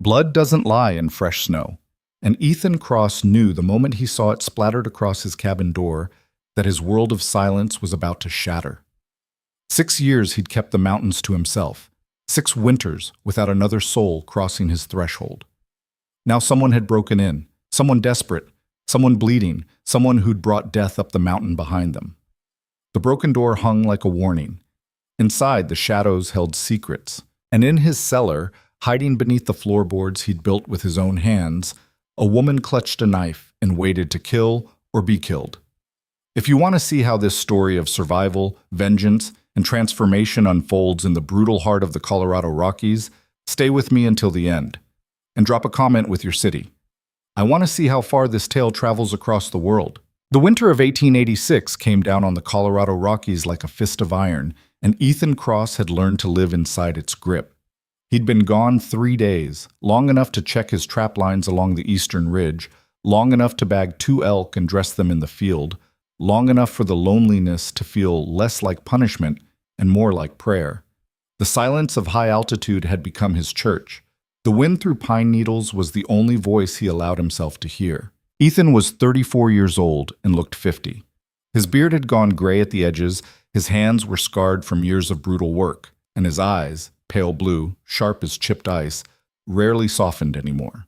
Blood doesn't lie in fresh snow, and Ethan Cross knew the moment he saw it splattered across his cabin door that his world of silence was about to shatter. 6 years he'd kept the mountains to himself, 6 winters without another soul crossing his threshold. Now someone had broken in, someone desperate, someone bleeding, someone who'd brought death up the mountain behind them. The broken door hung like a warning. Inside, the shadows held secrets, and in his cellar, hiding beneath the floorboards he'd built with his own hands, a woman clutched a knife and waited to kill or be killed. If you want to see how this story of survival, vengeance, and transformation unfolds in the brutal heart of the Colorado Rockies, stay with me until the end, and drop a comment with your city. I want to see how far this tale travels across the world. The winter of 1886 came down on the Colorado Rockies like a fist of iron, and Ethan Cross had learned to live inside its grip. He'd been gone 3 days, long enough to check his trap lines along the eastern ridge, long enough to bag 2 elk and dress them in the field, long enough for the loneliness to feel less like punishment and more like prayer. The silence of high altitude had become his church. The wind through pine needles was the only voice he allowed himself to hear. Ethan was 34 years old and looked 50. His beard had gone gray at the edges, his hands were scarred from years of brutal work, and his eyes, pale blue, sharp as chipped ice, rarely softened anymore.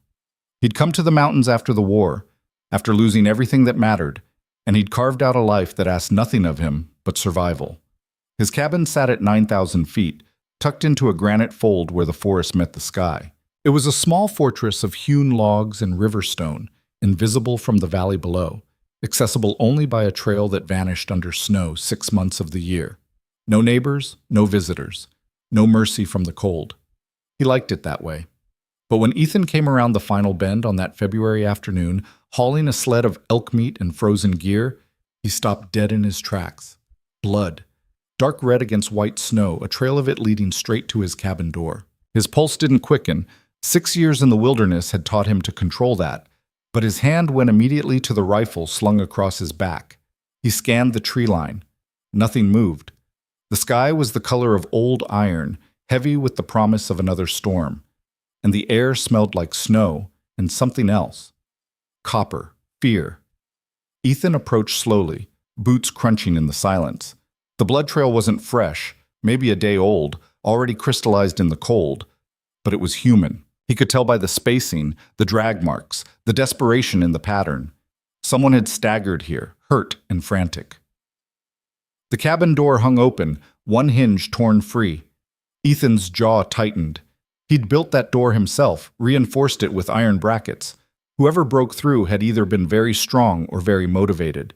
He'd come to the mountains after the war, after losing everything that mattered, and he'd carved out a life that asked nothing of him but survival. His cabin sat at 9,000 feet, tucked into a granite fold where the forest met the sky. It was a small fortress of hewn logs and river stone, invisible from the valley below, accessible only by a trail that vanished under snow 6 months of the year. No neighbors, no visitors, no mercy from the cold. He liked it that way. But when Ethan came around the final bend on that February afternoon, hauling a sled of elk meat and frozen gear, he stopped dead in his tracks. Blood, dark red against white snow, a trail of it leading straight to his cabin door. His pulse didn't quicken. 6 years in the wilderness had taught him to control that, but his hand went immediately to the rifle slung across his back. He scanned the tree line. Nothing moved. The sky was the color of old iron, heavy with the promise of another storm, and the air smelled like snow and something else. Copper, fear. Ethan approached slowly, boots crunching in the silence. The blood trail wasn't fresh, maybe a day old, already crystallized in the cold, but it was human. He could tell by the spacing, the drag marks, the desperation in the pattern. Someone had staggered here, hurt and frantic. The cabin door hung open, one hinge torn free. Ethan's jaw tightened. He'd built that door himself, reinforced it with iron brackets. Whoever broke through had either been very strong or very motivated.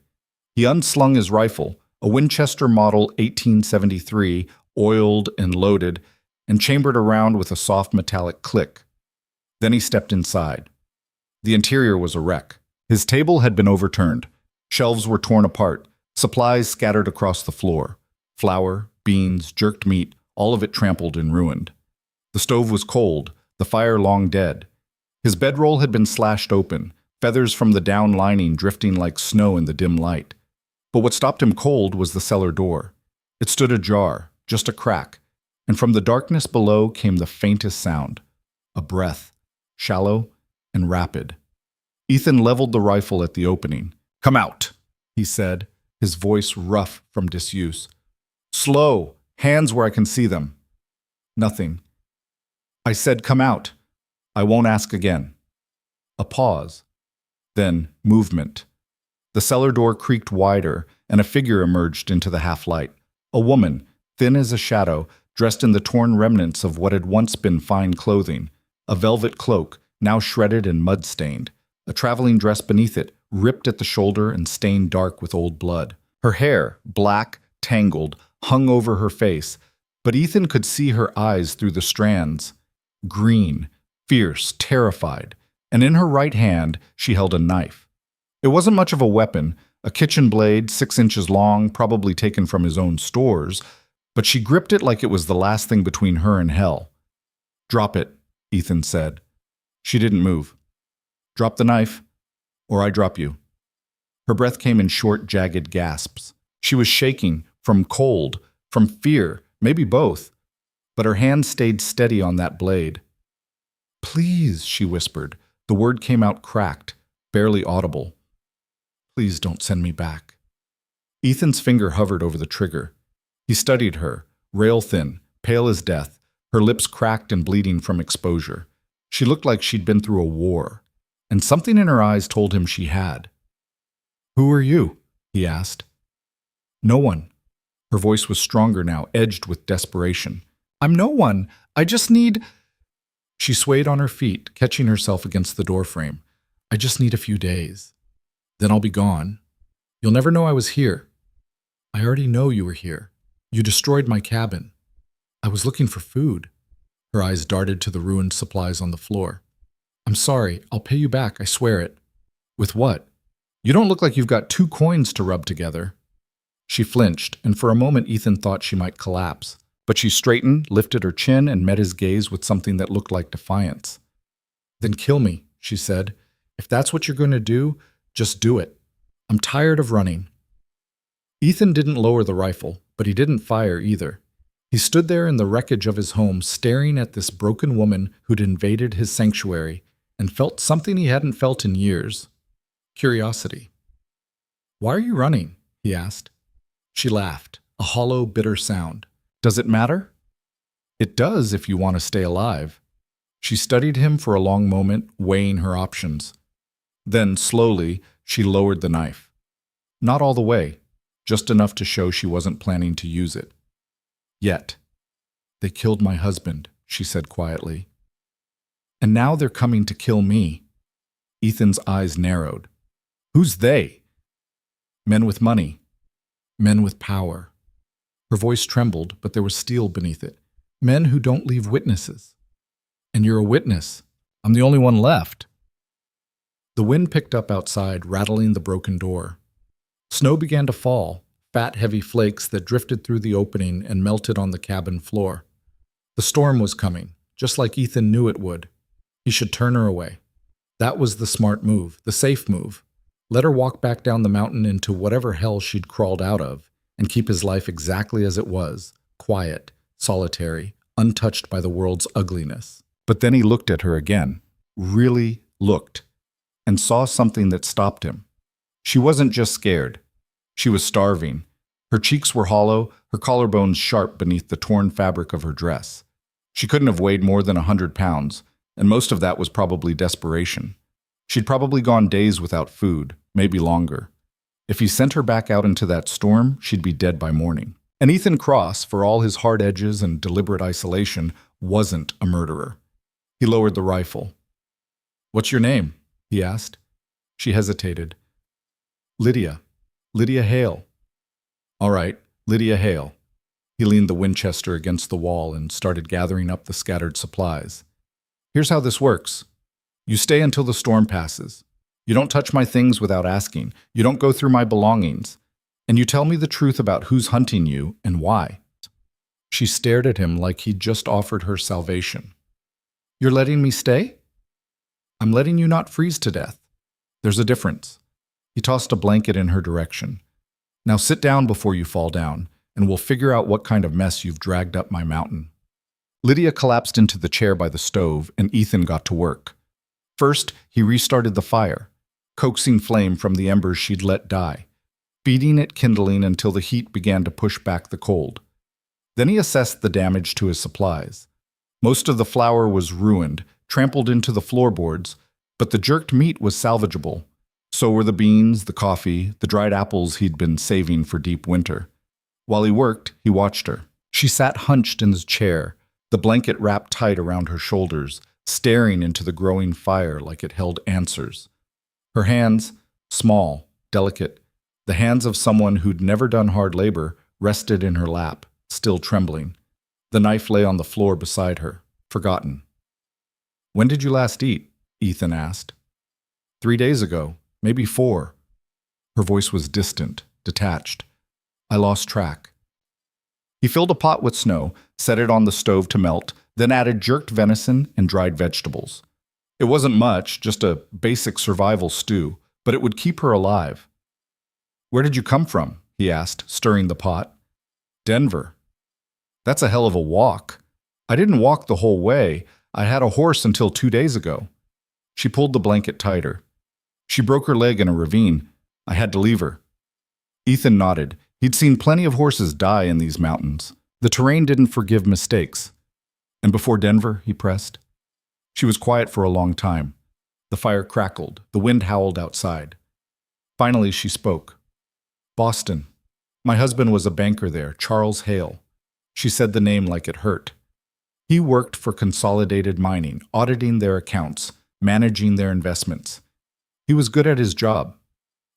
He unslung his rifle, a Winchester Model 1873, oiled and loaded, and chambered around with a soft metallic click. Then he stepped inside. The interior was a wreck. His table had been overturned. Shelves were torn apart, supplies scattered across the floor. Flour, beans, jerked meat, all of it trampled and ruined. The stove was cold, the fire long dead. His bedroll had been slashed open, feathers from the down lining drifting like snow in the dim light. But what stopped him cold was the cellar door. It stood ajar, just a crack, and from the darkness below came the faintest sound, a breath, shallow and rapid. Ethan leveled the rifle at the opening. "Come out," he said, his voice rough from disuse. "Slow, hands where I can see them." Nothing. "I said come out. I won't ask again." A pause. Then movement. The cellar door creaked wider, and a figure emerged into the half-light. A woman, thin as a shadow, dressed in the torn remnants of what had once been fine clothing. A velvet cloak, now shredded and mud-stained. A traveling dress beneath it, ripped at the shoulder and stained dark with old blood. Her hair, black, tangled, hung over her face, but Ethan could see her eyes through the strands. Green, fierce, terrified, and in her right hand she held a knife. It wasn't much of a weapon, a kitchen blade 6 inches long, probably taken from his own stores, but she gripped it like it was the last thing between her and hell. "Drop it," Ethan said. She didn't move. "Drop the knife, or I drop you." Her breath came in short, jagged gasps. She was shaking, from cold, from fear, maybe both, but her hand stayed steady on that blade. Please, she whispered. The word came out cracked, barely audible. Please don't send me back. Ethan's finger hovered over the trigger. He studied her, rail-thin, pale as death, her lips cracked and bleeding from exposure. She looked like she'd been through a war, and something in her eyes told him she had. "Who are you?" he asked. "No one." Her voice was stronger now, edged with desperation. "I'm no one. I just need—" She swayed on her feet, catching herself against the doorframe. "I just need a few days. Then I'll be gone. You'll never know I was here. I already know you were here. You destroyed my cabin. I was looking for food." Her eyes darted to the ruined supplies on the floor. "I'm sorry. I'll pay you back, I swear it." "With what? You don't look like you've got 2 coins to rub together." She flinched, and for a moment Ethan thought she might collapse. But she straightened, lifted her chin, and met his gaze with something that looked like defiance. "Then kill me," she said. "If that's what you're going to do, just do it. I'm tired of running." Ethan didn't lower the rifle, but he didn't fire either. He stood there in the wreckage of his home, staring at this broken woman who'd invaded his sanctuary, and felt something he hadn't felt in years. Curiosity. "Why are you running?" he asked. She laughed, a hollow, bitter sound. "Does it matter?" "It does if you want to stay alive." She studied him for a long moment, weighing her options. Then, slowly, she lowered the knife. Not all the way, just enough to show she wasn't planning to use it. "Yet. They killed my husband," she said quietly. "And now they're coming to kill me." Ethan's eyes narrowed. "Who's they?" "Men with money. Men with power." Her voice trembled, but there was steel beneath it. "Men who don't leave witnesses. And you're a witness. I'm the only one left." The wind picked up outside, rattling the broken door. Snow began to fall, fat, heavy flakes that drifted through the opening and melted on the cabin floor. The storm was coming, just like Ethan knew it would. He should turn her away. That was the smart move, the safe move. Let her walk back down the mountain into whatever hell she'd crawled out of, and keep his life exactly as it was, quiet, solitary, untouched by the world's ugliness. But then he looked at her again, really looked, and saw something that stopped him. She wasn't just scared. She was starving. Her cheeks were hollow, her collarbones sharp beneath the torn fabric of her dress. She couldn't have weighed more than 100 pounds, and most of that was probably desperation. She'd probably gone days without food, maybe longer. If he sent her back out into that storm, she'd be dead by morning. And Ethan Cross, for all his hard edges and deliberate isolation, wasn't a murderer. He lowered the rifle. "What's your name?" he asked. She hesitated. "Lydia. Lydia Hale." "All right, Lydia Hale." He leaned the Winchester against the wall and started gathering up the scattered supplies. "Here's how this works. You stay until the storm passes. You don't touch my things without asking. You don't go through my belongings. And you tell me the truth about who's hunting you and why." She stared at him like he'd just offered her salvation. "You're letting me stay?" "I'm letting you not freeze to death. There's a difference." He tossed a blanket in her direction. "Now sit down before you fall down, and we'll figure out what kind of mess you've dragged up my mountain." Lydia collapsed into the chair by the stove, and Ethan got to work. First, he restarted the fire, coaxing flame from the embers she'd let die, feeding it kindling until the heat began to push back the cold. Then he assessed the damage to his supplies. Most of the flour was ruined, trampled into the floorboards, but the jerked meat was salvageable. So were the beans, the coffee, the dried apples he'd been saving for deep winter. While he worked, he watched her. She sat hunched in his chair, the blanket wrapped tight around her shoulders, staring into the growing fire like it held answers. Her hands, small, delicate, the hands of someone who'd never done hard labor, rested in her lap, still trembling. The knife lay on the floor beside her, forgotten. "When did you last eat?" Ethan asked. 3 days ago, maybe 4. Her voice was distant, detached. "I lost track." He filled a pot with snow, set it on the stove to melt, then added jerked venison and dried vegetables. It wasn't much, just a basic survival stew, but it would keep her alive. "Where did you come from?" he asked, stirring the pot. "Denver." "That's a hell of a walk." "I didn't walk the whole way. I had a horse until 2 days ago. She pulled the blanket tighter. She broke her leg in a ravine. I had to leave her. Ethan nodded. He'd seen plenty of horses die in these mountains. The terrain didn't forgive mistakes. And before Denver, he pressed. She was quiet for a long time. The fire crackled. The wind howled outside. Finally, she spoke. Boston. My husband was a banker there, Charles Hale. She said the name like it hurt. He worked for Consolidated Mining, auditing their accounts, managing their investments. He was good at his job.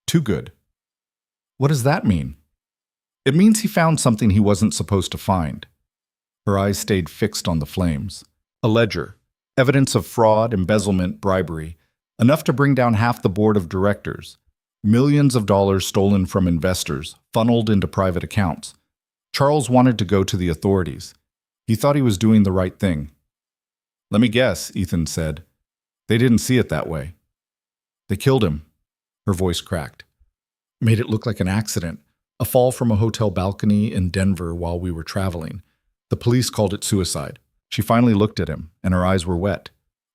Too good. What does that mean? It means he found something he wasn't supposed to find. Her eyes stayed fixed on the flames. A ledger. Evidence of fraud, embezzlement, bribery. Enough to bring down half the board of directors. Millions of dollars stolen from investors, funneled into private accounts. Charles wanted to go to the authorities. He thought he was doing the right thing. Let me guess, Ethan said. They didn't see it that way. They killed him. Her voice cracked. Made it look like an accident. A fall from a hotel balcony in Denver while we were traveling. The police called it suicide. She finally looked at him, and her eyes were wet.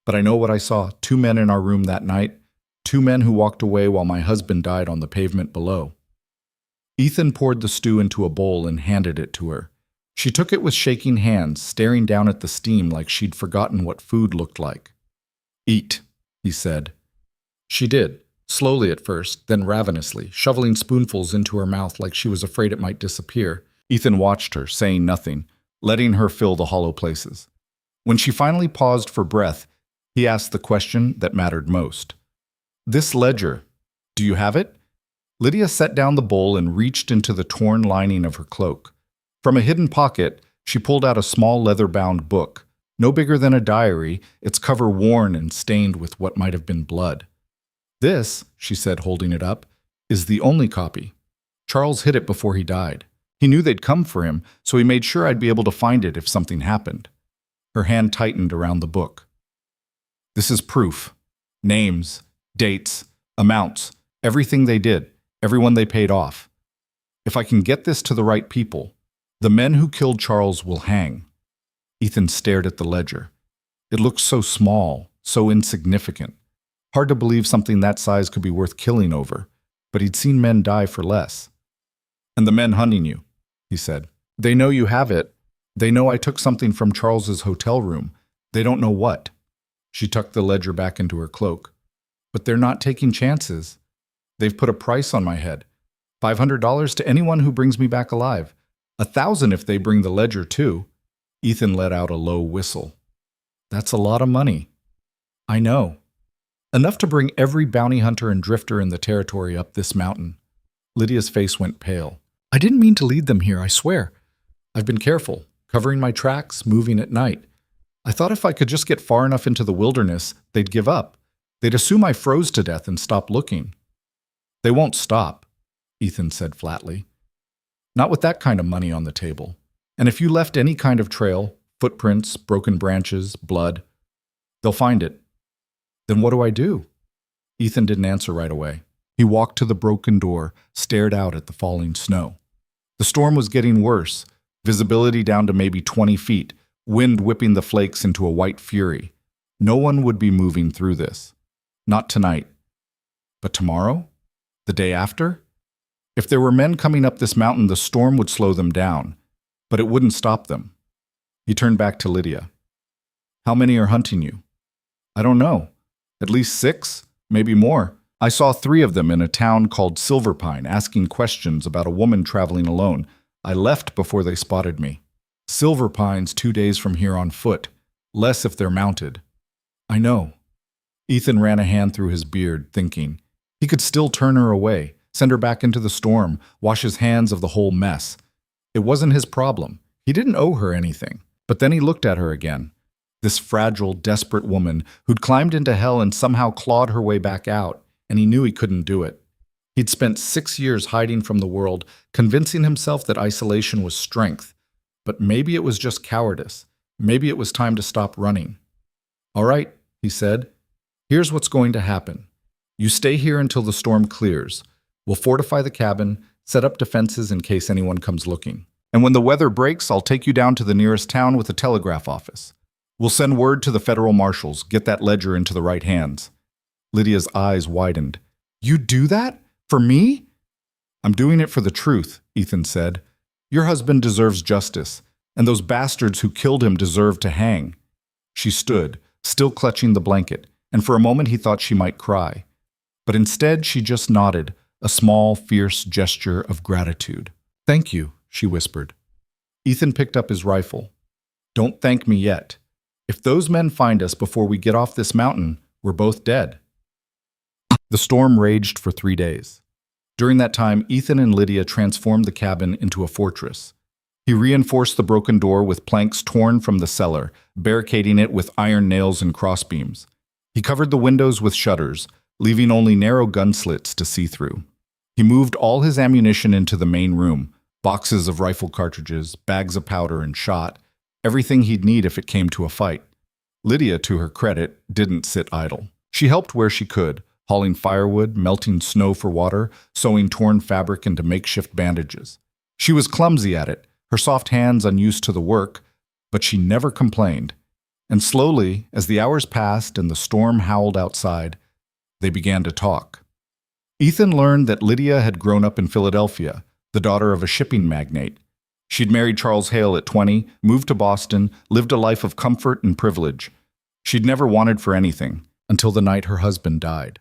But I know what I saw. 2 men in our room that night. 2 men who walked away while my husband died on the pavement below. Ethan poured the stew into a bowl and handed it to her. She took it with shaking hands, staring down at the steam like she'd forgotten what food looked like. Eat, he said. She did, slowly at first, then ravenously, shoveling spoonfuls into her mouth like she was afraid it might disappear. Ethan watched her, saying nothing, letting her fill the hollow places. When she finally paused for breath, he asked the question that mattered most. This ledger, do you have it? Lydia set down the bowl and reached into the torn lining of her cloak. From a hidden pocket, she pulled out a small leather-bound book, no bigger than a diary, its cover worn and stained with what might have been blood. This, she said, holding it up, is the only copy. Charles hid it before he died. He knew they'd come for him, so he made sure I'd be able to find it if something happened. Her hand tightened around the book. This is proof. Names, dates, amounts, everything they did, everyone they paid off. If I can get this to the right people, the men who killed Charles will hang. Ethan stared at the ledger. It looked so small, so insignificant. Hard to believe something that size could be worth killing over, but he'd seen men die for less. And the men hunting you, he said. They know you have it. They know I took something from Charles's hotel room. They don't know what. She tucked the ledger back into her cloak. But they're not taking chances. They've put a price on my head. $500 to anyone who brings me back alive. $1,000 if they bring the ledger too. Ethan let out a low whistle. That's a lot of money. I know. Enough to bring every bounty hunter and drifter in the territory up this mountain. Lydia's face went pale. I didn't mean to lead them here, I swear. I've been careful, covering my tracks, moving at night. I thought if I could just get far enough into the wilderness, they'd give up. They'd assume I froze to death and stop looking. They won't stop, Ethan said flatly. Not with that kind of money on the table. And if you left any kind of trail, footprints, broken branches, blood, they'll find it. Then what do I do? Ethan didn't answer right away. He walked to the broken door, stared out at the falling snow. The storm was getting worse, visibility down to maybe 20 feet, wind whipping the flakes into a white fury. No one would be moving through this. Not tonight. But tomorrow? The day after? If there were men coming up this mountain, the storm would slow them down, but it wouldn't stop them. He turned back to Lydia. How many are hunting you? I don't know. At least 6, maybe more. I saw 3 of them in a town called Silverpine asking questions about a woman traveling alone. I left before they spotted me. Silverpine's 2 days from here on foot, less if they're mounted. I know. Ethan ran a hand through his beard, thinking. He could still turn her away, send her back into the storm, wash his hands of the whole mess. It wasn't his problem. He didn't owe her anything. But then he looked at her again. This fragile, desperate woman who'd climbed into hell and somehow clawed her way back out, and he knew he couldn't do it. He'd spent 6 years hiding from the world, convincing himself that isolation was strength. But maybe it was just cowardice. Maybe it was time to stop running. All right, he said. Here's what's going to happen. You stay here until the storm clears. We'll fortify the cabin, set up defenses in case anyone comes looking. And when the weather breaks, I'll take you down to the nearest town with a telegraph office. We'll send word to the federal marshals. Get that ledger into the right hands. Lydia's eyes widened. You do that? For me? I'm doing it for the truth, Ethan said. Your husband deserves justice, and those bastards who killed him deserve to hang. She stood, still clutching the blanket, and for a moment he thought she might cry. But instead she just nodded, a small, fierce gesture of gratitude. Thank you, she whispered. Ethan picked up his rifle. Don't thank me yet. If those men find us before we get off this mountain, we're both dead. The storm raged for 3 days. During that time, Ethan and Lydia transformed the cabin into a fortress. He reinforced the broken door with planks torn from the cellar, barricading it with iron nails and crossbeams. He covered the windows with shutters, leaving only narrow gun slits to see through. He moved all his ammunition into the main room, boxes of rifle cartridges, bags of powder and shot, everything he'd need if it came to a fight. Lydia, to her credit, didn't sit idle. She helped where she could, hauling firewood, melting snow for water, sewing torn fabric into makeshift bandages. She was clumsy at it, her soft hands unused to the work, but she never complained. And slowly, as the hours passed and the storm howled outside, they began to talk. Ethan learned that Lydia had grown up in Philadelphia, the daughter of a shipping magnate. She'd married Charles Hale at 20, moved to Boston, lived a life of comfort and privilege. She'd never wanted for anything, until the night her husband died.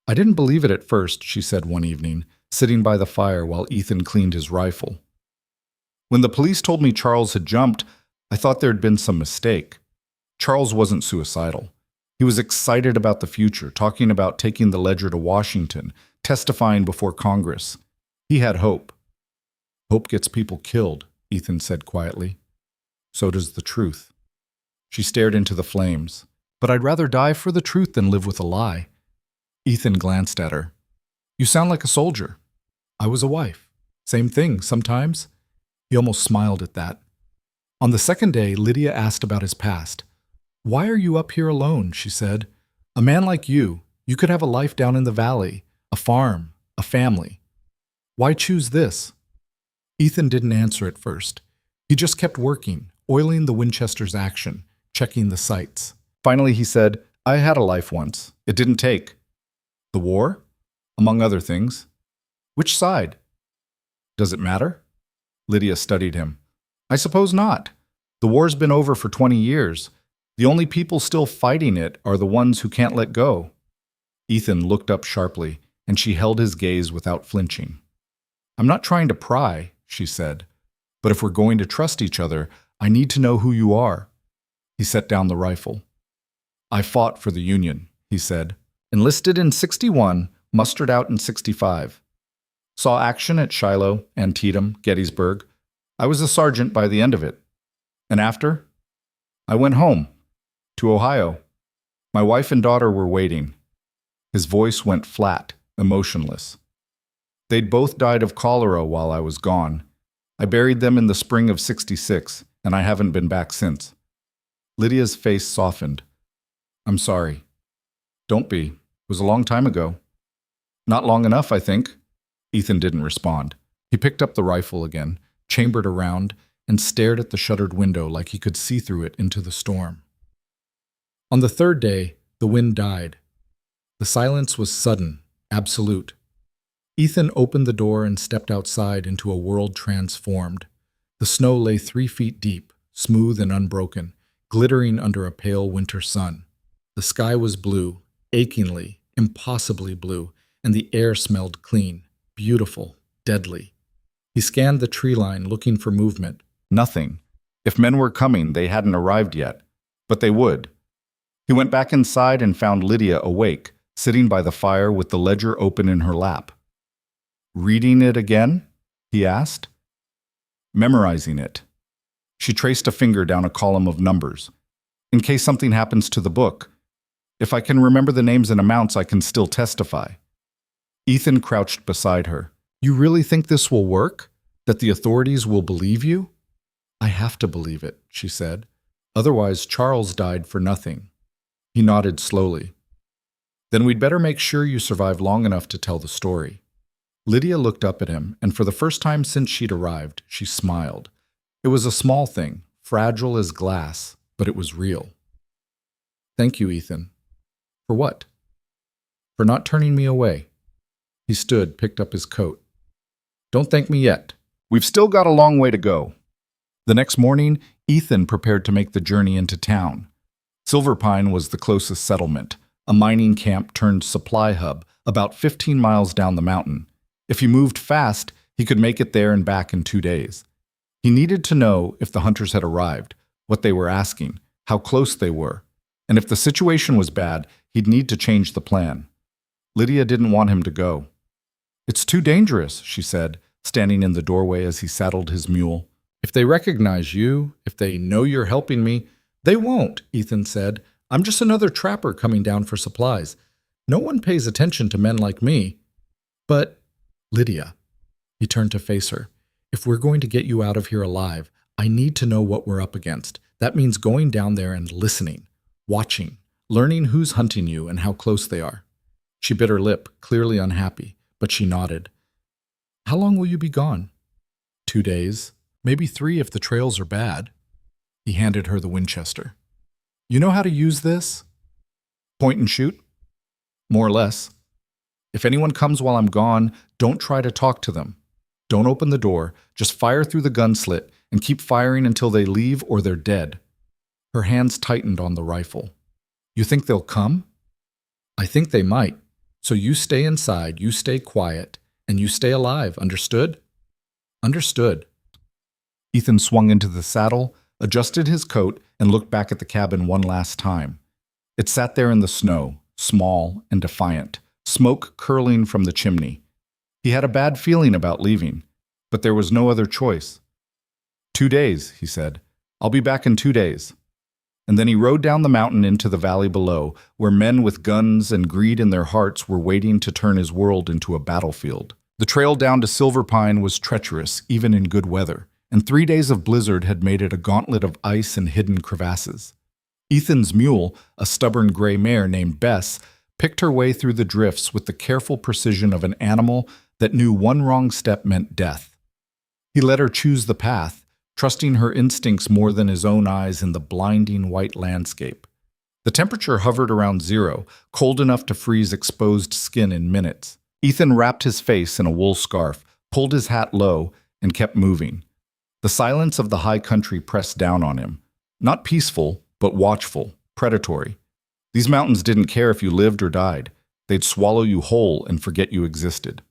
I didn't believe it at first, she said one evening, sitting by the fire while Ethan cleaned his rifle. When the police told me Charles had jumped, I thought there'd been some mistake. Charles wasn't suicidal. He was excited about the future, talking about taking the ledger to Washington, testifying before Congress. He had hope. Hope gets people killed, Ethan said quietly. So does the truth. She stared into the flames. But I'd rather die for the truth than live with a lie. Ethan glanced at her. You sound like a soldier. I was a wife. Same thing, sometimes. He almost smiled at that. On the second day, Lydia asked about his past. Why are you up here alone, she said. A man like you could have a life down in the valley, a farm, a family. Why choose this? Ethan didn't answer at first. He just kept working, oiling the Winchester's action, checking the sights. Finally, he said, I had a life once. It didn't take. The war? Among other things. Which side? Does it matter? Lydia studied him. I suppose not. The war's been over for 20 years. The only people still fighting it are the ones who can't let go. Ethan looked up sharply, and she held his gaze without flinching. I'm not trying to pry, she said, but if we're going to trust each other, I need to know who you are. He set down the rifle. I fought for the Union, he said. Enlisted in 61, mustered out in 65. Saw action at Shiloh, Antietam, Gettysburg. I was a sergeant by the end of it. And after? I went home, to Ohio. My wife and daughter were waiting. His voice went flat, emotionless. They'd both died of cholera while I was gone. I buried them in the spring of 66, and I haven't been back since. Lydia's face softened. I'm sorry. Don't be. It was a long time ago. Not long enough, I think. Ethan didn't respond. He picked up the rifle again, chambered around, and stared at the shuttered window like he could see through it into the storm. On the third day, the wind died. The silence was sudden, absolute. Ethan opened the door and stepped outside into a world transformed. The snow lay 3 feet deep, smooth and unbroken, glittering under a pale winter sun. The sky was blue, achingly, impossibly blue, and the air smelled clean, beautiful, deadly. He scanned the tree line, looking for movement. Nothing. If men were coming, they hadn't arrived yet. But they would. He went back inside and found Lydia awake, sitting by the fire with the ledger open in her lap. Reading it again? He asked. Memorizing it. She traced a finger down a column of numbers. In case something happens to the book. If I can remember the names and amounts, I can still testify. Ethan crouched beside her. You really think this will work? That the authorities will believe you? I have to believe it, she said. Otherwise, Charles died for nothing. He nodded slowly. Then we'd better make sure you survive long enough to tell the story. Lydia looked up at him, and for the first time since she'd arrived, she smiled. It was a small thing, fragile as glass, but it was real. Thank you, Ethan. For what? For not turning me away. He stood, picked up his coat. Don't thank me yet. We've still got a long way to go. The next morning, Ethan prepared to make the journey into town. Silver Pine was the closest settlement, a mining camp turned supply hub about 15 miles down the mountain. If he moved fast, he could make it there and back in 2 days. He needed to know if the hunters had arrived, what they were asking, how close they were, and if the situation was bad, he'd need to change the plan. Lydia didn't want him to go. It's too dangerous, she said, standing in the doorway as he saddled his mule. If they recognize you, if they know you're helping me, they won't, Ethan said. I'm just another trapper coming down for supplies. No one pays attention to men like me. But, Lydia, he turned to face her, if we're going to get you out of here alive, I need to know what we're up against. That means going down there and listening, watching, learning who's hunting you and how close they are. She bit her lip, clearly unhappy, but she nodded. How long will you be gone? 2 days, maybe 3 if the trails are bad. He handed her the Winchester. You know how to use this? Point and shoot? More or less. If anyone comes while I'm gone, don't try to talk to them. Don't open the door, just fire through the gun slit and keep firing until they leave or they're dead. Her hands tightened on the rifle. You think they'll come? I think they might. So you stay inside, you stay quiet, and you stay alive, understood? Understood. Ethan swung into the saddle, adjusted his coat, and looked back at the cabin one last time. It sat there in the snow, small and defiant, smoke curling from the chimney. He had a bad feeling about leaving, but there was no other choice. 2 days, he said. I'll be back in 2 days. And then he rode down the mountain into the valley below, where men with guns and greed in their hearts were waiting to turn his world into a battlefield. The trail down to Silver Pine was treacherous, even in good weather, and 3 days of blizzard had made it a gauntlet of ice and hidden crevasses. Ethan's mule, a stubborn gray mare named Bess, picked her way through the drifts with the careful precision of an animal that knew one wrong step meant death. He let her choose the path, trusting her instincts more than his own eyes in the blinding white landscape. The temperature hovered around 0, cold enough to freeze exposed skin in minutes. Ethan wrapped his face in a wool scarf, pulled his hat low, and kept moving. The silence of the high country pressed down on him. Not peaceful, but watchful, predatory. These mountains didn't care if you lived or died. They'd swallow you whole and forget you existed.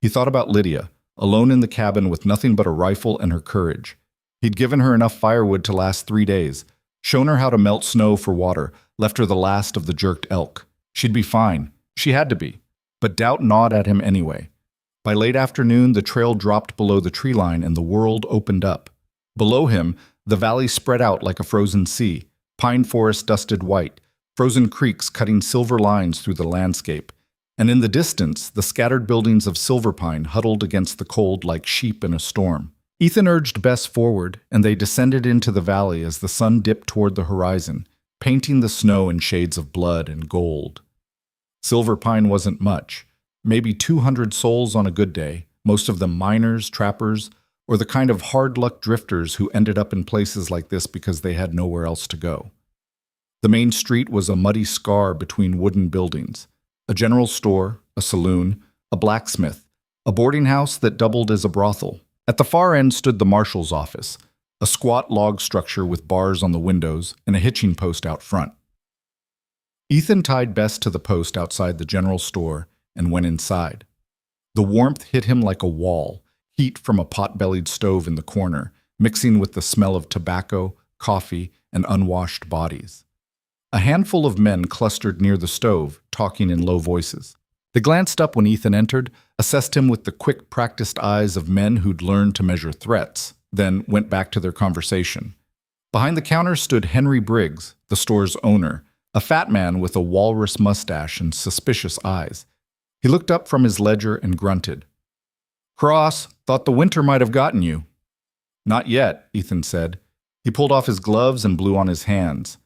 He thought about Lydia, alone in the cabin with nothing but a rifle and her courage. He'd given her enough firewood to last 3 days, shown her how to melt snow for water, left her the last of the jerked elk. She'd be fine. She had to be. But doubt gnawed at him anyway. By late afternoon, the trail dropped below the tree line and the world opened up. Below him, the valley spread out like a frozen sea, pine forest dusted white, frozen creeks cutting silver lines through the landscape. And in the distance, the scattered buildings of Silver Pine huddled against the cold like sheep in a storm. Ethan urged Bess forward, and they descended into the valley as the sun dipped toward the horizon, painting the snow in shades of blood and gold. Silver Pine wasn't much, maybe 200 souls on a good day, most of them miners, trappers, or the kind of hard-luck drifters who ended up in places like this because they had nowhere else to go. The main street was a muddy scar between wooden buildings. A general store, a saloon, a blacksmith, a boarding house that doubled as a brothel. At the far end stood the marshal's office, a squat log structure with bars on the windows and a hitching post out front. Ethan tied Bess to the post outside the general store and went inside. The warmth hit him like a wall, heat from a pot-bellied stove in the corner, mixing with the smell of tobacco, coffee, and unwashed bodies. A handful of men clustered near the stove, talking in low voices. They glanced up when Ethan entered, assessed him with the quick, practiced eyes of men who'd learned to measure threats, then went back to their conversation. Behind the counter stood Henry Briggs, the store's owner, a fat man with a walrus mustache and suspicious eyes. He looked up from his ledger and grunted. "Cross, thought the winter might have gotten you." "Not yet," Ethan said. He pulled off his gloves and blew on his hands.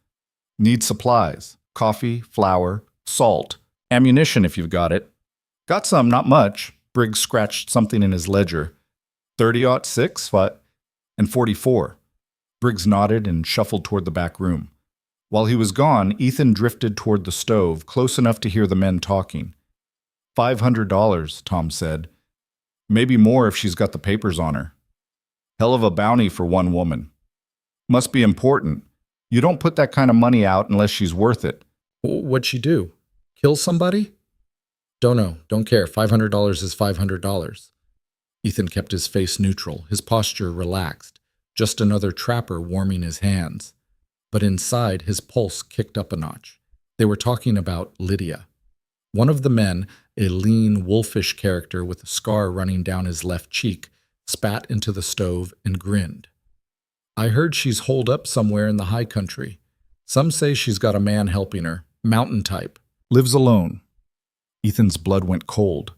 "Need supplies, coffee, flour, salt, ammunition if you've got it." "Got some, not much." Briggs scratched something in his ledger. 30-06, what? And 44. Briggs nodded and shuffled toward the back room. While he was gone, Ethan drifted toward the stove, close enough to hear the men talking. $500, Tom said. Maybe more if she's got the papers on her. Hell of a bounty for one woman. Must be important. You don't put that kind of money out unless she's worth it. What'd she do? Kill somebody? Don't know. Don't care. $500 is $500. Ethan kept his face neutral, his posture relaxed, just another trapper warming his hands. But inside, his pulse kicked up a notch. They were talking about Lydia. One of the men, a lean, wolfish character with a scar running down his left cheek, spat into the stove and grinned. I heard she's holed up somewhere in the high country. Some say she's got a man helping her, mountain type. Lives alone. Ethan's blood went cold.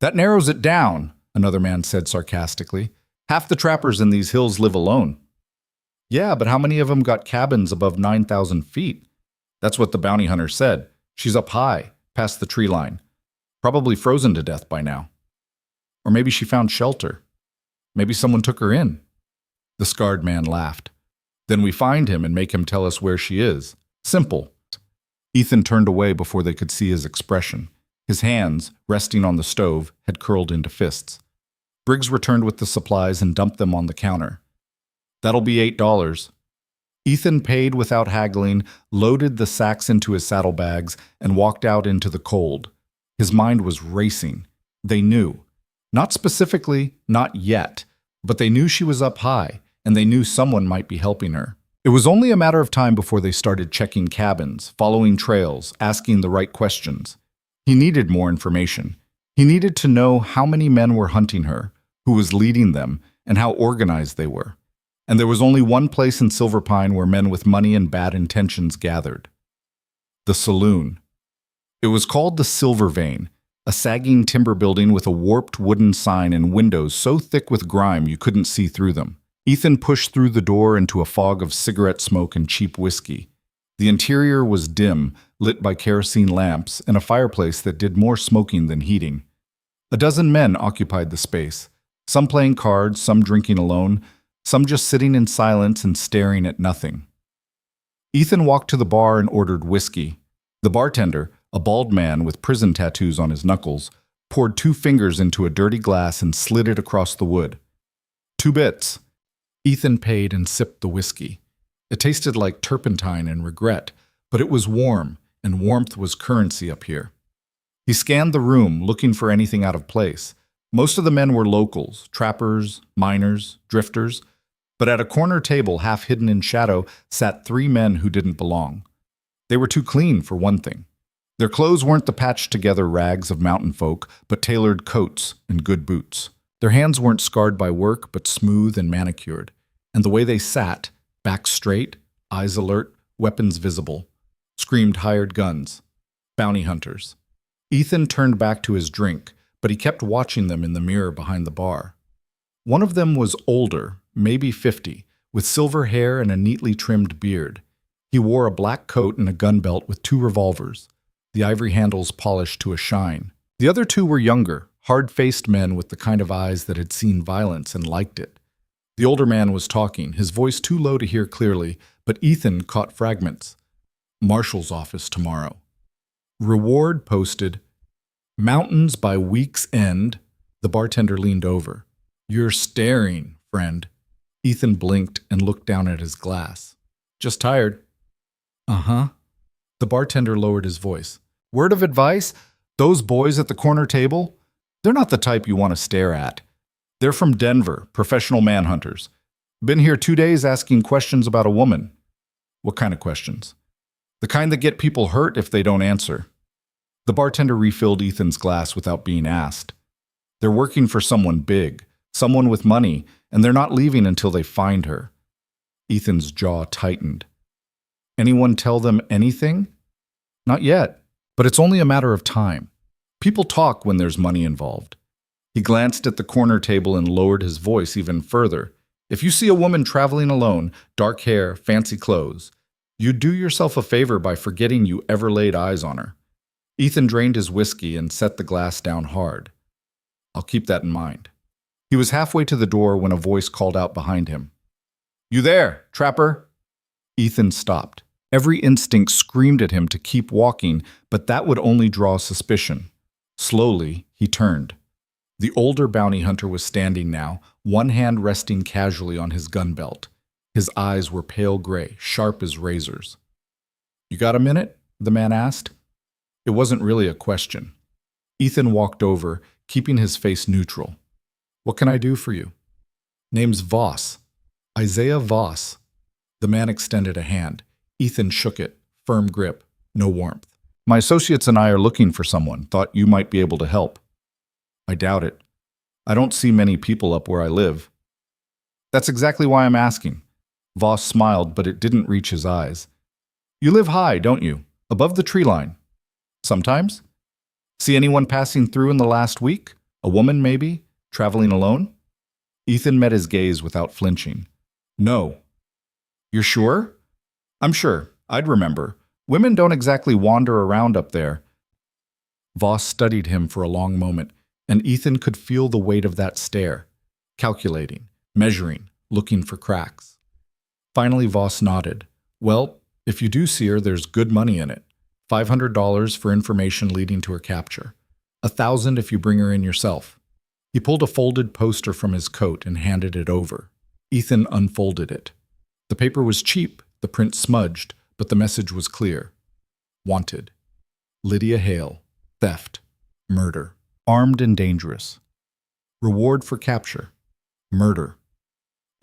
That narrows it down, another man said sarcastically. Half the trappers in these hills live alone. Yeah, but how many of them got cabins above 9,000 feet? That's what the bounty hunter said. She's up high, past the tree line. Probably frozen to death by now. Or maybe she found shelter. Maybe someone took her in. The scarred man laughed. Then we find him and make him tell us where she is. Simple. Ethan turned away before they could see his expression. His hands, resting on the stove, had curled into fists. Briggs returned with the supplies and dumped them on the counter. That'll be $8. Ethan paid without haggling, loaded the sacks into his saddlebags, and walked out into the cold. His mind was racing. They knew. Not specifically, not yet, but they knew she was up high, and they knew someone might be helping her. It was only a matter of time before they started checking cabins, following trails, asking the right questions. He needed more information. He needed to know how many men were hunting her, who was leading them, and how organized they were. And there was only one place in Silver Pine where men with money and bad intentions gathered. The saloon. It was called the Silver Vein, a sagging timber building with a warped wooden sign and windows so thick with grime you couldn't see through them. Ethan pushed through the door into a fog of cigarette smoke and cheap whiskey. The interior was dim, lit by kerosene lamps and a fireplace that did more smoking than heating. A dozen men occupied the space, some playing cards, some drinking alone, some just sitting in silence and staring at nothing. Ethan walked to the bar and ordered whiskey. The bartender, a bald man with prison tattoos on his knuckles, poured 2 fingers into a dirty glass and slid it across the wood. 2 bits. Ethan paid and sipped the whiskey. It tasted like turpentine and regret, but it was warm, and warmth was currency up here. He scanned the room, looking for anything out of place. Most of the men were locals, trappers, miners, drifters, but at a corner table half hidden in shadow sat 3 men who didn't belong. They were too clean, for one thing. Their clothes weren't the patched-together rags of mountain folk, but tailored coats and good boots. Their hands weren't scarred by work, but smooth and manicured. And the way they sat, back straight, eyes alert, weapons visible, screamed hired guns, bounty hunters. Ethan turned back to his drink, but he kept watching them in the mirror behind the bar. One of them was older, maybe 50, with silver hair and a neatly trimmed beard. He wore a black coat and a gun belt with 2 revolvers, the ivory handles polished to a shine. The other 2 were younger, hard-faced men with the kind of eyes that had seen violence and liked it. The older man was talking, his voice too low to hear clearly, but Ethan caught fragments. Marshal's office tomorrow. Reward posted. Mountains by week's end. The bartender leaned over. You're staring, friend. Ethan blinked and looked down at his glass. Just tired. Uh-huh. The bartender lowered his voice. Word of advice? Those boys at the corner table? They're not the type you want to stare at. They're from Denver, professional manhunters. Been here 2 days asking questions about a woman. What kind of questions? The kind that get people hurt if they don't answer. The bartender refilled Ethan's glass without being asked. They're working for someone big, someone with money, and they're not leaving until they find her. Ethan's jaw tightened. Anyone tell them anything? Not yet, but it's only a matter of time. People talk when there's money involved. He glanced at the corner table and lowered his voice even further. If you see a woman traveling alone, dark hair, fancy clothes, you do yourself a favor by forgetting you ever laid eyes on her. Ethan drained his whiskey and set the glass down hard. I'll keep that in mind. He was halfway to the door when a voice called out behind him. You there, trapper? Ethan stopped. Every instinct screamed at him to keep walking, but that would only draw suspicion. Slowly, he turned. The older bounty hunter was standing now, one hand resting casually on his gun belt. His eyes were pale gray, sharp as razors. You got a minute? The man asked. It wasn't really a question. Ethan walked over, keeping his face neutral. What can I do for you? Name's Voss. Isaiah Voss. The man extended a hand. Ethan shook it, firm grip, no warmth. My associates and I are looking for someone. Thought you might be able to help. I doubt it. I don't see many people up where I live. That's exactly why I'm asking. Voss smiled, but it didn't reach his eyes. You live high, don't you? Above the tree line. Sometimes? See anyone passing through in the last week? A woman, maybe? Traveling alone? Ethan met his gaze without flinching. No. You're sure? I'm sure. I'd remember. Women don't exactly wander around up there. Voss studied him for a long moment, and Ethan could feel the weight of that stare, calculating, measuring, looking for cracks. Finally, Voss nodded. Well, if you do see her, there's good money in it. $500 for information leading to her capture. $1,000 if you bring her in yourself. He pulled a folded poster from his coat and handed it over. Ethan unfolded it. The paper was cheap, the print smudged, but the message was clear. Wanted. Lydia Hale. Theft. Murder. Armed and dangerous. Reward for capture. Murder.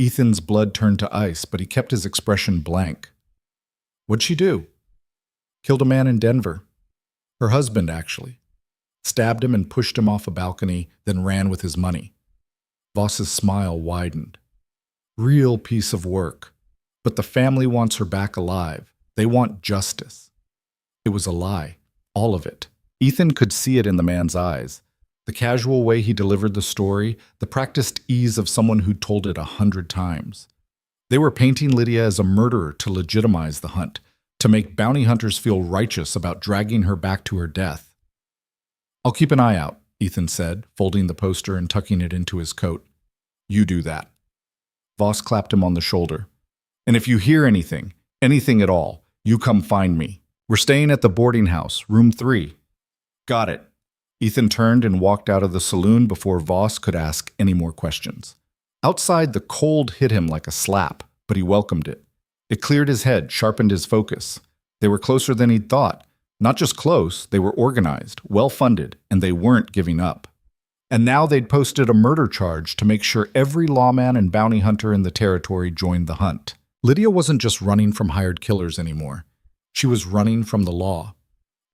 Ethan's blood turned to ice, but he kept his expression blank. What'd she do? Killed a man in Denver. Her husband, actually. Stabbed him and pushed him off a balcony, then ran with his money. Voss's smile widened. Real piece of work. But the family wants her back alive. They want justice. It was a lie. All of it. Ethan could see it in the man's eyes. The casual way he delivered the story, the practiced ease of someone who'd told it 100 times. They were painting Lydia as a murderer to legitimize the hunt, to make bounty hunters feel righteous about dragging her back to her death. I'll keep an eye out, Ethan said, folding the poster and tucking it into his coat. You do that. Voss clapped him on the shoulder. And if you hear anything at all, you come find me. We're staying at the boarding house, room 3. Got it. Ethan turned and walked out of the saloon before Voss could ask any more questions. Outside, the cold hit him like a slap, but he welcomed it. It cleared his head, sharpened his focus. They were closer than he'd thought. Not just close, they were organized, well-funded, and they weren't giving up. And now they'd posted a murder charge to make sure every lawman and bounty hunter in the territory joined the hunt. Lydia wasn't just running from hired killers anymore. She was running from the law.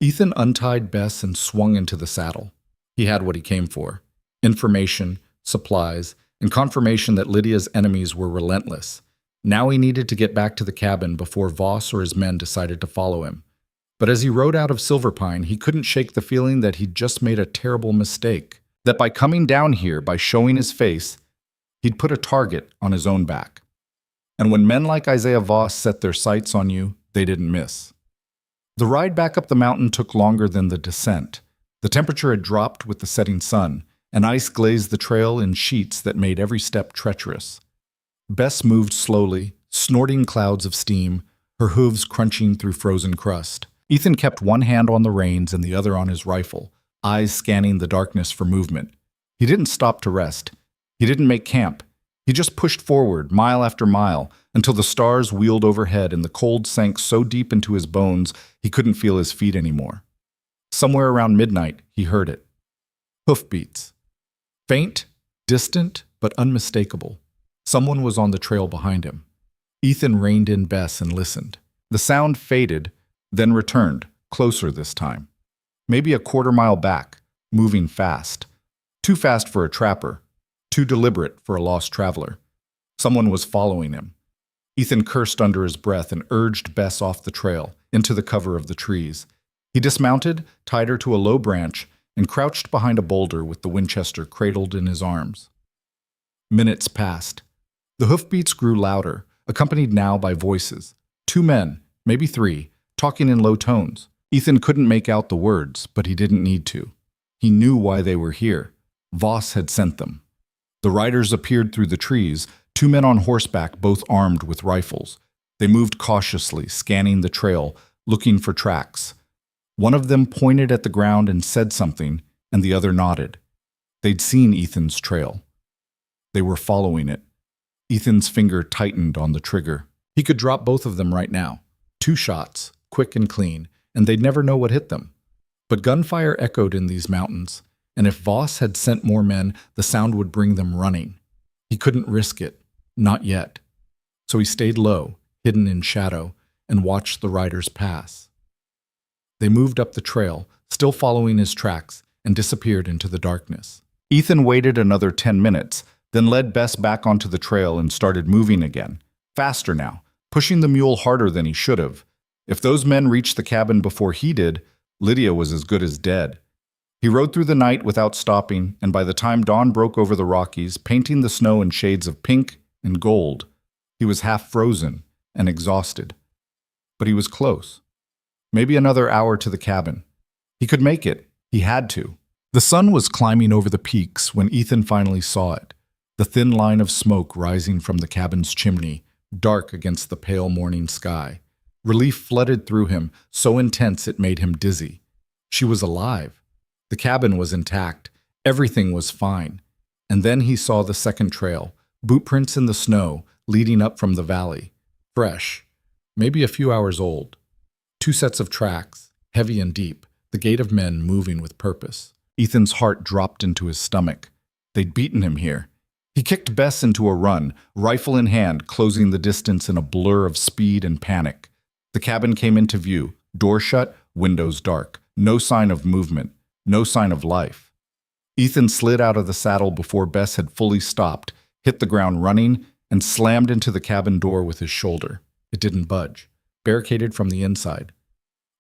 Ethan untied Bess and swung into the saddle. He had what he came for: information, supplies, and confirmation that Lydia's enemies were relentless. Now he needed to get back to the cabin before Voss or his men decided to follow him. But as he rode out of Silverpine, he couldn't shake the feeling that he'd just made a terrible mistake. That by coming down here, by showing his face, he'd put a target on his own back. And when men like Isaiah Voss set their sights on you, they didn't miss. The ride back up the mountain took longer than the descent. The temperature had dropped with the setting sun, and ice glazed the trail in sheets that made every step treacherous. Bess moved slowly, snorting clouds of steam, her hooves crunching through frozen crust. Ethan kept one hand on the reins and the other on his rifle, eyes scanning the darkness for movement. He didn't stop to rest. He didn't make camp. He just pushed forward, mile after mile, until the stars wheeled overhead and the cold sank so deep into his bones he couldn't feel his feet anymore. Somewhere around midnight, he heard it. Hoofbeats. Faint, distant, but unmistakable. Someone was on the trail behind him. Ethan reined in Bess and listened. The sound faded, then returned, closer this time. Maybe a quarter-mile back, moving fast. Too fast for a trapper, too deliberate for a lost traveler. Someone was following him. Ethan cursed under his breath and urged Bess off the trail, into the cover of the trees. He dismounted, tied her to a low branch, and crouched behind a boulder with the Winchester cradled in his arms. Minutes passed. The hoofbeats grew louder, accompanied now by voices. 2 men, maybe 3, talking in low tones. Ethan couldn't make out the words, but he didn't need to. He knew why they were here. Voss had sent them. The riders appeared through the trees, 2 men on horseback, both armed with rifles. They moved cautiously, scanning the trail, looking for tracks. One of them pointed at the ground and said something, and the other nodded. They'd seen Ethan's trail. They were following it. Ethan's finger tightened on the trigger. He could drop both of them right now. 2 shots, quick and clean, and they'd never know what hit them. But gunfire echoed in these mountains, and if Voss had sent more men, the sound would bring them running. He couldn't risk it, not yet. So he stayed low, hidden in shadow, and watched the riders pass. They moved up the trail, still following his tracks, and disappeared into the darkness. Ethan waited another 10 minutes, then led Bess back onto the trail and started moving again. Faster now, pushing the mule harder than he should have. If those men reached the cabin before he did, Lydia was as good as dead. He rode through the night without stopping, and by the time dawn broke over the Rockies, painting the snow in shades of pink and gold, he was half frozen and exhausted. But he was close. Maybe another hour to the cabin. He could make it. He had to. The sun was climbing over the peaks when Ethan finally saw it, the thin line of smoke rising from the cabin's chimney, dark against the pale morning sky. Relief flooded through him, so intense it made him dizzy. She was alive. The cabin was intact. Everything was fine. And then he saw the second trail, boot prints in the snow, leading up from the valley. Fresh, maybe a few hours old. 2 sets of tracks, heavy and deep, the gait of men moving with purpose. Ethan's heart dropped into his stomach. They'd beaten him here. He kicked Bess into a run, rifle in hand, closing the distance in a blur of speed and panic. The cabin came into view, door shut, windows dark. No sign of movement, no sign of life. Ethan slid out of the saddle before Bess had fully stopped, hit the ground running, and slammed into the cabin door with his shoulder. It didn't budge, barricaded from the inside.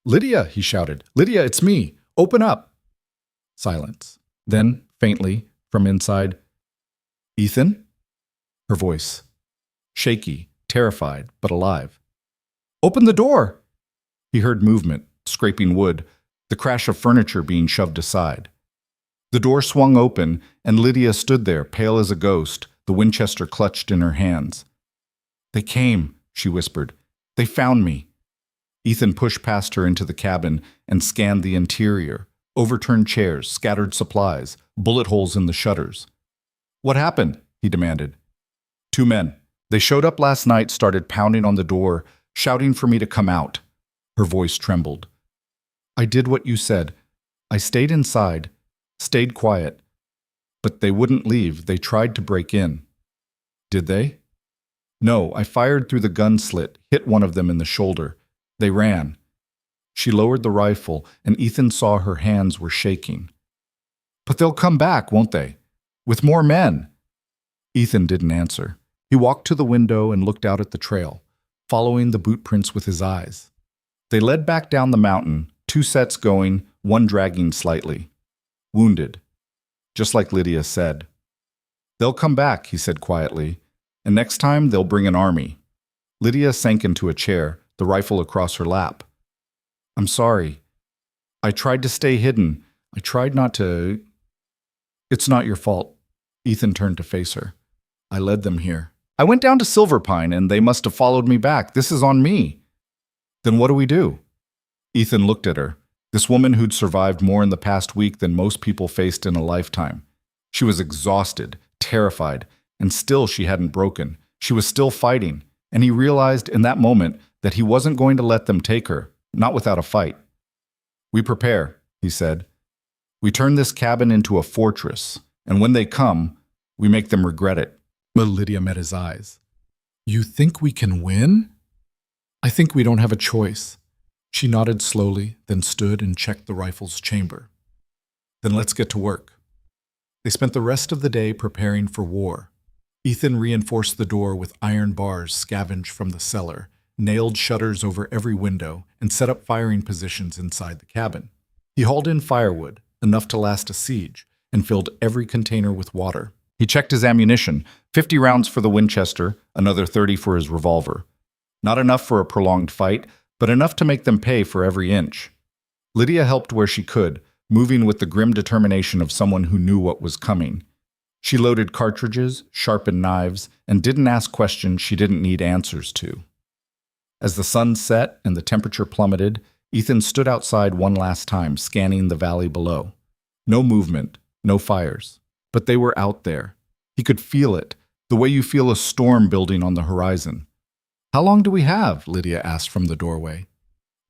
"Lydia," he shouted. "Lydia, it's me. Open up." Silence. Then, faintly, from inside, "Ethan?" Her voice. Shaky, terrified, but alive. "Open the door!" He heard movement, scraping wood, the crash of furniture being shoved aside. The door swung open, and Lydia stood there, pale as a ghost, the Winchester clutched in her hands. "They came," she whispered. "They found me." Ethan pushed past her into the cabin and scanned the interior. Overturned chairs, scattered supplies, bullet holes in the shutters. "What happened?" he demanded. 2 men. They showed up last night, started pounding on the door, shouting for me to come out. Her voice trembled. "I did what you said. I stayed inside, stayed quiet. But they wouldn't leave. They tried to break in." "Did they?" "No, I fired through the gun slit, hit one of them in the shoulder. They ran." She lowered the rifle, and Ethan saw her hands were shaking. "But they'll come back, won't they? With more men?" Ethan didn't answer. He walked to the window and looked out at the trail, following the boot prints with his eyes. They led back down the mountain, 2 sets going, one dragging slightly. Wounded, just like Lydia said. "They'll come back," he said quietly, "and next time they'll bring an army." Lydia sank into a chair, the rifle across her lap. "I'm sorry. I tried to stay hidden. I tried not to—" "It's not your fault." Ethan turned to face her. "I led them here. I went down to Silver Pine, and they must have followed me back. This is on me." "Then what do we do?" Ethan looked at her, this woman who'd survived more in the past week than most people faced in a lifetime. She was exhausted, terrified, and still she hadn't broken. She was still fighting, and he realized in that moment that he wasn't going to let them take her, not without a fight. "We prepare," he said. "We turn this cabin into a fortress, and when they come, we make them regret it." But Lydia met his eyes. "You think we can win?" "I think we don't have a choice." She nodded slowly, then stood and checked the rifle's chamber. "Then let's get to work." They spent the rest of the day preparing for war. Ethan reinforced the door with iron bars scavenged from the cellar, nailed shutters over every window, and set up firing positions inside the cabin. He hauled in firewood, enough to last a siege, and filled every container with water. He checked his ammunition, 50 rounds for the Winchester, another 30 for his revolver. Not enough for a prolonged fight, but enough to make them pay for every inch. Lydia helped where she could, moving with the grim determination of someone who knew what was coming. She loaded cartridges, sharpened knives, and didn't ask questions she didn't need answers to. As the sun set and the temperature plummeted, Ethan stood outside one last time, scanning the valley below. No movement, no fires. But they were out there. He could feel it, the way you feel a storm building on the horizon. "How long do we have?" Lydia asked from the doorway.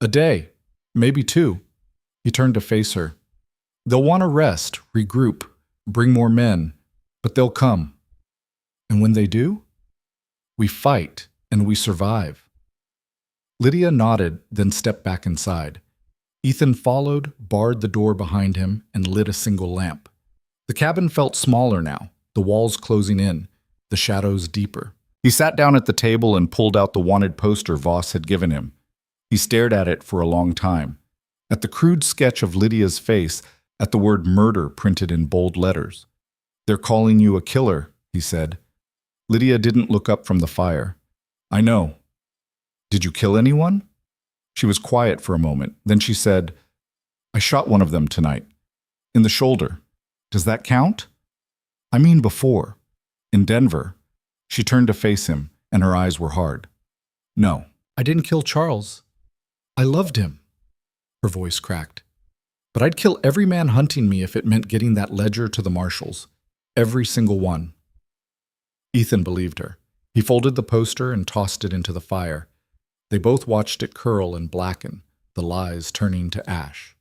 "A day, maybe 2. He turned to face her. "They'll want to rest, regroup, bring more men, but they'll come. And when they do, we fight and we survive." Lydia nodded, then stepped back inside. Ethan followed, barred the door behind him, and lit a single lamp. The cabin felt smaller now, the walls closing in, the shadows deeper. He sat down at the table and pulled out the wanted poster Voss had given him. He stared at it for a long time, at the crude sketch of Lydia's face, at the word murder printed in bold letters. "They're calling you a killer," he said. Lydia didn't look up from the fire. "I know. Did you kill anyone?" She was quiet for a moment. Then she said, "I shot one of them tonight. In the shoulder. Does that count?" "I mean before. In Denver." She turned to face him, and her eyes were hard. "No, I didn't kill Charles. I loved him." Her voice cracked. "But I'd kill every man hunting me if it meant getting that ledger to the marshals. Every single one." Ethan believed her. He folded the poster and tossed it into the fire. They both watched it curl and blacken, the lies turning to ash.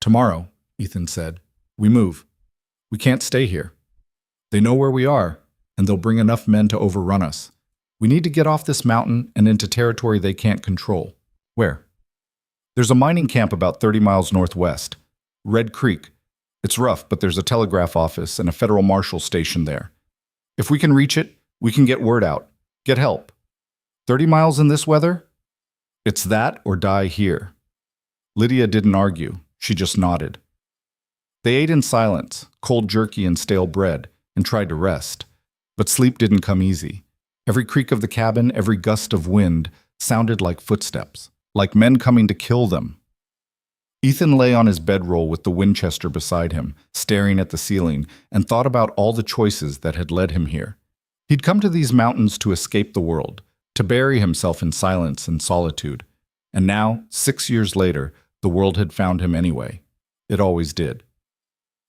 "Tomorrow," Ethan said, "we move. We can't stay here. They know where we are, and they'll bring enough men to overrun us. We need to get off this mountain and into territory they can't control." "Where?" "There's a mining camp about 30 miles northwest. Red Creek. It's rough, but there's a telegraph office and a federal marshal station there. If we can reach it, we can get word out, get help. 30 miles in this weather? It's that or die here." Lydia didn't argue. She just nodded. They ate in silence, cold jerky and stale bread, and tried to rest. But sleep didn't come easy. Every creak of the cabin, every gust of wind, sounded like footsteps, like men coming to kill them. Ethan lay on his bedroll with the Winchester beside him, staring at the ceiling, and thought about all the choices that had led him here. He'd come to these mountains to escape the world, to bury himself in silence and solitude. And now, 6 years later, the world had found him anyway. It always did.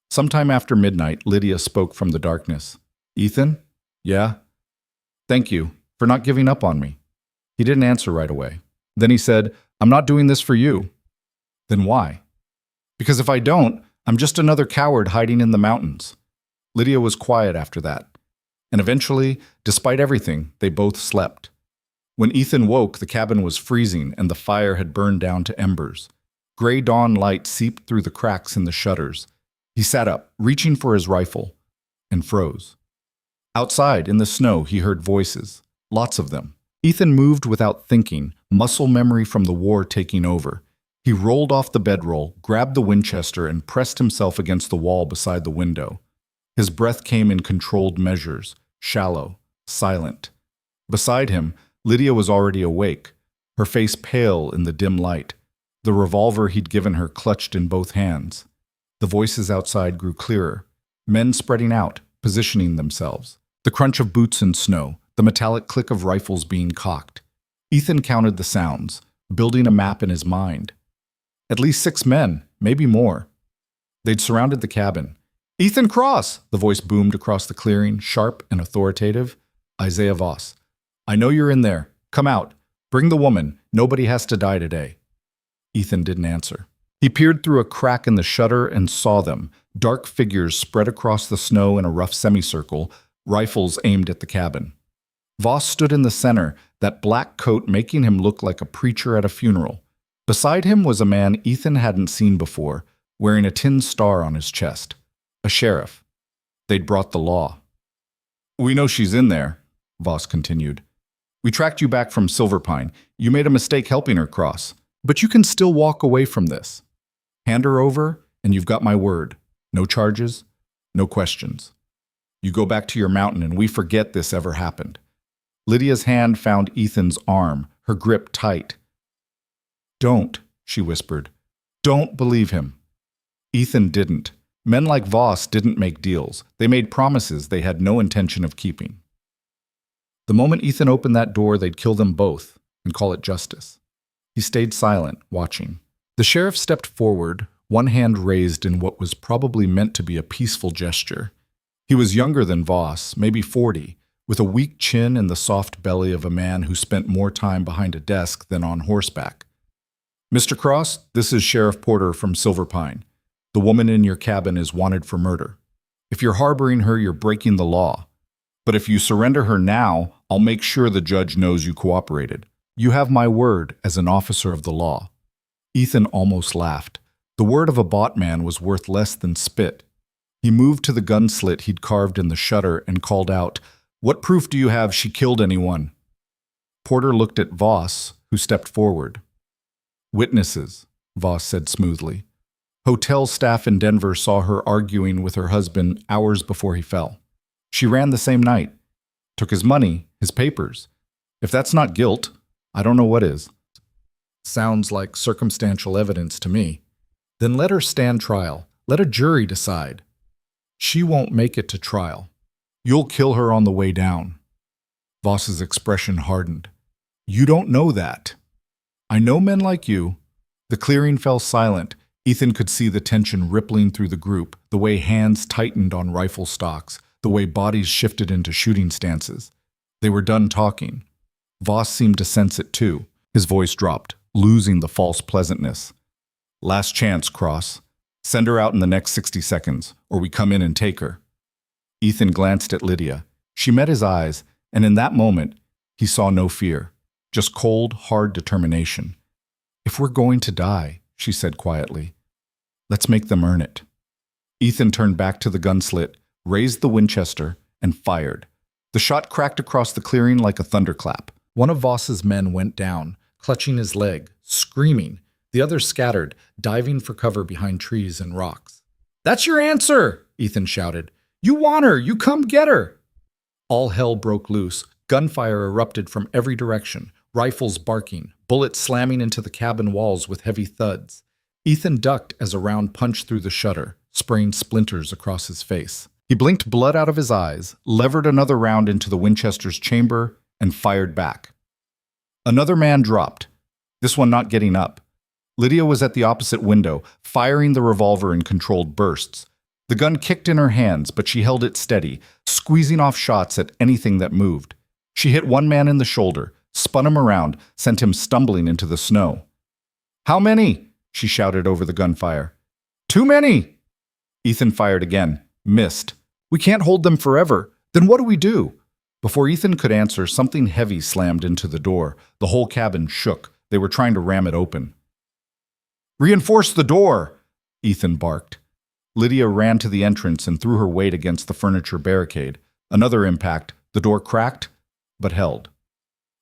Sometime after midnight, Lydia spoke from the darkness. "Ethan?" "Yeah?" "Thank you for not giving up on me." He didn't answer right away. Then he said, "I'm not doing this for you." "Then why?" "Because if I don't, I'm just another coward hiding in the mountains." Lydia was quiet after that. And eventually, despite everything, they both slept. When Ethan woke, the cabin was freezing and the fire had burned down to embers. Gray dawn light seeped through the cracks in the shutters. He sat up, reaching for his rifle, and froze. Outside, in the snow, he heard voices. Lots of them. Ethan moved without thinking, muscle memory from the war taking over. He rolled off the bedroll, grabbed the Winchester, and pressed himself against the wall beside the window. His breath came in controlled measures, shallow, silent. Beside him, Lydia was already awake, her face pale in the dim light, the revolver he'd given her clutched in both hands. The voices outside grew clearer, men spreading out, positioning themselves. The crunch of boots in snow, the metallic click of rifles being cocked. Ethan counted the sounds, building a map in his mind. At least 6 men, maybe more. They'd surrounded the cabin. "Ethan Cross!" The voice boomed across the clearing, sharp and authoritative. "Isaiah Voss. I know you're in there. Come out. Bring the woman. Nobody has to die today." Ethan didn't answer. He peered through a crack in the shutter and saw them, dark figures spread across the snow in a rough semicircle, rifles aimed at the cabin. Voss stood in the center, that black coat making him look like a preacher at a funeral. Beside him was a man Ethan hadn't seen before, wearing a tin star on his chest. A sheriff. They'd brought the law. "We know she's in there," Voss continued. "We tracked you back from Silver Pine. You made a mistake helping her cross. But you can still walk away from this. Hand her over, and you've got my word. No charges, no questions. You go back to your mountain, and we forget this ever happened." Lydia's hand found Ethan's arm, her grip tight. "Don't," she whispered. "Don't believe him." Ethan didn't. Men like Voss didn't make deals. They made promises they had no intention of keeping. The moment Ethan opened that door, they'd kill them both and call it justice. He stayed silent, watching. The sheriff stepped forward, one hand raised in what was probably meant to be a peaceful gesture. He was younger than Voss, maybe 40, with a weak chin and the soft belly of a man who spent more time behind a desk than on horseback. "Mr. Cross, this is Sheriff Porter from Silver Pine. The woman in your cabin is wanted for murder. If you're harboring her, you're breaking the law. But if you surrender her now, I'll make sure the judge knows you cooperated. You have my word as an officer of the law." Ethan almost laughed. The word of a bought man was worth less than spit. He moved to the gun slit he'd carved in the shutter and called out, "What proof do you have she killed anyone?" Porter looked at Voss, who stepped forward. "Witnesses," Voss said smoothly. "Hotel staff in Denver saw her arguing with her husband hours before he fell. She ran the same night. Took his money, his papers. If that's not guilt, I don't know what is." "Sounds like circumstantial evidence to me." "Then let her stand trial. Let a jury decide." "She won't make it to trial. You'll kill her on the way down." Voss's expression hardened. "You don't know that." "I know men like you." The clearing fell silent. Ethan could see the tension rippling through the group, the way hands tightened on rifle stocks, the way bodies shifted into shooting stances. They were done talking. Voss seemed to sense it too. His voice dropped, losing the false pleasantness. "Last chance, Cross. Send her out in the next 60 seconds, or we come in and take her." Ethan glanced at Lydia. She met his eyes, and in that moment, he saw no fear, just cold, hard determination. "If we're going to die," she said quietly, "let's make them earn it." Ethan turned back to the gun slit, raised the Winchester, and fired. The shot cracked across the clearing like a thunderclap. One of Voss's men went down, clutching his leg, screaming. The others scattered, diving for cover behind trees and rocks. "That's your answer!" Ethan shouted. "You want her! You come get her!" All hell broke loose. Gunfire erupted from every direction, rifles barking, bullets slamming into the cabin walls with heavy thuds. Ethan ducked as a round punched through the shutter, spraying splinters across his face. He blinked blood out of his eyes, levered another round into the Winchester's chamber, and fired back. Another man dropped, this one not getting up. Lydia was at the opposite window, firing the revolver in controlled bursts. The gun kicked in her hands, but she held it steady, squeezing off shots at anything that moved. She hit one man in the shoulder, spun him around, sent him stumbling into the snow. "How many?" she shouted over the gunfire. "Too many!" Ethan fired again, missed. "We can't hold them forever. Then what do we do?" Before Ethan could answer, something heavy slammed into the door. The whole cabin shook. They were trying to ram it open. "Reinforce the door!" Ethan barked. Lydia ran to the entrance and threw her weight against the furniture barricade. Another impact. The door cracked, but held.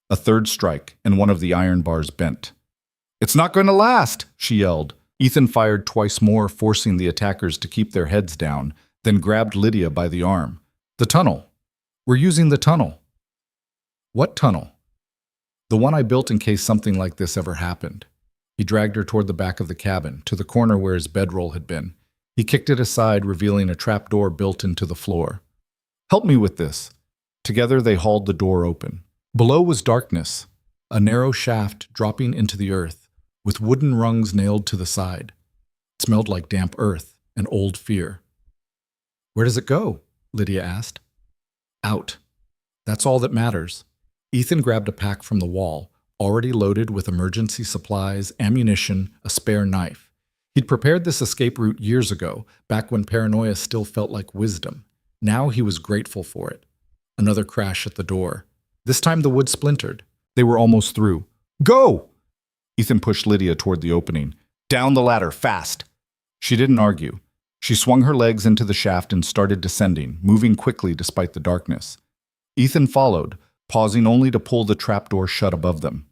A third strike, and one of the iron bars bent. "It's not going to last!" she yelled. Ethan fired twice more, forcing the attackers to keep their heads down, then grabbed Lydia by the arm. "The tunnel. We're using the tunnel." "What tunnel?" "The one I built in case something like this ever happened." He dragged her toward the back of the cabin, to the corner where his bedroll had been. He kicked it aside, revealing a trapdoor built into the floor. "Help me with this." Together they hauled the door open. Below was darkness, a narrow shaft dropping into the earth, with wooden rungs nailed to the side. It smelled like damp earth and old fear. "Where does it go?" Lydia asked. "Out. That's all that matters." Ethan grabbed a pack from the wall, already loaded with emergency supplies, ammunition, a spare knife. He'd prepared this escape route years ago, back when paranoia still felt like wisdom. Now he was grateful for it. Another crash at the door. This time the wood splintered. They were almost through. "Go!" Ethan pushed Lydia toward the opening. "Down the ladder, fast!" She didn't argue. She swung her legs into the shaft and started descending, moving quickly despite the darkness. Ethan followed, pausing only to pull the trapdoor shut above them.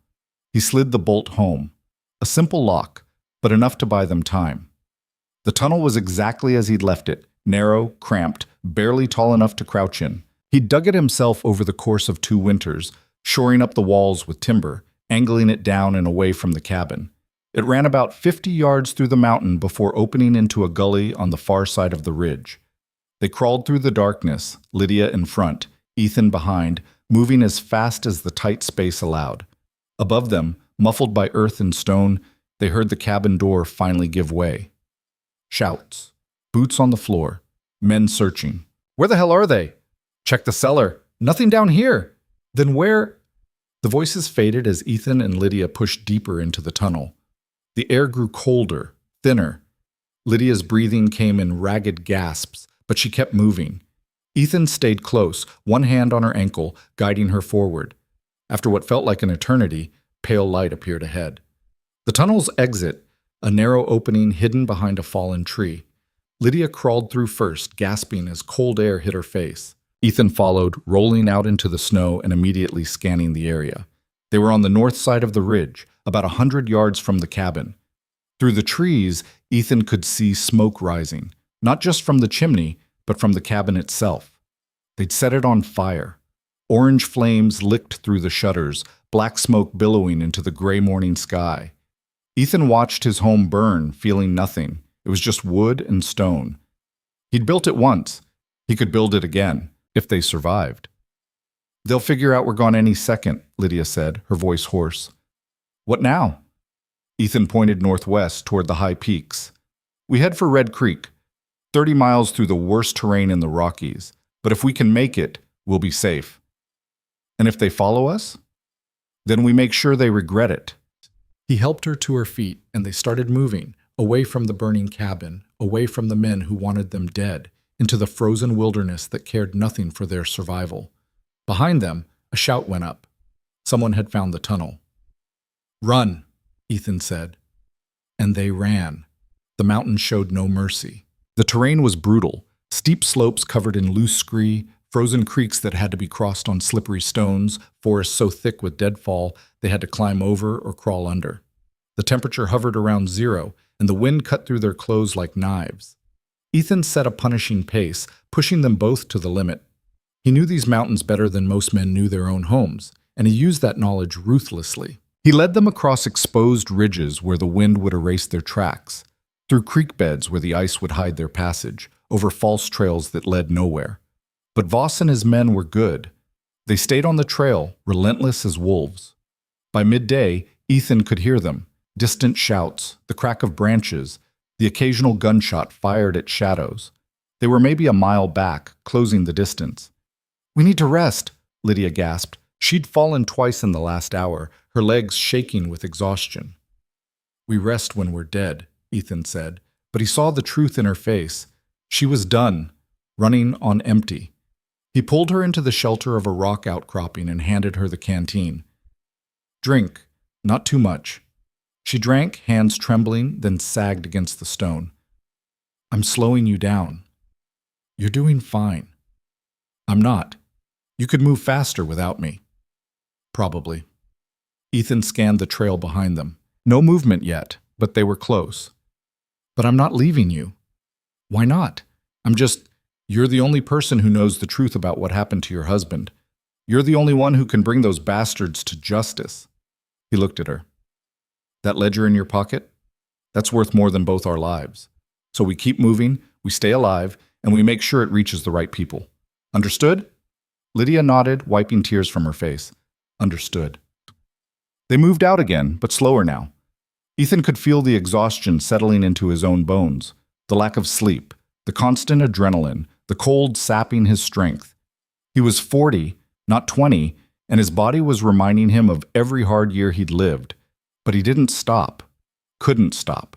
He slid the bolt home. A simple lock, but enough to buy them time. The tunnel was exactly as he'd left it, narrow, cramped, barely tall enough to crouch in. He'd dug it himself over the course of 2 winters, shoring up the walls with timber, angling it down and away from the cabin. It ran about 50 yards through the mountain before opening into a gully on the far side of the ridge. They crawled through the darkness, Lydia in front, Ethan behind, moving as fast as the tight space allowed. Above them, muffled by earth and stone, they heard the cabin door finally give way. Shouts. Boots on the floor. Men searching. Where the hell are they? Check the cellar. Nothing down here. Then where? The voices faded as Ethan and Lydia pushed deeper into the tunnel. The air grew colder, thinner. Lydia's breathing came in ragged gasps, but she kept moving. Ethan stayed close, one hand on her ankle, guiding her forward. After what felt like an eternity, pale light appeared ahead. The tunnel's exit, a narrow opening hidden behind a fallen tree. Lydia crawled through first, gasping as cold air hit her face. Ethan followed, rolling out into the snow and immediately scanning the area. They were on the north side of the ridge, about 100 yards from the cabin. Through the trees, Ethan could see smoke rising, not just from the chimney, but from the cabin itself. They'd set it on fire. Orange flames licked through the shutters, black smoke billowing into the gray morning sky. Ethan watched his home burn, feeling nothing. It was just wood and stone. He'd built it once. He could build it again, if they survived. They'll figure out we're gone any second, Lydia said, her voice hoarse. What now? Ethan pointed northwest toward the high peaks. We head for Red Creek, 30 miles through the worst terrain in the Rockies. But if we can make it, we'll be safe. And if they follow us? Then we make sure they regret it. He helped her to her feet, and they started moving, away from the burning cabin, away from the men who wanted them dead, into the frozen wilderness that cared nothing for their survival. Behind them, a shout went up. Someone had found the tunnel. Run, Ethan said. And they ran. The mountain showed no mercy. The terrain was brutal, steep slopes covered in loose scree, frozen creeks that had to be crossed on slippery stones, forests so thick with deadfall they had to climb over or crawl under. The temperature hovered around 0, and the wind cut through their clothes like knives. Ethan set a punishing pace, pushing them both to the limit. He knew these mountains better than most men knew their own homes, and he used that knowledge ruthlessly. He led them across exposed ridges where the wind would erase their tracks, through creek beds where the ice would hide their passage, over false trails that led nowhere. But Voss and his men were good. They stayed on the trail, relentless as wolves. By midday, Ethan could hear them, distant shouts, the crack of branches, the occasional gunshot fired at shadows. They were maybe a mile back, closing the distance. We need to rest, Lydia gasped. She'd fallen twice in the last hour, her legs shaking with exhaustion. We rest when we're dead, Ethan said, but he saw the truth in her face. She was done, running on empty. He pulled her into the shelter of a rock outcropping and handed her the canteen. Drink, not too much. She drank, hands trembling, then sagged against the stone. I'm slowing you down. You're doing fine. I'm not. You could move faster without me. Probably. Ethan scanned the trail behind them. No movement yet, but they were close. But I'm not leaving you. Why not? You're the only person who knows the truth about what happened to your husband. You're the only one who can bring those bastards to justice. He looked at her. That ledger in your pocket? That's worth more than both our lives. So we keep moving, we stay alive, and we make sure it reaches the right people. Understood? Lydia nodded, wiping tears from her face. Understood. They moved out again, but slower now. Ethan could feel the exhaustion settling into his own bones, the lack of sleep, the constant adrenaline, the cold sapping his strength. He was 40, not 20, and his body was reminding him of every hard year he'd lived. But he didn't stop, couldn't stop.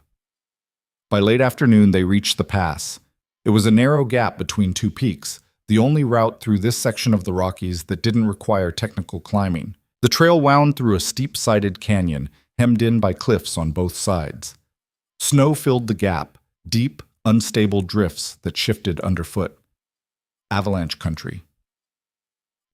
By late afternoon, they reached the pass. It was a narrow gap between two peaks, the only route through this section of the Rockies that didn't require technical climbing. The trail wound through a steep-sided canyon, hemmed in by cliffs on both sides. Snow filled the gap, deep, unstable drifts that shifted underfoot. Avalanche country.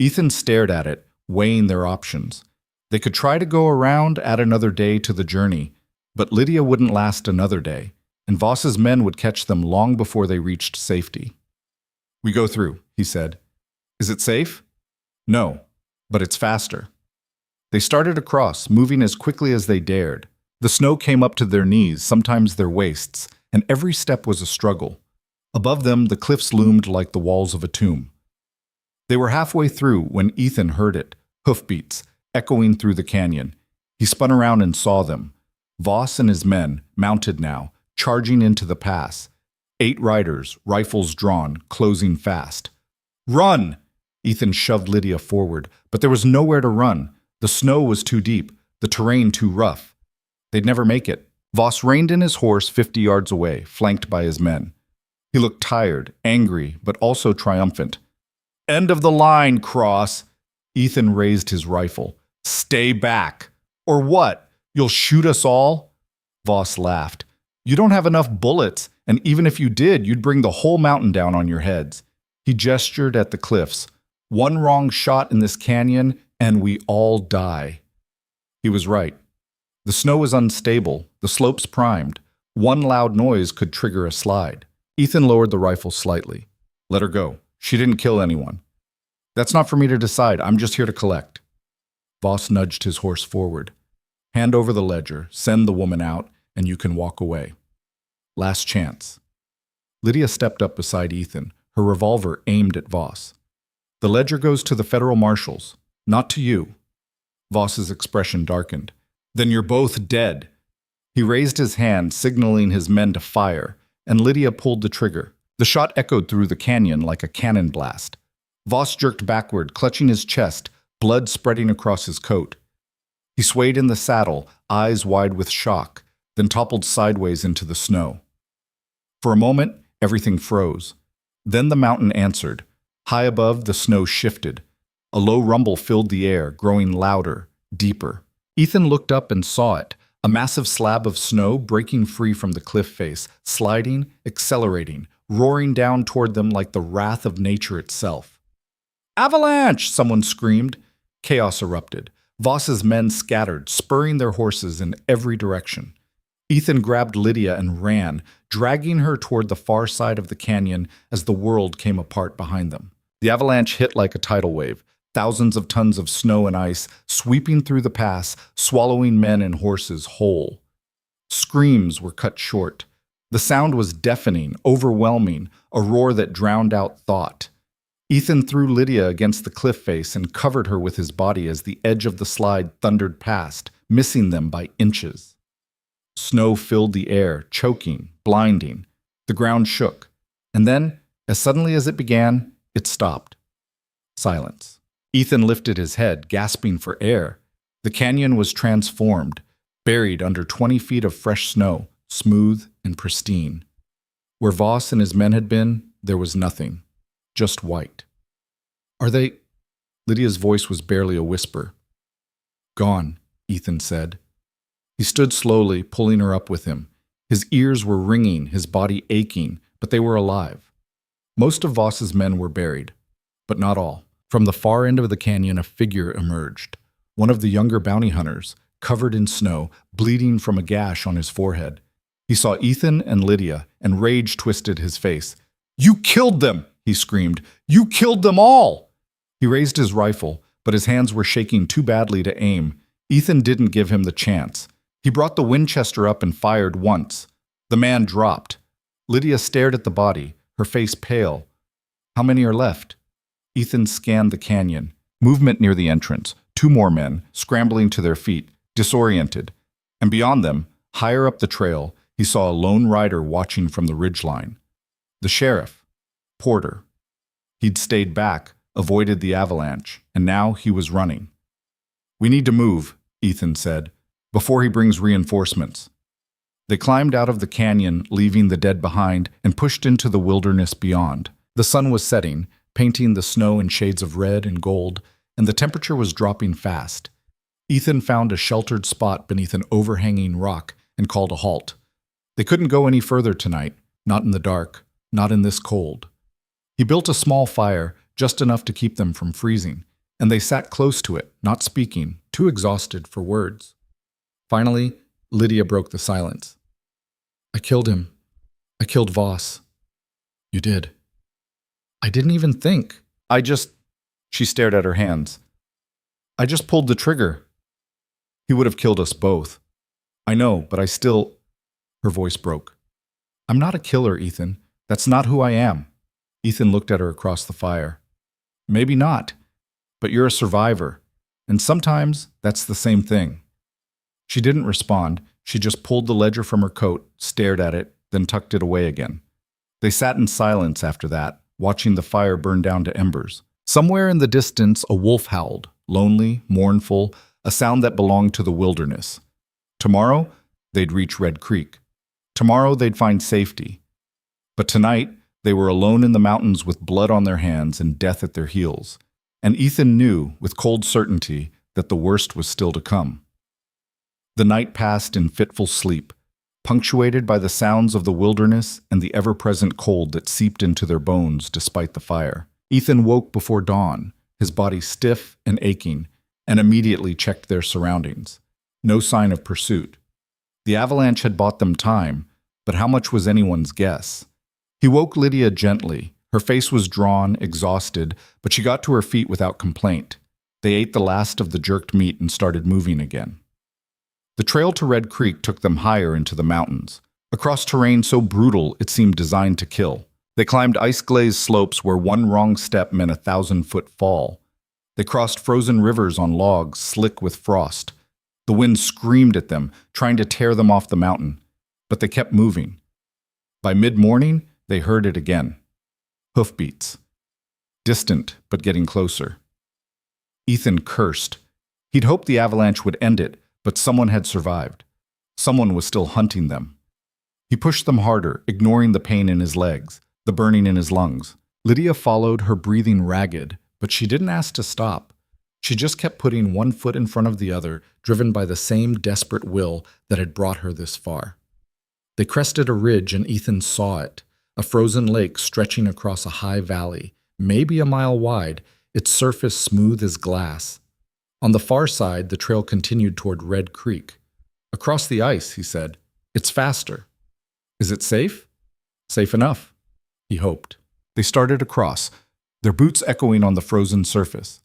Ethan stared at it, weighing their options. They could try to go around, add another day to the journey, but Lydia wouldn't last another day, and Voss's men would catch them long before they reached safety. We go through, he said. Is it safe? No, but it's faster. They started across, moving as quickly as they dared. The snow came up to their knees, sometimes their waists, and every step was a struggle. Above them, the cliffs loomed like the walls of a tomb. They were halfway through when Ethan heard it, hoofbeats, echoing through the canyon. He spun around and saw them. Voss and his men, mounted now, charging into the pass. 8 riders, rifles drawn, closing fast. Run! Ethan shoved Lydia forward, but there was nowhere to run. The snow was too deep, the terrain too rough. They'd never make it. Voss reined in his horse 50 yards away, flanked by his men. He looked tired, angry, but also triumphant. End of the line, Cross! Ethan raised his rifle. Stay back! Or what? You'll shoot us all? Voss laughed. You don't have enough bullets, and even if you did, you'd bring the whole mountain down on your heads. He gestured at the cliffs. One wrong shot in this canyon, and we all die. He was right. The snow was unstable, the slopes primed. One loud noise could trigger a slide. Ethan lowered the rifle slightly. Let her go. She didn't kill anyone. That's not for me to decide. I'm just here to collect. Voss nudged his horse forward. Hand over the ledger, send the woman out, and you can walk away. Last chance. Lydia stepped up beside Ethan, her revolver aimed at Voss. The ledger goes to the federal marshals, not to you. Voss's expression darkened. Then you're both dead. He raised his hand, signaling his men to fire, and Lydia pulled the trigger. The shot echoed through the canyon like a cannon blast. Voss jerked backward, clutching his chest, blood spreading across his coat. He swayed in the saddle, eyes wide with shock, then toppled sideways into the snow. For a moment, everything froze. Then the mountain answered. High above, the snow shifted. A low rumble filled the air, growing louder, deeper. Ethan looked up and saw it, a massive slab of snow breaking free from the cliff face, sliding, accelerating, roaring down toward them like the wrath of nature itself. Avalanche! Someone screamed. Chaos erupted. Voss's men scattered, spurring their horses in every direction. Ethan grabbed Lydia and ran, dragging her toward the far side of the canyon as the world came apart behind them. The avalanche hit like a tidal wave, thousands of tons of snow and ice sweeping through the pass, swallowing men and horses whole. Screams were cut short. The sound was deafening, overwhelming, a roar that drowned out thought. Ethan threw Lydia against the cliff face and covered her with his body as the edge of the slide thundered past, missing them by inches. Snow filled the air, choking, blinding. The ground shook. And then, as suddenly as it began, it stopped. Silence. Ethan lifted his head, gasping for air. The canyon was transformed, buried under 20 feet of fresh snow, smooth and pristine. Where Voss and his men had been, there was nothing. Just white. Are they? Lydia's voice was barely a whisper. Gone, Ethan said. He stood slowly, pulling her up with him. His ears were ringing, his body aching, but they were alive. Most of Voss's men were buried, but not all. From the far end of the canyon, a figure emerged. One of the younger bounty hunters, covered in snow, bleeding from a gash on his forehead. He saw Ethan and Lydia, and rage twisted his face. You killed them! He screamed. You killed them all! He raised his rifle, but his hands were shaking too badly to aim. Ethan didn't give him the chance. He brought the Winchester up and fired once. The man dropped. Lydia stared at the body, her face pale. How many are left? Ethan scanned the canyon. Movement near the entrance. 2 more men, scrambling to their feet, disoriented. And beyond them, higher up the trail, he saw a lone rider watching from the ridgeline. The sheriff. Porter. He'd stayed back, avoided the avalanche, and now he was running. We need to move, Ethan said, before he brings reinforcements. They climbed out of the canyon, leaving the dead behind, and pushed into the wilderness beyond. The sun was setting, painting the snow in shades of red and gold, and the temperature was dropping fast. Ethan found a sheltered spot beneath an overhanging rock and called a halt. They couldn't go any further tonight, not in the dark, not in this cold. He built a small fire, just enough to keep them from freezing, and they sat close to it, not speaking, too exhausted for words. Finally, Lydia broke the silence. I killed him. I killed Voss. You did. I didn't even think. She stared at her hands. I just pulled the trigger. He would have killed us both. I know, but I still... Her voice broke. I'm not a killer, Ethan. That's not who I am. Ethan looked at her across the fire. Maybe not, but you're a survivor, and sometimes that's the same thing. She didn't respond. She just pulled the ledger from her coat, stared at it, then tucked it away again. They sat in silence after that, watching the fire burn down to embers. Somewhere in the distance, a wolf howled, lonely, mournful, a sound that belonged to the wilderness. Tomorrow, they'd reach Red Creek. Tomorrow, they'd find safety. But tonight, they were alone in the mountains with blood on their hands and death at their heels. And Ethan knew, with cold certainty, that the worst was still to come. The night passed in fitful sleep, punctuated by the sounds of the wilderness and the ever-present cold that seeped into their bones despite the fire. Ethan woke before dawn, his body stiff and aching, and immediately checked their surroundings. No sign of pursuit. The avalanche had bought them time, but how much was anyone's guess? He woke Lydia gently. Her face was drawn, exhausted, but she got to her feet without complaint. They ate the last of the jerked meat and started moving again. The trail to Red Creek took them higher into the mountains, across terrain so brutal it seemed designed to kill. They climbed ice-glazed slopes where one wrong step meant a 1,000-foot fall. They crossed frozen rivers on logs, slick with frost. The wind screamed at them, trying to tear them off the mountain, but they kept moving. By mid-morning, they heard it again. Hoofbeats. Distant, but getting closer. Ethan cursed. He'd hoped the avalanche would end it, but someone had survived. Someone was still hunting them. He pushed them harder, ignoring the pain in his legs, the burning in his lungs. Lydia followed, her breathing ragged, but she didn't ask to stop. She just kept putting one foot in front of the other, driven by the same desperate will that had brought her this far. They crested a ridge and Ethan saw it, a frozen lake stretching across a high valley, maybe a mile wide, its surface smooth as glass. On the far side, the trail continued toward Red Creek. Across the ice, he said. It's faster. Is it safe? Safe enough, he hoped. They started across, their boots echoing on the frozen surface.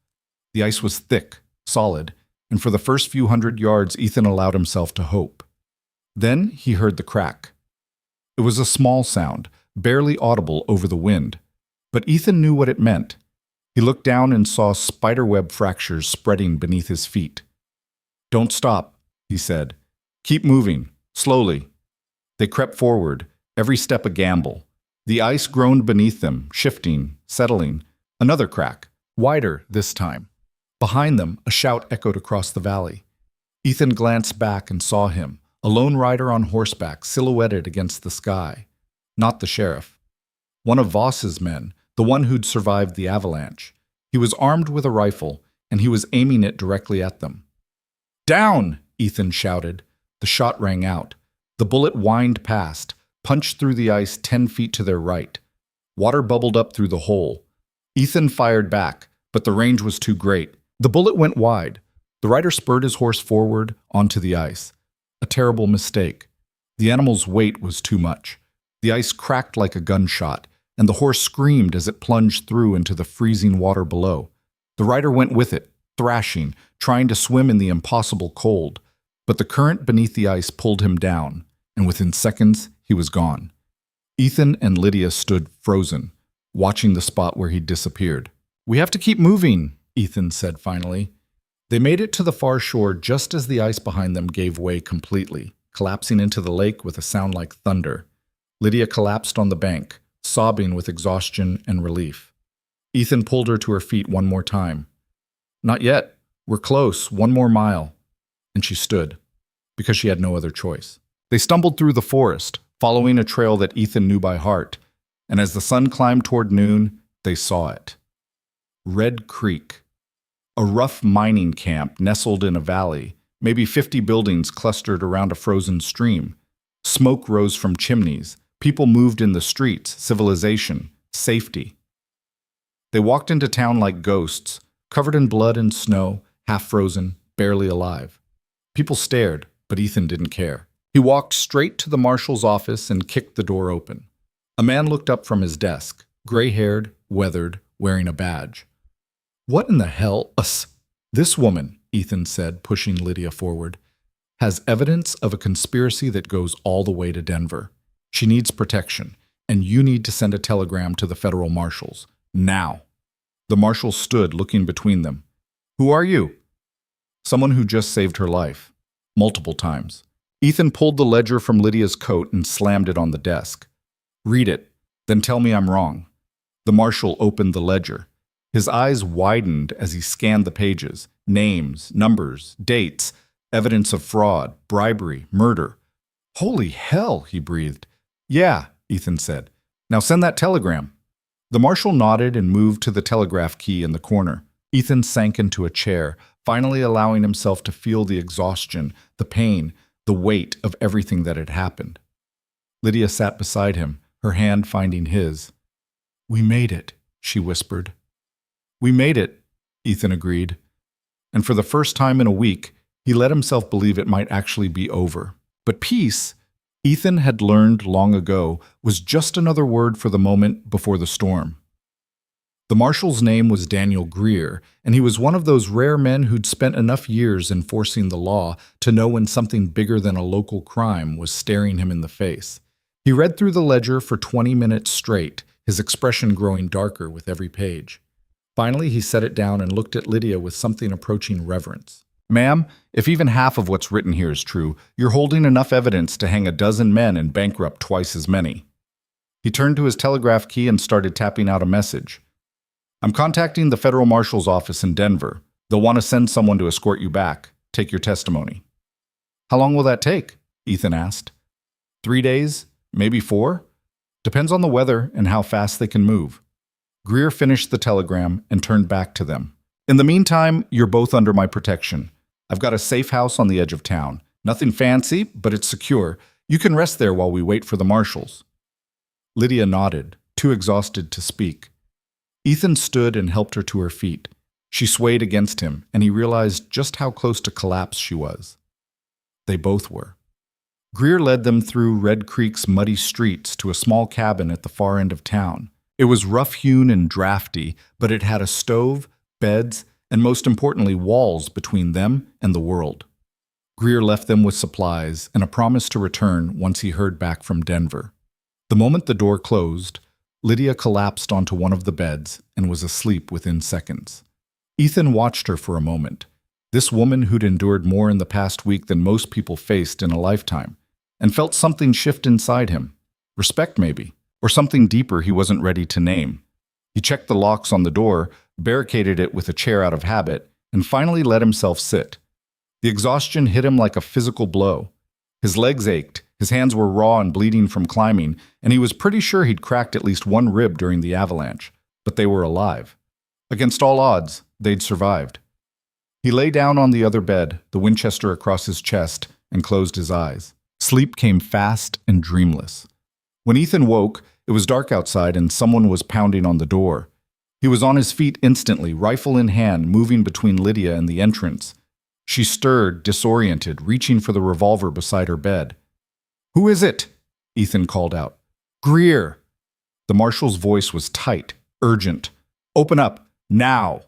The ice was thick, solid, and for the first few hundred yards, Ethan allowed himself to hope. Then he heard the crack. It was a small sound, barely audible over the wind, but Ethan knew what it meant. He looked down and saw spiderweb fractures spreading beneath his feet. Don't stop, he said. Keep moving, slowly. They crept forward, every step a gamble. The ice groaned beneath them, shifting, settling. Another crack, wider this time. Behind them, a shout echoed across the valley. Ethan glanced back and saw him, a lone rider on horseback, silhouetted against the sky. Not the sheriff. One of Voss's men, the one who'd survived the avalanche. He was armed with a rifle, and he was aiming it directly at them. Down! Ethan shouted. The shot rang out. The bullet whined past, punched through the ice 10 feet to their right. Water bubbled up through the hole. Ethan fired back, but the range was too great. The bullet went wide. The rider spurred his horse forward onto the ice. A terrible mistake. The animal's weight was too much. The ice cracked like a gunshot, and the horse screamed as it plunged through into the freezing water below. The rider went with it, thrashing, trying to swim in the impossible cold. But the current beneath the ice pulled him down, and within seconds, he was gone. Ethan and Lydia stood frozen, watching the spot where he'd disappeared. We have to keep moving, Ethan said finally. They made it to the far shore just as the ice behind them gave way completely, collapsing into the lake with a sound like thunder. Lydia collapsed on the bank, sobbing with exhaustion and relief. Ethan pulled her to her feet one more time. Not yet. We're close. 1 more mile. And she stood, because she had no other choice. They stumbled through the forest, following a trail that Ethan knew by heart, and as the sun climbed toward noon, they saw it. Red Creek. A rough mining camp nestled in a valley, maybe 50 buildings clustered around a frozen stream. Smoke rose from chimneys. People moved in the streets, civilization, safety. They walked into town like ghosts, covered in blood and snow, half frozen, barely alive. People stared, but Ethan didn't care. He walked straight to the marshal's office and kicked the door open. A man looked up from his desk, gray-haired, weathered, wearing a badge. What in the hell? This woman, Ethan said, pushing Lydia forward, has evidence of a conspiracy that goes all the way to Denver. She needs protection, and you need to send a telegram to the federal marshals. Now." The marshals stood, looking between them. "Who are you?" "Someone who just saved her life. Multiple times." Ethan pulled the ledger from Lydia's coat and slammed it on the desk. "Read it, then tell me I'm wrong." The marshal opened the ledger. His eyes widened as he scanned the pages. Names, numbers, dates, evidence of fraud, bribery, murder. "Holy hell," he breathed. "Yeah," Ethan said. "Now send that telegram." The marshal nodded and moved to the telegraph key in the corner. Ethan sank into a chair, finally allowing himself to feel the exhaustion, the pain, the weight of everything that had happened. Lydia sat beside him, her hand finding his. "We made it," she whispered. "We made it," Ethan agreed. And for the first time in a week, he let himself believe it might actually be over. But peace, Ethan had learned long ago, was just another word for the moment before the storm. The marshal's name was Daniel Greer, and he was one of those rare men who'd spent enough years enforcing the law to know when something bigger than a local crime was staring him in the face. He read through the ledger for 20 minutes straight, his expression growing darker with every page. Finally, he set it down and looked at Lydia with something approaching reverence. "Ma'am, if even half of what's written here is true, you're holding enough evidence to hang a dozen men and bankrupt twice as many." He turned to his telegraph key and started tapping out a message. "I'm contacting the federal marshal's office in Denver. They'll want to send someone to escort you back. Take your testimony." "How long will that take?" Ethan asked. 3 days, maybe 4. Depends on the weather and how fast they can move." Greer finished the telegram and turned back to them. "In the meantime, you're both under my protection. I've got a safe house on the edge of town. Nothing fancy, but it's secure. You can rest there while we wait for the marshals." Lydia nodded, too exhausted to speak. Ethan stood and helped her to her feet. She swayed against him, and he realized just how close to collapse she was. They both were. Greer led them through Red Creek's muddy streets to a small cabin at the far end of town. It was rough-hewn and drafty, but it had a stove, beds, and most importantly, walls between them and the world. Greer left them with supplies and a promise to return once he heard back from Denver. The moment the door closed, Lydia collapsed onto one of the beds and was asleep within seconds. Ethan watched her for a moment. This woman who'd endured more in the past week than most people faced in a lifetime, and felt something shift inside him. Respect, maybe, or something deeper he wasn't ready to name. He checked the locks on the door, barricaded it with a chair out of habit, and finally let himself sit. The exhaustion hit him like a physical blow. His legs ached, his hands were raw and bleeding from climbing, and he was pretty sure he'd cracked at least one rib during the avalanche, but they were alive. Against all odds, they'd survived. He lay down on the other bed, the Winchester across his chest, and closed his eyes. Sleep came fast and dreamless. When Ethan woke, it was dark outside and someone was pounding on the door. He was on his feet instantly, rifle in hand, moving between Lydia and the entrance. She stirred, disoriented, reaching for the revolver beside her bed. "Who is it?" Ethan called out. "Greer." The marshal's voice was tight, urgent. "Open up, now."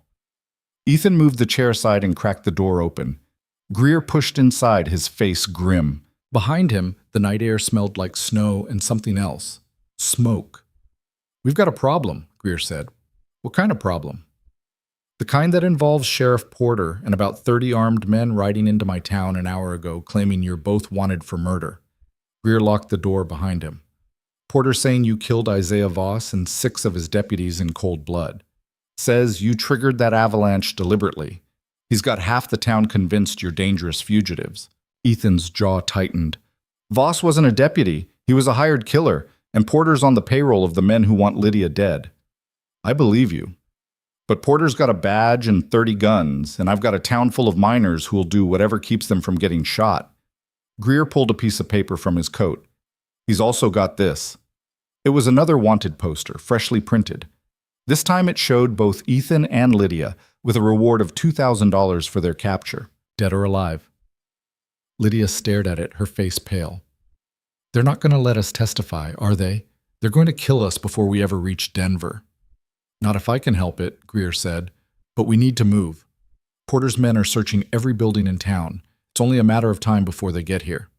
Ethan moved the chair aside and cracked the door open. Greer pushed inside, his face grim. Behind him, the night air smelled like snow and something else. Smoke. "We've got a problem," Greer said. "What kind of problem?" "The kind that involves Sheriff Porter and about 30 armed men riding into my town an hour ago claiming you're both wanted for murder." Greer locked the door behind him. "Porter saying you killed Isaiah Voss and 6 of his deputies in cold blood. Says you triggered that avalanche deliberately. He's got half the town convinced you're dangerous fugitives." Ethan's jaw tightened. "Voss wasn't a deputy. He was a hired killer, and Porter's on the payroll of the men who want Lydia dead." "I believe you. But Porter's got a badge and 30 guns, and I've got a town full of miners who'll do whatever keeps them from getting shot." Greer pulled a piece of paper from his coat. "He's also got this." It was another wanted poster, freshly printed. This time it showed both Ethan and Lydia, with a reward of $2,000 for their capture, dead or alive. Lydia stared at it, her face pale. "They're not going to let us testify, are they? They're going to kill us before we ever reach Denver." "Not if I can help it," Greer said. "But we need to move. Porter's men are searching every building in town. It's only a matter of time before they get here.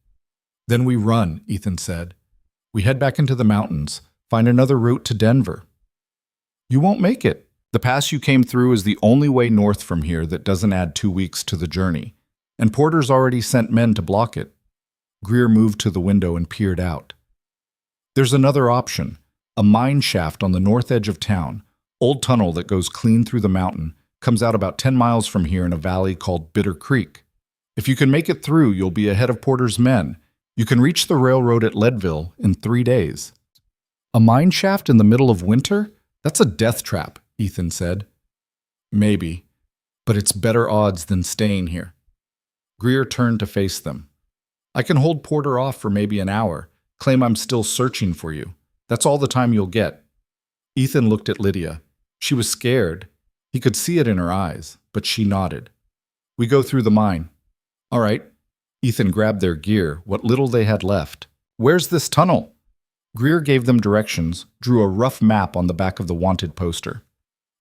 Then we run, Ethan said. We head back into the mountains, find another route to Denver. You won't make it. The pass you came through is the only way north from here that doesn't add 2 weeks to the journey, and Porter's already sent men to block it. Greer moved to the window and peered out. There's another option, a mine shaft on the north edge of town, old tunnel that goes clean through the mountain, comes out about 10 miles from here in a valley called Bitter Creek. If you can make it through, you'll be ahead of Porter's men. You can reach the railroad at Leadville in 3 days. A mine shaft in the middle of winter? That's a death trap, Ethan said. Maybe, but it's better odds than staying here. Greer turned to face them. I can hold Porter off for maybe an hour, claim I'm still searching for you. That's all the time you'll get. Ethan looked at Lydia. She was scared. He could see it in her eyes, but she nodded. We go through the mine. All right. Ethan grabbed their gear, what little they had left. Where's this tunnel? Greer gave them directions, drew a rough map on the back of the wanted poster.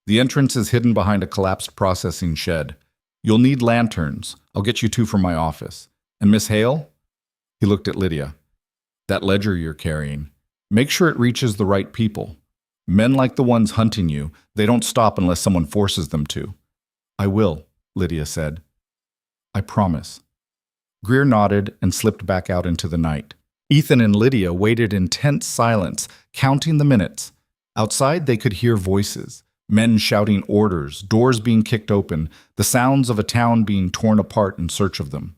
The entrance is hidden behind a collapsed processing shed. You'll need lanterns. I'll get you 2 from my office. And Miss Hale? He looked at Lydia. That ledger you're carrying. Make sure it reaches the right people. Men like the ones hunting you, they don't stop unless someone forces them to. I will, Lydia said. I promise. Greer nodded and slipped back out into the night. Ethan and Lydia waited in tense silence, counting the minutes. Outside, they could hear voices, men shouting orders, doors being kicked open, the sounds of a town being torn apart in search of them.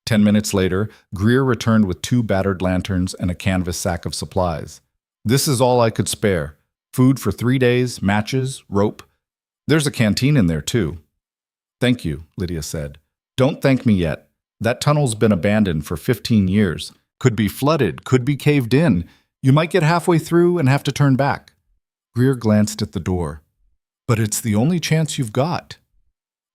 10 minutes later, Greer returned with 2 battered lanterns and a canvas sack of supplies. This is all I could spare. Food for 3 days, matches, rope. There's a canteen in there, too. Thank you, Lydia said. Don't thank me yet. That tunnel's been abandoned for 15 years. Could be flooded, could be caved in. You might get halfway through and have to turn back. Greer glanced at the door. But it's the only chance you've got.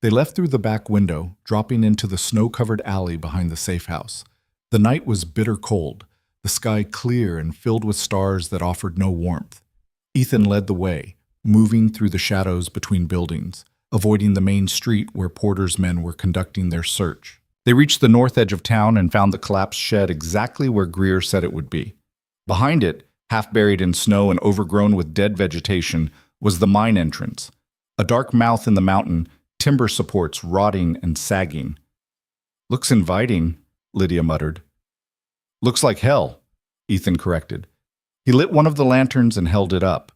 They left through the back window, dropping into the snow-covered alley behind the safe house. The night was bitter cold, the sky clear and filled with stars that offered no warmth. Ethan led the way, moving through the shadows between buildings, avoiding the main street where Porter's men were conducting their search. They reached the north edge of town and found the collapsed shed exactly where Greer said it would be. Behind it, half buried in snow and overgrown with dead vegetation, was the mine entrance. A dark mouth in the mountain, timber supports rotting and sagging. Looks inviting, Lydia muttered. Looks like hell, Ethan corrected. He lit one of the lanterns and held it up.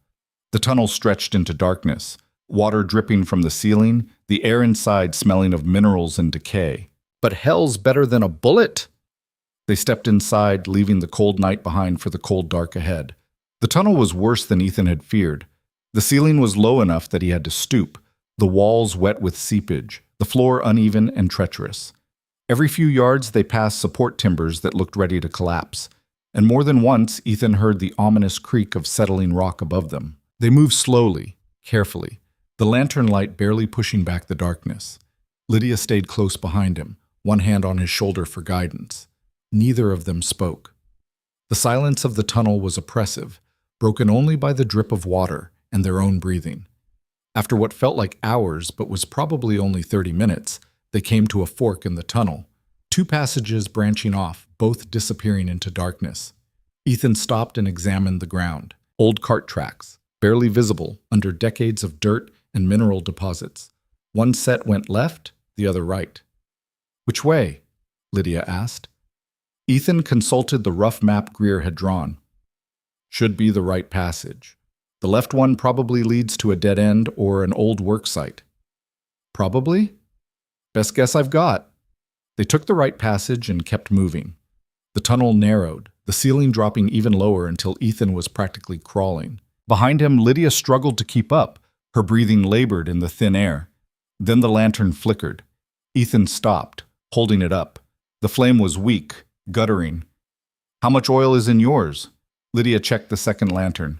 The tunnel stretched into darkness, water dripping from the ceiling, the air inside smelling of minerals and decay. But hell's better than a bullet. They stepped inside, leaving the cold night behind for the cold dark ahead. The tunnel was worse than Ethan had feared. The ceiling was low enough that he had to stoop, the walls wet with seepage, the floor uneven and treacherous. Every few yards they passed support timbers that looked ready to collapse, and more than once Ethan heard the ominous creak of settling rock above them. They moved slowly, carefully, the lantern light barely pushing back the darkness. Lydia stayed close behind him, one hand on his shoulder for guidance. Neither of them spoke. The silence of the tunnel was oppressive, broken only by the drip of water and their own breathing. After what felt like hours but was probably only 30 minutes, they came to a fork in the tunnel, 2 passages branching off, both disappearing into darkness. Ethan stopped and examined the ground. Old cart tracks, barely visible under decades of dirt and mineral deposits. One set went left, the other right. Which way? Lydia asked. Ethan consulted the rough map Greer had drawn. Should be the right passage. The left one probably leads to a dead end or an old work site. Probably? Best guess I've got. They took the right passage and kept moving. The tunnel narrowed, the ceiling dropping even lower until Ethan was practically crawling. Behind him, Lydia struggled to keep up, her breathing labored in the thin air. Then the lantern flickered. Ethan stopped, holding it up. The flame was weak, guttering. How much oil is in yours? Lydia checked the second lantern.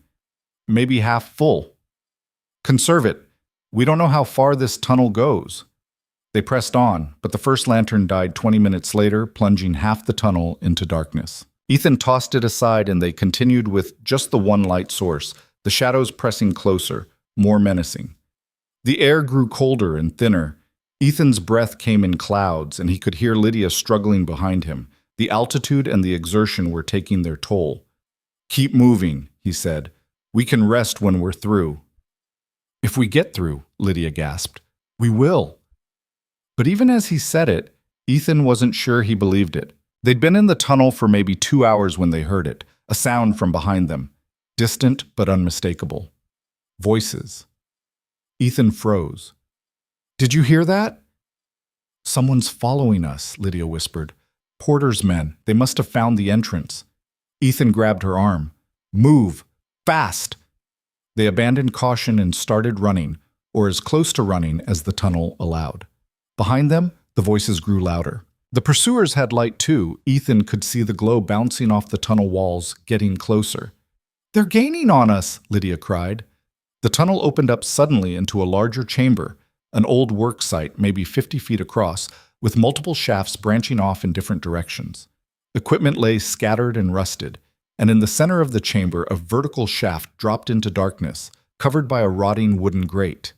Maybe half full. Conserve it. We don't know how far this tunnel goes. They pressed on, but the first lantern died 20 minutes later, plunging half the tunnel into darkness. Ethan tossed it aside and they continued with just the one light source, the shadows pressing closer, more menacing. The air grew colder and thinner. Ethan's breath came in clouds, and he could hear Lydia struggling behind him. The altitude and the exertion were taking their toll. "Keep moving," he said. "We can rest when we're through." "If we get through," Lydia gasped. "We will." But even as he said it, Ethan wasn't sure he believed it. They'd been in the tunnel for maybe 2 hours when they heard it, a sound from behind them, distant but unmistakable. Voices. Ethan froze. "Did you hear that?" "Someone's following us," Lydia whispered. "Porter's men. They must have found the entrance." Ethan grabbed her arm. "Move! Fast!" They abandoned caution and started running, or as close to running as the tunnel allowed. Behind them, the voices grew louder. The pursuers had light too. Ethan could see the glow bouncing off the tunnel walls, getting closer. "They're gaining on us!" Lydia cried. The tunnel opened up suddenly into a larger chamber, an old work site maybe 50 feet across, with multiple shafts branching off in different directions. Equipment lay scattered and rusted, and in the center of the chamber a vertical shaft dropped into darkness, covered by a rotting wooden grate.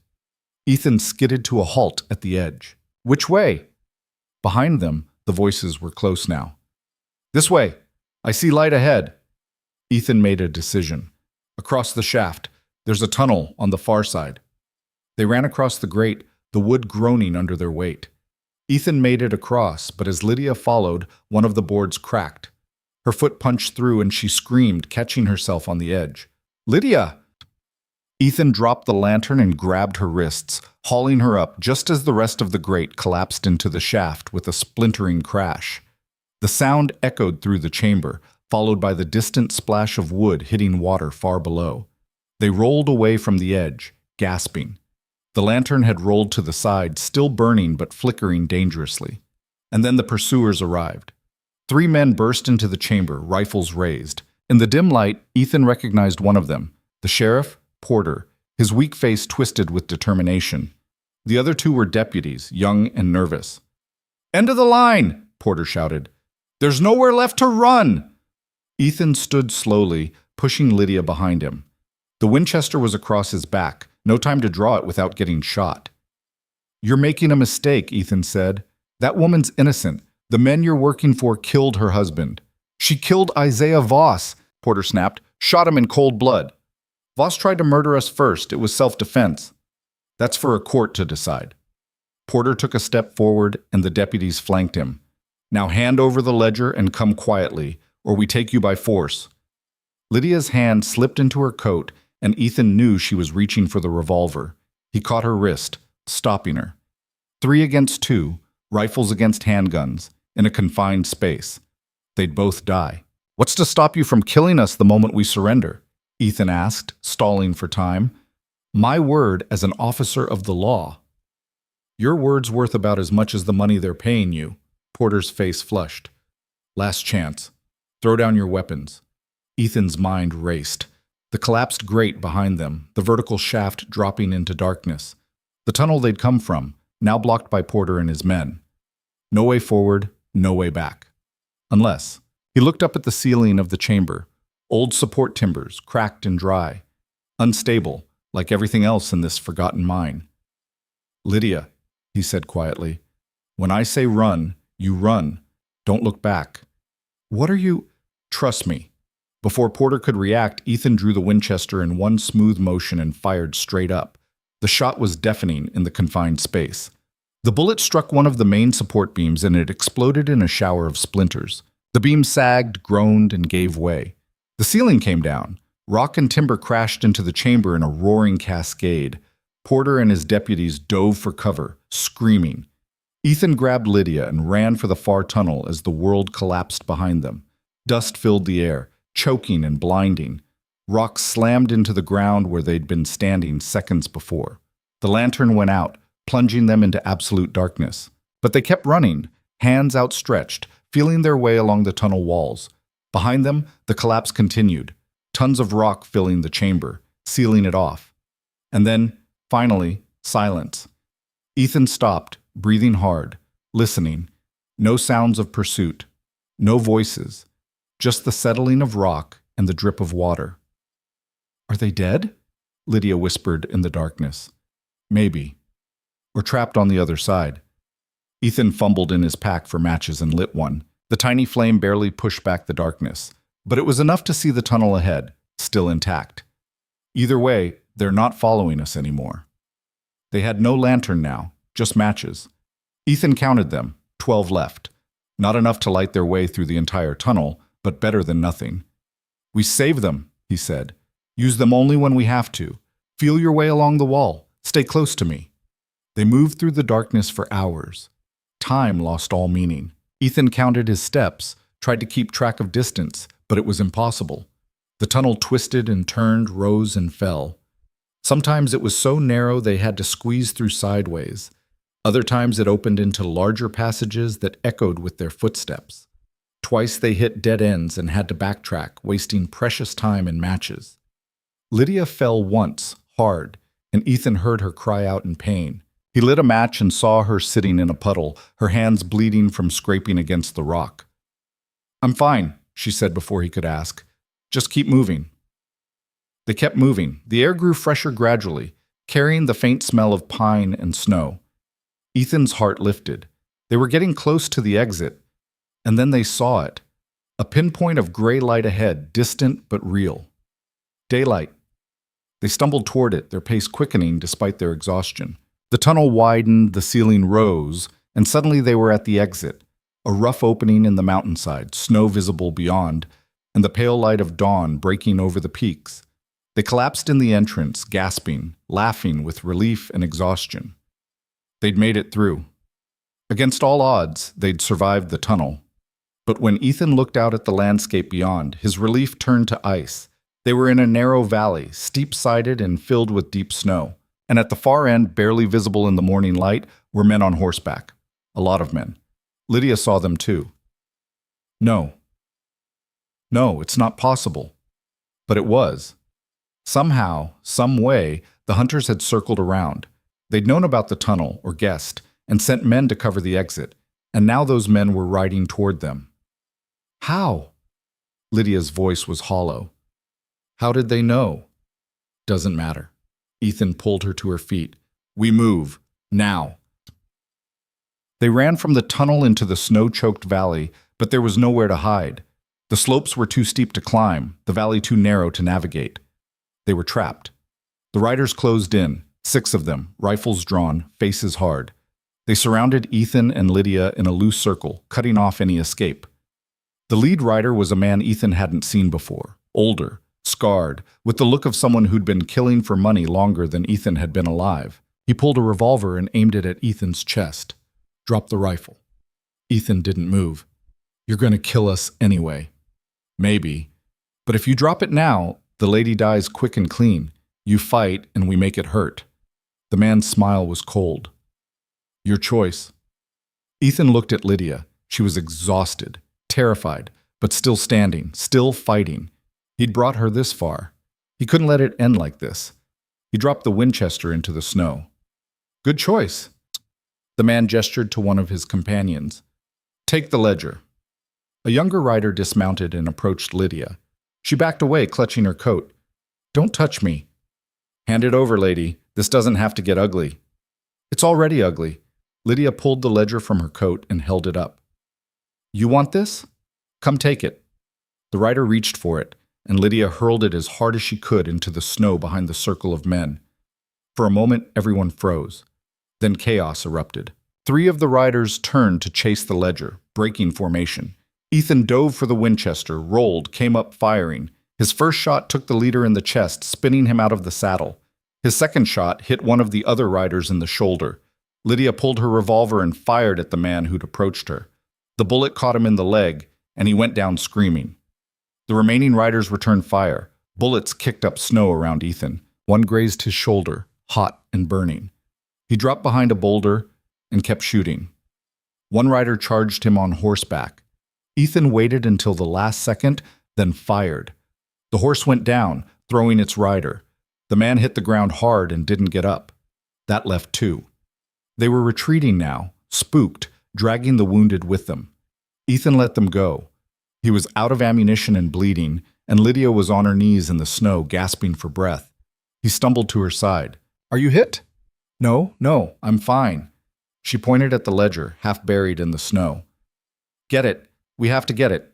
Ethan skidded to a halt at the edge. "Which way?" Behind them, the voices were close now. "This way. I see light ahead." Ethan made a decision. "Across the shaft. There's a tunnel on the far side." They ran across the grate, the wood groaning under their weight. Ethan made it across, but as Lydia followed, one of the boards cracked. Her foot punched through and she screamed, catching herself on the edge. "Lydia!" Ethan dropped the lantern and grabbed her wrists, hauling her up just as the rest of the grate collapsed into the shaft with a splintering crash. The sound echoed through the chamber, followed by the distant splash of wood hitting water far below. They rolled away from the edge, gasping. The lantern had rolled to the side, still burning but flickering dangerously. And then the pursuers arrived. 3 men burst into the chamber, rifles raised. In the dim light, Ethan recognized one of them, the sheriff, Porter, his weak face twisted with determination. The other 2 were deputies, young and nervous. "End of the line!" Porter shouted. "There's nowhere left to run!" Ethan stood slowly, pushing Lydia behind him. The Winchester was across his back, no time to draw it without getting shot. "You're making a mistake," Ethan said. "That woman's innocent. The men you're working for killed her husband." "She killed Isaiah Voss," Porter snapped. "Shot him in cold blood. Voss tried to murder us first. It was self-defense." "That's for a court to decide." Porter took a step forward and the deputies flanked him. "Now hand over the ledger and come quietly, or we take you by force." Lydia's hand slipped into her coat, and Ethan knew she was reaching for the revolver. He caught her wrist, stopping her. 3 against 2, rifles against handguns, in a confined space. They'd both die. "What's to stop you from killing us the moment we surrender?" Ethan asked, stalling for time. "My word as an officer of the law." "Your word's worth about as much as the money they're paying you." Porter's face flushed. "Last chance. Throw down your weapons." Ethan's mind raced. The collapsed grate behind them, the vertical shaft dropping into darkness. The tunnel they'd come from, now blocked by Porter and his men. No way forward, no way back. Unless. He looked up at the ceiling of the chamber. Old support timbers, cracked and dry. Unstable, like everything else in this forgotten mine. "Lydia," he said quietly, "when I say run, you run. Don't look back." "What are you—" "Trust me." Before Porter could react, Ethan drew the Winchester in one smooth motion and fired straight up. The shot was deafening in the confined space. The bullet struck one of the main support beams and it exploded in a shower of splinters. The beam sagged, groaned, and gave way. The ceiling came down. Rock and timber crashed into the chamber in a roaring cascade. Porter and his deputies dove for cover, screaming. Ethan grabbed Lydia and ran for the far tunnel as the world collapsed behind them. Dust filled the air, choking and blinding. Rocks slammed into the ground where they'd been standing seconds before. The lantern went out, plunging them into absolute darkness. But they kept running, hands outstretched, feeling their way along the tunnel walls. Behind them, the collapse continued, tons of rock filling the chamber, sealing it off. And then, finally, silence. Ethan stopped, breathing hard, listening. No sounds of pursuit, no voices. Just the settling of rock and the drip of water. "Are they dead?" Lydia whispered in the darkness. "Maybe." or trapped on the other side. Ethan fumbled in his pack for matches and lit one. The tiny flame barely pushed back the darkness, but it was enough to see the tunnel ahead, still intact. Either way, they're not following us anymore. They had no lantern now, just matches. Ethan counted them, 12 left. Not enough to light their way through the entire tunnel, but better than nothing. "We saved them," he said. "Use them only when we have to. Feel your way along the wall. Stay close to me." They moved through the darkness for hours. Time lost all meaning. Ethan counted his steps, tried to keep track of distance, but it was impossible. The tunnel twisted and turned, rose and fell. Sometimes it was so narrow they had to squeeze through sideways. Other times it opened into larger passages that echoed with their footsteps. Twice they hit dead ends and had to backtrack, wasting precious time in matches. Lydia fell once, hard, and Ethan heard her cry out in pain. He lit a match and saw her sitting in a puddle, her hands bleeding from scraping against the rock. "I'm fine," she said before he could ask. "Just keep moving." They kept moving. The air grew fresher gradually, carrying the faint smell of pine and snow. Ethan's heart lifted. They were getting close to the exit, and then they saw it. A pinpoint of gray light ahead, distant but real. Daylight. They stumbled toward it, their pace quickening despite their exhaustion. The tunnel widened, the ceiling rose, and suddenly they were at the exit, a rough opening in the mountainside, snow visible beyond, and the pale light of dawn breaking over the peaks. They collapsed in the entrance, gasping, laughing with relief and exhaustion. They'd made it through. Against all odds, they'd survived the tunnel. But when Ethan looked out at the landscape beyond, his relief turned to ice. They were in a narrow valley, steep-sided and filled with deep snow. And at the far end, barely visible in the morning light, were men on horseback. A lot of men. Lydia saw them too. No, it's not possible. But it was. Somehow, some way, the hunters had circled around. They'd known about the tunnel, or guessed, and sent men to cover the exit, and now those men were riding toward them. How? Lydia's voice was hollow. How did they know? Doesn't matter. Ethan pulled her to her feet. We move. Now. They ran from the tunnel into the snow-choked valley, but there was nowhere to hide. The slopes were too steep to climb, the valley too narrow to navigate. They were trapped. The riders closed in, 6 of them, rifles drawn, faces hard. They surrounded Ethan and Lydia in a loose circle, cutting off any escape. The lead rider was a man Ethan hadn't seen before, older, scarred, with the look of someone who'd been killing for money longer than Ethan had been alive. He pulled a revolver and aimed it at Ethan's chest. Drop the rifle. Ethan didn't move. You're going to kill us anyway. Maybe. But if you drop it now, the lady dies quick and clean. You fight, and we make it hurt. The man's smile was cold. Your choice. Ethan looked at Lydia. She was exhausted, terrified, but still standing, still fighting. He'd brought her this far. He couldn't let it end like this. He dropped the Winchester into the snow. Good choice. The man gestured to one of his companions. Take the ledger. A younger rider dismounted and approached Lydia. She backed away, clutching her coat. Don't touch me. Hand it over, lady. This doesn't have to get ugly. It's already ugly. Lydia pulled the ledger from her coat and held it up. You want this? Come take it. The rider reached for it, and Lydia hurled it as hard as she could into the snow behind the circle of men. For a moment, everyone froze. Then chaos erupted. 3 of the riders turned to chase the ledger, breaking formation. Ethan dove for the Winchester, rolled, came up firing. His first shot took the leader in the chest, spinning him out of the saddle. His second shot hit one of the other riders in the shoulder. Lydia pulled her revolver and fired at the man who'd approached her. The bullet caught him in the leg, and he went down screaming. The remaining riders returned fire. Bullets kicked up snow around Ethan. One grazed his shoulder, hot and burning. He dropped behind a boulder and kept shooting. One rider charged him on horseback. Ethan waited until the last second, then fired. The horse went down, throwing its rider. The man hit the ground hard and didn't get up. That left 2. They were retreating now, spooked, dragging the wounded with them. Ethan let them go. He was out of ammunition and bleeding, and Lydia was on her knees in the snow, gasping for breath. He stumbled to her side. Are you hit? No, no, I'm fine. She pointed at the ledger, half buried in the snow. Get it. We have to get it.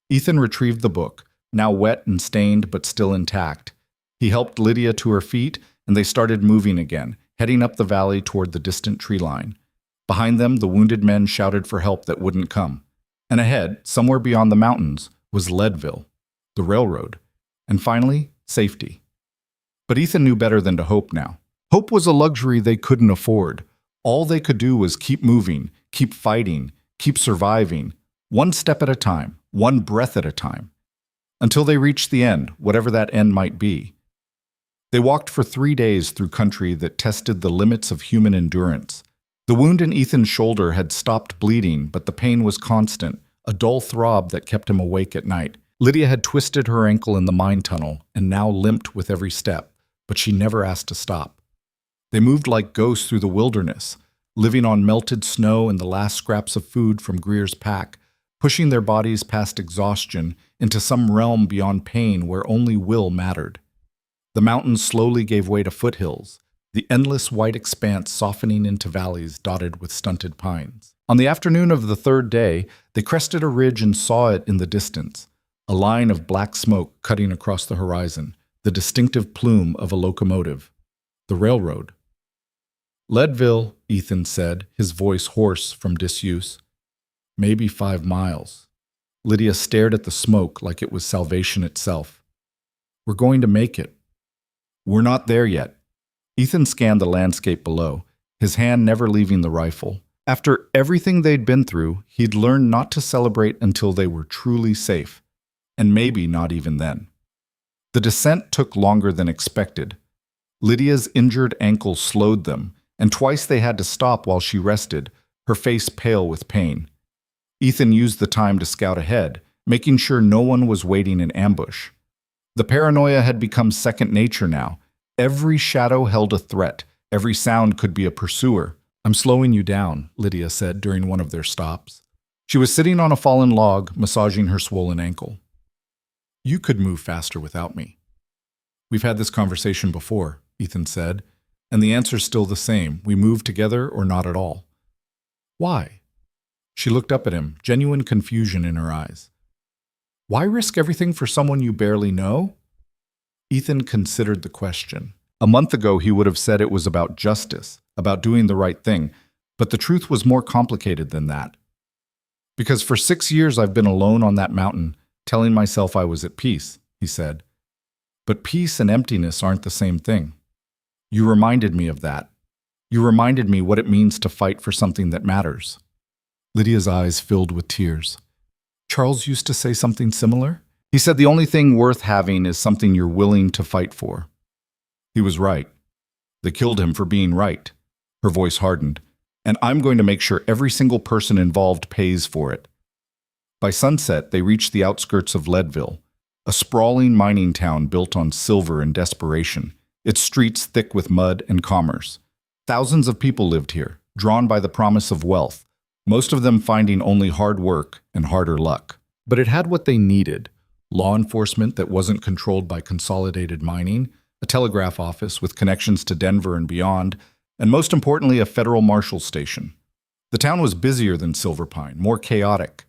Ethan retrieved the book, now wet and stained but still intact. He helped Lydia to her feet, and they started moving again, heading up the valley toward the distant tree line. Behind them, the wounded men shouted for help that wouldn't come. And ahead, somewhere beyond the mountains, was Leadville, the railroad, and finally, safety. But Ethan knew better than to hope now. Hope was a luxury they couldn't afford. All they could do was keep moving, keep fighting, keep surviving, one step at a time, one breath at a time, until they reached the end, whatever that end might be. They walked for 3 days through country that tested the limits of human endurance. The wound in Ethan's shoulder had stopped bleeding, but the pain was constant, a dull throb that kept him awake at night. Lydia had twisted her ankle in the mine tunnel and now limped with every step, but she never asked to stop. They moved like ghosts through the wilderness, living on melted snow and the last scraps of food from Greer's pack, pushing their bodies past exhaustion into some realm beyond pain where only will mattered. The mountains slowly gave way to foothills, the endless white expanse softening into valleys dotted with stunted pines. On the afternoon of the third day, they crested a ridge and saw it in the distance, a line of black smoke cutting across the horizon, the distinctive plume of a locomotive. The railroad. Leadville, Ethan said, his voice hoarse from disuse. Maybe 5 miles. Lydia stared at the smoke like it was salvation itself. We're going to make it. We're not there yet. Ethan scanned the landscape below, his hand never leaving the rifle. After everything they'd been through, he'd learned not to celebrate until they were truly safe, and maybe not even then. The descent took longer than expected. Lydia's injured ankle slowed them, and twice they had to stop while she rested, her face pale with pain. Ethan used the time to scout ahead, making sure no one was waiting in ambush. The paranoia had become second nature now. Every shadow held a threat. Every sound could be a pursuer. I'm slowing you down, Lydia said during one of their stops. She was sitting on a fallen log, massaging her swollen ankle. You could move faster without me. We've had this conversation before, Ethan said, and the answer's still the same. We move together or not at all. Why? She looked up at him, genuine confusion in her eyes. Why risk everything for someone you barely know? Ethan considered the question. A month ago, he would have said it was about justice, about doing the right thing, but the truth was more complicated than that. Because for 6 years I've been alone on that mountain, telling myself I was at peace, he said. But peace and emptiness aren't the same thing. You reminded me of that. You reminded me what it means to fight for something that matters. Lydia's eyes filled with tears. Charles used to say something similar. He said the only thing worth having is something you're willing to fight for. He was right. They killed him for being right. Her voice hardened. And I'm going to make sure every single person involved pays for it. By sunset, they reached the outskirts of Leadville, a sprawling mining town built on silver and desperation, its streets thick with mud and commerce. Thousands of people lived here, drawn by the promise of wealth, most of them finding only hard work and harder luck. But it had what they needed: law enforcement that wasn't controlled by Consolidated Mining, a telegraph office with connections to Denver and beyond, and most importantly, a federal marshal station. The town was busier than Silver Pine, more chaotic.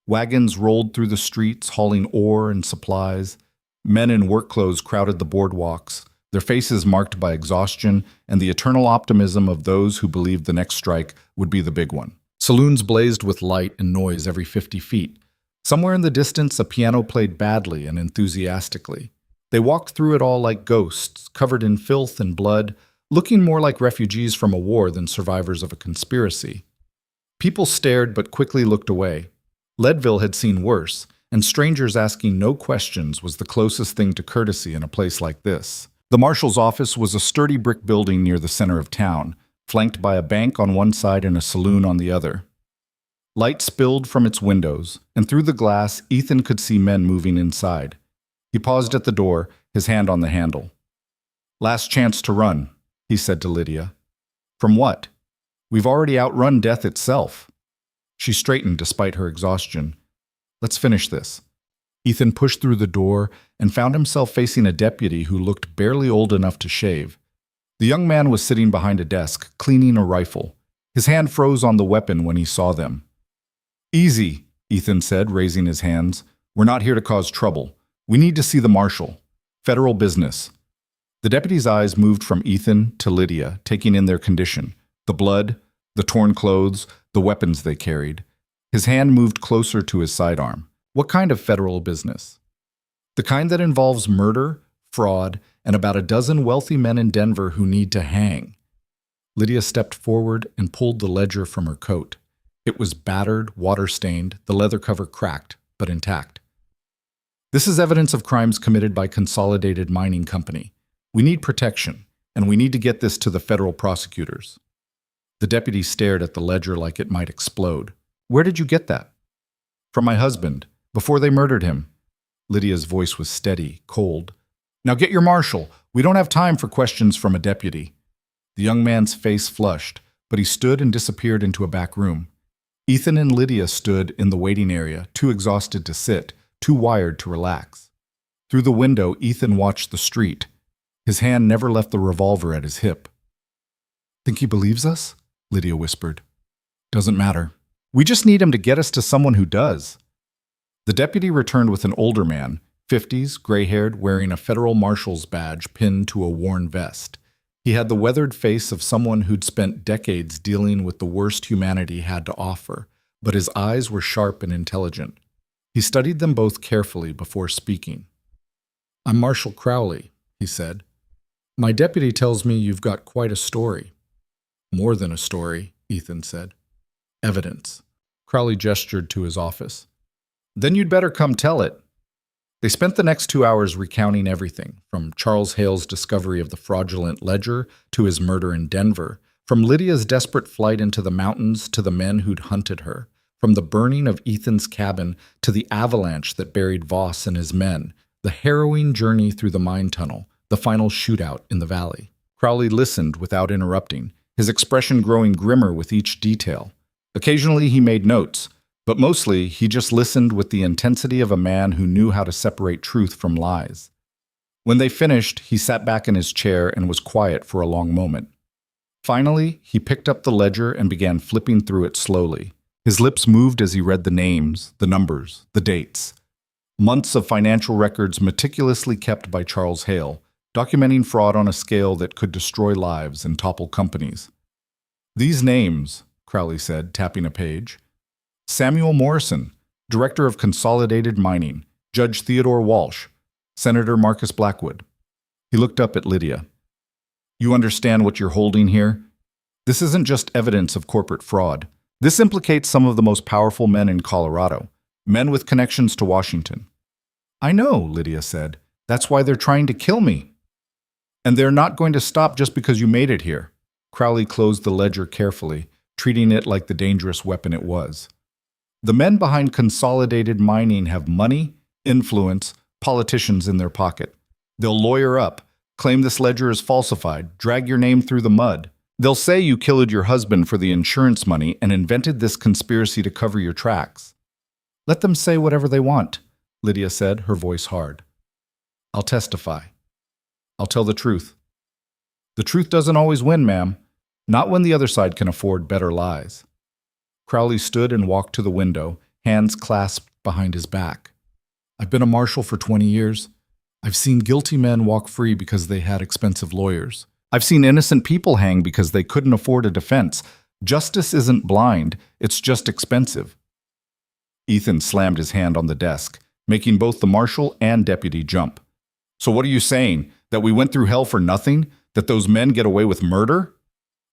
Wagons rolled through the streets, hauling ore and supplies. Men in work clothes crowded the boardwalks, their faces marked by exhaustion and the eternal optimism of those who believed the next strike would be the big one. Saloons blazed with light and noise every 50 feet. Somewhere in the distance, a piano played badly and enthusiastically. They walked through it all like ghosts, covered in filth and blood, looking more like refugees from a war than survivors of a conspiracy. People stared but quickly looked away. Leadville had seen worse, and strangers asking no questions was the closest thing to courtesy in a place like this. The marshal's office was a sturdy brick building near the center of town, flanked by a bank on one side and a saloon on the other. Light spilled from its windows, and through the glass, Ethan could see men moving inside. He paused at the door, his hand on the handle. Last chance to run, he said to Lydia. From what? We've already outrun death itself. She straightened despite her exhaustion. Let's finish this. Ethan pushed through the door and found himself facing a deputy who looked barely old enough to shave. The young man was sitting behind a desk, cleaning a rifle. His hand froze on the weapon when he saw them. "Easy," Ethan said, raising his hands. "We're not here to cause trouble. We need to see the marshal. Federal business." The deputy's eyes moved from Ethan to Lydia, taking in their condition. The blood, the torn clothes, the weapons they carried. His hand moved closer to his sidearm. "What kind of federal business?" "The kind that involves murder, fraud, and about a dozen wealthy men in Denver who need to hang." Lydia stepped forward and pulled the ledger from her coat. It was battered, water-stained, the leather cover cracked, but intact. "This is evidence of crimes committed by Consolidated Mining Company. We need protection, and we need to get this to the federal prosecutors." The deputy stared at the ledger like it might explode. "Where did you get that?" "From my husband, before they murdered him." Lydia's voice was steady, cold. "Now get your marshal. We don't have time for questions from a deputy." The young man's face flushed, but he stood and disappeared into a back room. Ethan and Lydia stood in the waiting area, too exhausted to sit, too wired to relax. Through the window, Ethan watched the street. His hand never left the revolver at his hip. "Think he believes us?" Lydia whispered. "Doesn't matter. We just need him to get us to someone who does." The deputy returned with an older man, 50s, gray-haired, wearing a federal marshal's badge pinned to a worn vest. He had the weathered face of someone who'd spent decades dealing with the worst humanity had to offer, but his eyes were sharp and intelligent. He studied them both carefully before speaking. "I'm Marshal Crowley," he said. "My deputy tells me you've got quite a story." "More than a story," Ethan said. "Evidence." Crowley gestured to his office. "Then you'd better come tell it." They spent the next 2 hours recounting everything, from Charles Hale's discovery of the fraudulent ledger to his murder in Denver, from Lydia's desperate flight into the mountains to the men who'd hunted her, from the burning of Ethan's cabin to the avalanche that buried Voss and his men, the harrowing journey through the mine tunnel, the final shootout in the valley. Crowley listened without interrupting, his expression growing grimmer with each detail. Occasionally he made notes, but mostly he just listened with the intensity of a man who knew how to separate truth from lies. When they finished, he sat back in his chair and was quiet for a long moment. Finally, he picked up the ledger and began flipping through it slowly. His lips moved as he read the names, the numbers, the dates. Months of financial records meticulously kept by Charles Hale, documenting fraud on a scale that could destroy lives and topple companies. "These names," Crowley said, tapping a page. "Samuel Morrison, Director of Consolidated Mining, Judge Theodore Walsh, Senator Marcus Blackwood." He looked up at Lydia. "You understand what you're holding here? This isn't just evidence of corporate fraud. This implicates some of the most powerful men in Colorado, men with connections to Washington." "I know," Lydia said. "That's why they're trying to kill me." "And they're not going to stop just because you made it here." Crowley closed the ledger carefully, treating it like the dangerous weapon it was. "The men behind Consolidated Mining have money, influence, politicians in their pocket. They'll lawyer up, claim this ledger is falsified, drag your name through the mud. They'll say you killed your husband for the insurance money and invented this conspiracy to cover your tracks." "Let them say whatever they want," Lydia said, her voice hard. "I'll testify. I'll tell the truth. The truth doesn't always win, ma'am. Not when the other side can afford better lies." Crowley stood and walked to the window, hands clasped behind his back. "I've been a marshal for 20 years. I've seen guilty men walk free because they had expensive lawyers. I've seen innocent people hang because they couldn't afford a defense. Justice isn't blind, it's just expensive." Ethan slammed his hand on the desk, making both the marshal and deputy jump. "So what are you saying? That we went through hell for nothing? That those men get away with murder?"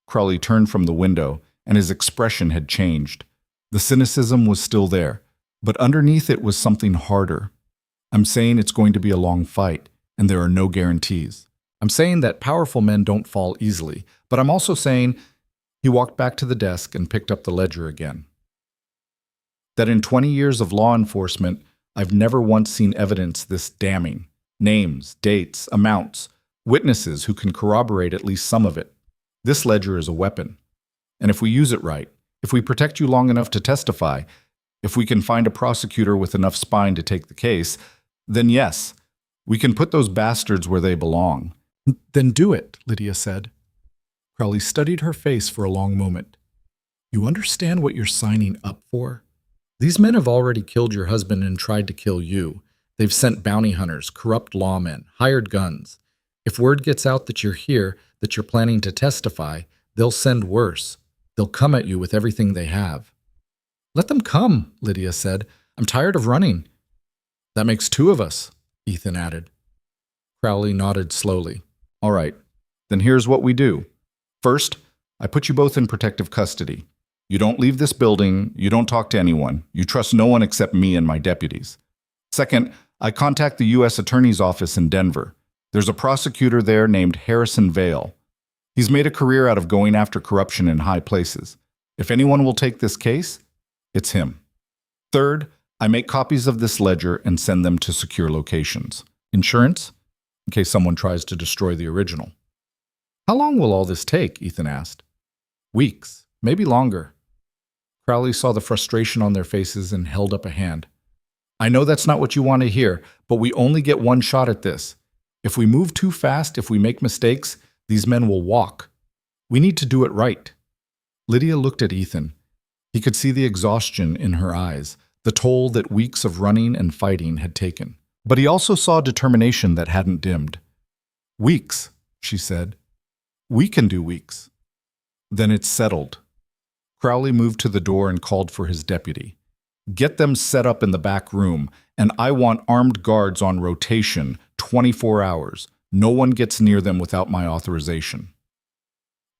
Crowley turned from the window, and his expression had changed. The cynicism was still there, but underneath it was something harder. "I'm saying it's going to be a long fight, and there are no guarantees. I'm saying that powerful men don't fall easily, but I'm also saying..." He walked back to the desk and picked up the ledger again. "That in 20 years of law enforcement, I've never once seen evidence this damning. Names, dates, amounts, witnesses who can corroborate at least some of it. This ledger is a weapon. And if we use it right, if we protect you long enough to testify, if we can find a prosecutor with enough spine to take the case, then yes, we can put those bastards where they belong. Then do it, Lydia said. Crowley studied her face for a long moment. You understand what you're signing up for? These men have already killed your husband and tried to kill you. They've sent bounty hunters, corrupt lawmen, hired guns. If word gets out that you're here, that you're planning to testify, they'll send worse. They'll come at you with everything they have. Let them come, Lydia said. I'm tired of running. That makes two of us, Ethan added. Crowley nodded slowly. All right, then here's what we do. First, I put you both in protective custody. You don't leave this building, you don't talk to anyone, you trust no one except me and my deputies. Second, I contact the U.S. Attorney's Office in Denver. There's a prosecutor there named Harrison Vale. He's made a career out of going after corruption in high places. If anyone will take this case, it's him. Third, I make copies of this ledger and send them to secure locations. Insurance? In case someone tries to destroy the original. How long will all this take? Ethan asked. Weeks, maybe longer. Crowley saw the frustration on their faces and held up a hand. I know that's not what you want to hear, but we only get one shot at this. If we move too fast, if we make mistakes, these men will walk. We need to do it right. Lydia looked at Ethan. He could see the exhaustion in her eyes, the toll that weeks of running and fighting had taken. But he also saw determination that hadn't dimmed. Weeks, she said. We can do weeks. Then it's settled. Crowley moved to the door and called for his deputy. Get them set up in the back room, and I want armed guards on rotation 24 hours. No one gets near them without my authorization.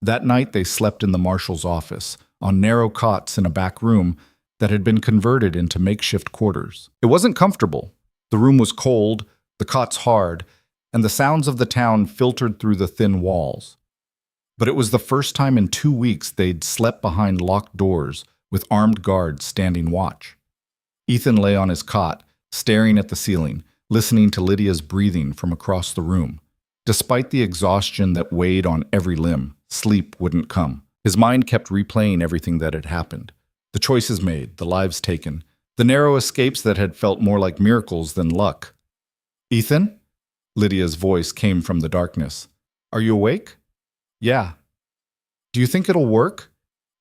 That night they slept in the marshal's office, on narrow cots in a back room that had been converted into makeshift quarters. It wasn't comfortable. The room was cold, the cots hard, and the sounds of the town filtered through the thin walls. But it was the first time in 2 weeks they'd slept behind locked doors with armed guards standing watch. Ethan lay on his cot, staring at the ceiling, listening to Lydia's breathing from across the room. Despite the exhaustion that weighed on every limb, sleep wouldn't come. His mind kept replaying everything that had happened. The choices made, the lives taken, the narrow escapes that had felt more like miracles than luck. Ethan? Lydia's voice came from the darkness. Are you awake? Yeah. Do you think it'll work?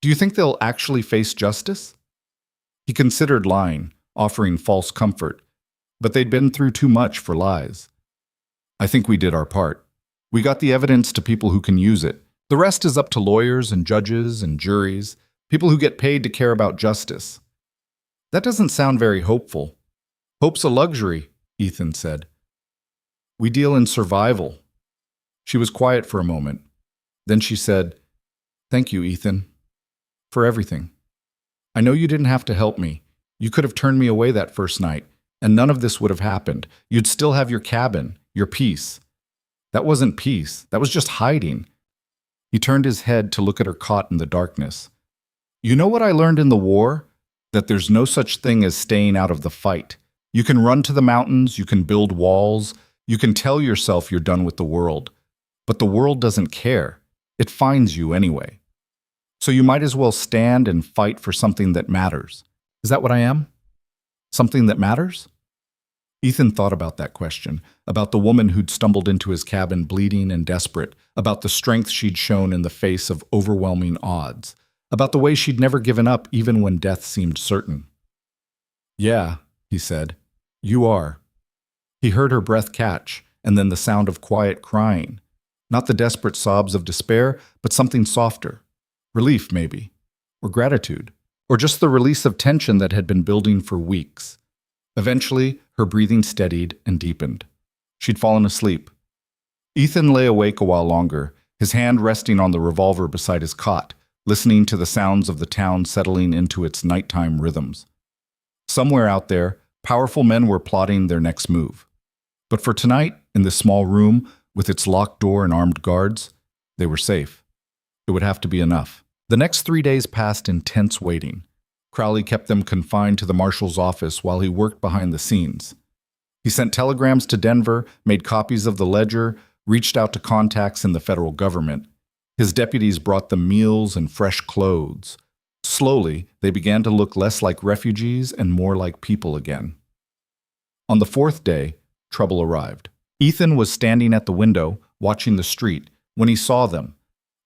Do you think they'll actually face justice? He considered lying, offering false comfort, but they'd been through too much for lies. I think we did our part. We got the evidence to people who can use it. The rest is up to lawyers and judges and juries, people who get paid to care about justice. That doesn't sound very hopeful. Hope's a luxury, Ethan said. We deal in survival. She was quiet for a moment. Then she said, Thank you, Ethan, for everything. I know you didn't have to help me. You could have turned me away that first night, and none of this would have happened. You'd still have your cabin, your peace. That wasn't peace. That was just hiding. He turned his head to look at her cot in the darkness. You know what I learned in the war? That there's no such thing as staying out of the fight. You can run to the mountains, you can build walls, you can tell yourself you're done with the world. But the world doesn't care. It finds you anyway. So you might as well stand and fight for something that matters. Is that what I am? Something that matters? Ethan thought about that question, about the woman who'd stumbled into his cabin bleeding and desperate, about the strength she'd shown in the face of overwhelming odds, about the way she'd never given up even when death seemed certain. Yeah, he said, you are. He heard her breath catch, and then the sound of quiet crying. Not the desperate sobs of despair, but something softer. Relief, maybe. Or gratitude. Or just the release of tension that had been building for weeks. Eventually, her breathing steadied and deepened. She'd fallen asleep. Ethan lay awake a while longer, his hand resting on the revolver beside his cot, listening to the sounds of the town settling into its nighttime rhythms. Somewhere out there, powerful men were plotting their next move. But for tonight, in this small room, with its locked door and armed guards, they were safe. It would have to be enough. The next 3 days passed in tense waiting. Crowley kept them confined to the marshal's office while he worked behind the scenes. He sent telegrams to Denver, made copies of the ledger, reached out to contacts in the federal government. His deputies brought them meals and fresh clothes. Slowly, they began to look less like refugees and more like people again. On the 4th day, trouble arrived. Ethan was standing at the window, watching the street, when he saw them,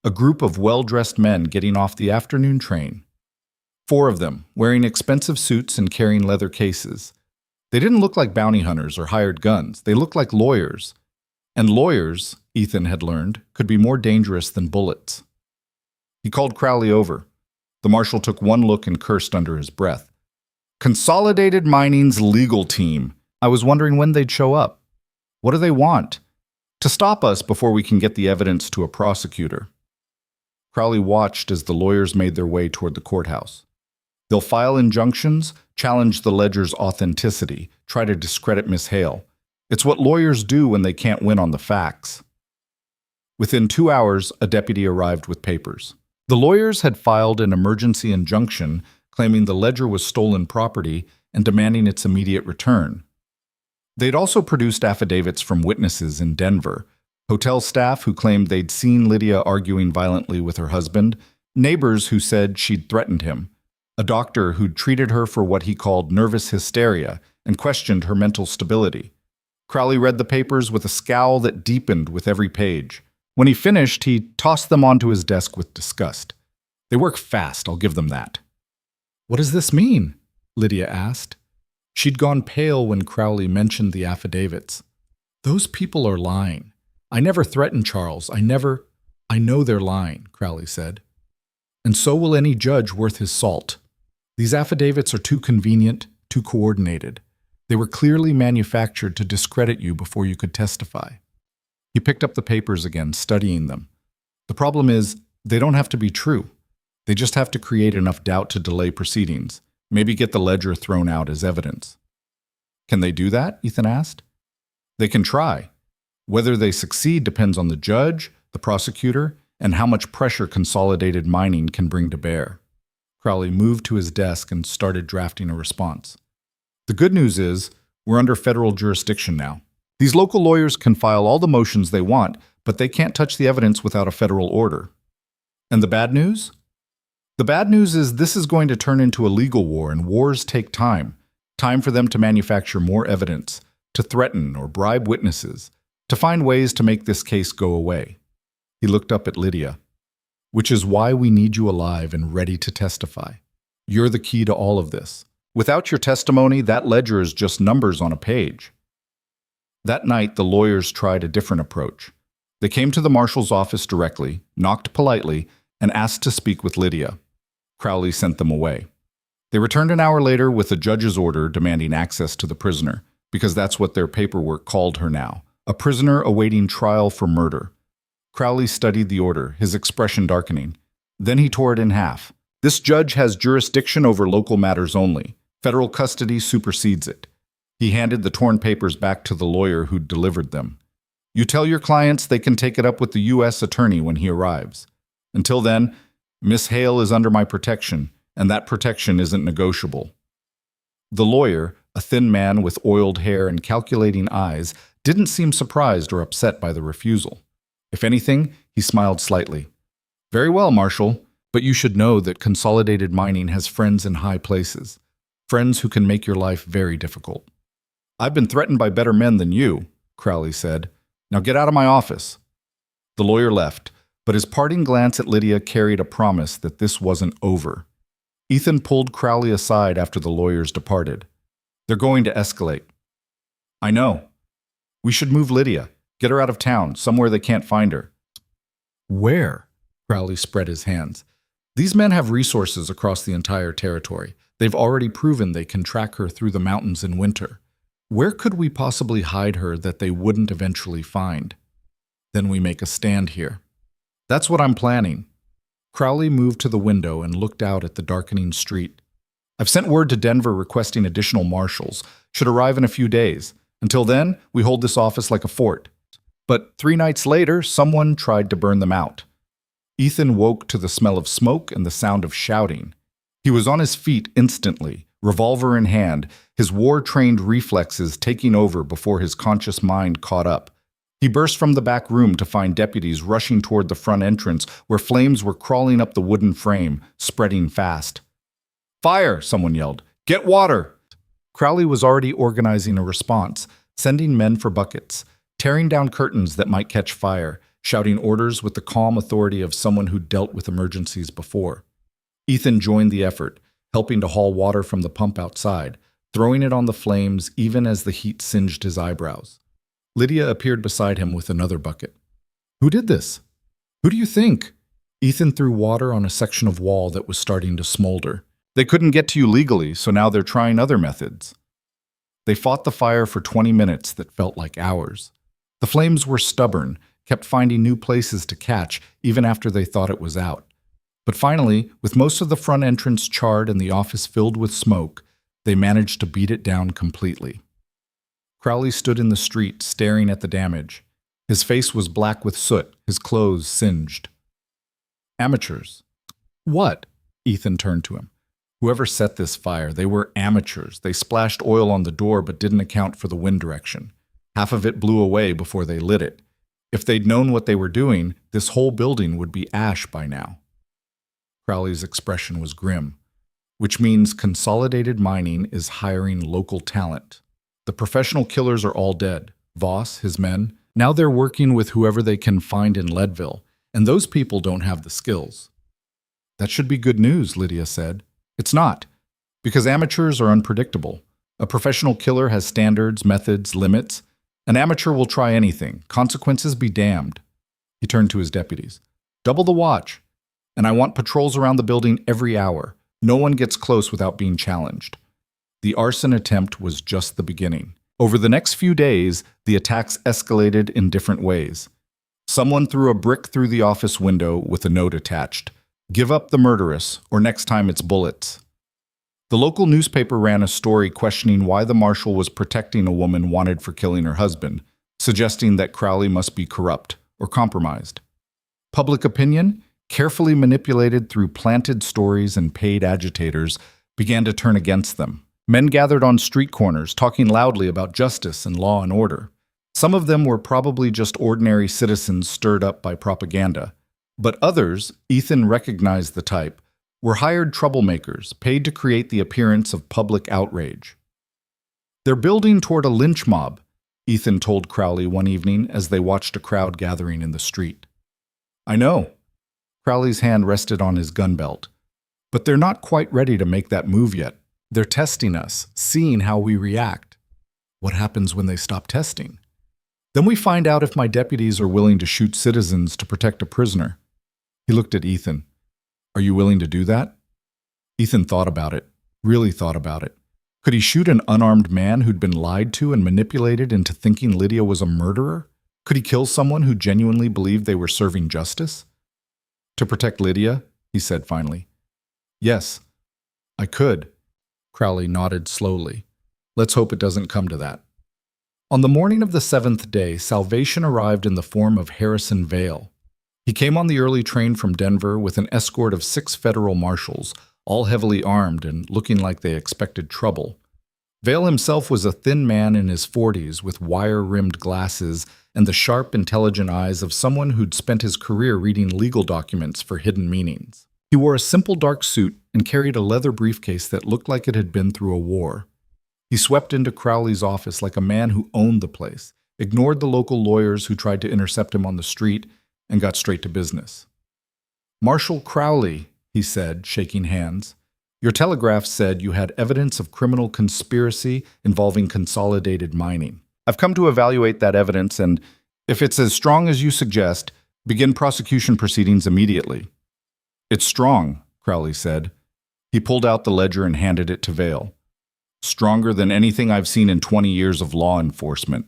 a group of well-dressed men getting off the afternoon train. 4 of them, wearing expensive suits and carrying leather cases. They didn't look like bounty hunters or hired guns. They looked like lawyers. And lawyers, Ethan had learned, could be more dangerous than bullets. He called Crowley over. The marshal took one look and cursed under his breath. Consolidated Mining's legal team. I was wondering when they'd show up. What do they want? To stop us before we can get the evidence to a prosecutor. Crowley watched as the lawyers made their way toward the courthouse. They'll file injunctions, challenge the ledger's authenticity, try to discredit Miss Hale. It's what lawyers do when they can't win on the facts. Within 2 hours, a deputy arrived with papers. The lawyers had filed an emergency injunction claiming the ledger was stolen property and demanding its immediate return. They'd also produced affidavits from witnesses in Denver, hotel staff who claimed they'd seen Lydia arguing violently with her husband, neighbors who said she'd threatened him, a doctor who'd treated her for what he called nervous hysteria and questioned her mental stability. Crowley read the papers with a scowl that deepened with every page. When he finished, he tossed them onto his desk with disgust. They work fast, I'll give them that. What does this mean? Lydia asked. She'd gone pale when Crowley mentioned the affidavits. Those people are lying. I never threatened Charles. I know they're lying, Crowley said. And so will any judge worth his salt. These affidavits are too convenient, too coordinated. They were clearly manufactured to discredit you before you could testify. He picked up the papers again, studying them. The problem is, they don't have to be true. They just have to create enough doubt to delay proceedings, maybe get the ledger thrown out as evidence. Can they do that? Ethan asked. They can try. Whether they succeed depends on the judge, the prosecutor, and how much pressure Consolidated Mining can bring to bear. Crowley moved to his desk and started drafting a response. The good news is, we're under federal jurisdiction now. These local lawyers can file all the motions they want, but they can't touch the evidence without a federal order. And the bad news? The bad news is this is going to turn into a legal war, and wars take time. Time for them to manufacture more evidence, to threaten or bribe witnesses, to find ways to make this case go away. He looked up at Lydia. Which is why we need you alive and ready to testify. You're the key to all of this. Without your testimony, that ledger is just numbers on a page. That night, the lawyers tried a different approach. They came to the marshal's office directly, knocked politely, and asked to speak with Lydia. Crowley sent them away. They returned an hour later with a judge's order demanding access to the prisoner, because that's what their paperwork called her now, a prisoner awaiting trial for murder. Crowley studied the order, his expression darkening. Then he tore it in half. This judge has jurisdiction over local matters only. Federal custody supersedes it. He handed the torn papers back to the lawyer who'd delivered them. You tell your clients they can take it up with the U.S. attorney when he arrives. Until then, Miss Hale is under my protection, and that protection isn't negotiable. The lawyer, a thin man with oiled hair and calculating eyes, didn't seem surprised or upset by the refusal. If anything, he smiled slightly. Very well, Marshal, but you should know that Consolidated Mining has friends in high places, friends who can make your life very difficult. I've been threatened by better men than you, Crowley said. Now get out of my office. The lawyer left, but his parting glance at Lydia carried a promise that this wasn't over. Ethan pulled Crowley aside after the lawyers departed. They're going to escalate. I know. We should move Lydia. Get her out of town, somewhere they can't find her. Where? Crowley spread his hands. These men have resources across the entire territory. They've already proven they can track her through the mountains in winter. Where could we possibly hide her that they wouldn't eventually find? Then we make a stand here. That's what I'm planning. Crowley moved to the window and looked out at the darkening street. I've sent word to Denver requesting additional marshals. Should arrive in a few days. Until then, we hold this office like a fort. But 3 nights later, someone tried to burn them out. Ethan woke to the smell of smoke and the sound of shouting. He was on his feet instantly, revolver in hand, his war-trained reflexes taking over before his conscious mind caught up. He burst from the back room to find deputies rushing toward the front entrance where flames were crawling up the wooden frame, spreading fast. Fire! Someone yelled. Get water! Crowley was already organizing a response, sending men for buckets. tearing down curtains that might catch fire, shouting orders with the calm authority of someone who dealt with emergencies before. Ethan joined the effort, helping to haul water from the pump outside, throwing it on the flames even as the heat singed his eyebrows. Lydia appeared beside him with another bucket. "Who did this? Who do you think?" Ethan threw water on a section of wall that was starting to smolder. "They couldn't get to you legally, so now they're trying other methods." They fought the fire for 20 minutes that felt like hours. The flames were stubborn, kept finding new places to catch even after they thought it was out. But finally, with most of the front entrance charred and the office filled with smoke, they managed to beat it down completely. Crowley stood in the street, staring at the damage. His face was black with soot, his clothes singed. "Amateurs." "What?" Ethan turned to him. "Whoever set this fire, they were amateurs. They splashed oil on the door but didn't account for the wind direction. Half of it blew away before they lit it. If they'd known what they were doing, this whole building would be ash by now." Crowley's expression was grim, which means Consolidated Mining is hiring local talent. The professional killers are all dead. Voss, his men. Now they're working with whoever they can find in Leadville, and those people don't have the skills. "That should be good news," Lydia said. "It's not, because amateurs are unpredictable. A professional killer has standards, methods, limits. An amateur will try anything. Consequences be damned." He turned to his deputies. "Double the watch. And I want patrols around the building every hour. No one gets close without being challenged." The arson attempt was just the beginning. Over the next few days, the attacks escalated in different ways. Someone threw a brick through the office window with a note attached. "Give up the murderess, or next time it's bullets." The local newspaper ran a story questioning why the marshal was protecting a woman wanted for killing her husband, suggesting that Crowley must be corrupt or compromised. Public opinion, carefully manipulated through planted stories and paid agitators, began to turn against them. Men gathered on street corners, talking loudly about justice and law and order. Some of them were probably just ordinary citizens stirred up by propaganda. But others, Ethan recognized the type, were hired troublemakers, paid to create the appearance of public outrage. "They're building toward a lynch mob," Ethan told Crowley one evening as they watched a crowd gathering in the street. "I know." Crowley's hand rested on his gun belt. "But they're not quite ready to make that move yet. They're testing us, seeing how we react." "What happens when they stop testing?" "Then we find out if my deputies are willing to shoot citizens to protect a prisoner." He looked at Ethan. "Are you willing to do that?" Ethan thought about it, really thought about it. Could he shoot an unarmed man who'd been lied to and manipulated into thinking Lydia was a murderer? Could he kill someone who genuinely believed they were serving justice? "To protect Lydia," he said finally. "Yes, I could." Crowley nodded slowly. "Let's hope it doesn't come to that." On the morning of the 7th day, salvation arrived in the form of Harrison Vale. He came on the early train from Denver with an escort of 6 federal marshals, all heavily armed and looking like they expected trouble. Vale himself was a thin man in his 40s with wire-rimmed glasses and the sharp, intelligent eyes of someone who'd spent his career reading legal documents for hidden meanings. He wore a simple dark suit and carried a leather briefcase that looked like it had been through a war. He swept into Crowley's office like a man who owned the place, ignored the local lawyers who tried to intercept him on the street, and got straight to business. "Marshal Crowley," he said, shaking hands, "your telegraph said you had evidence of criminal conspiracy involving Consolidated Mining. I've come to evaluate that evidence and, if it's as strong as you suggest, begin prosecution proceedings immediately." "It's strong," Crowley said. He pulled out the ledger and handed it to Vale. "Stronger than anything I've seen in 20 years of law enforcement."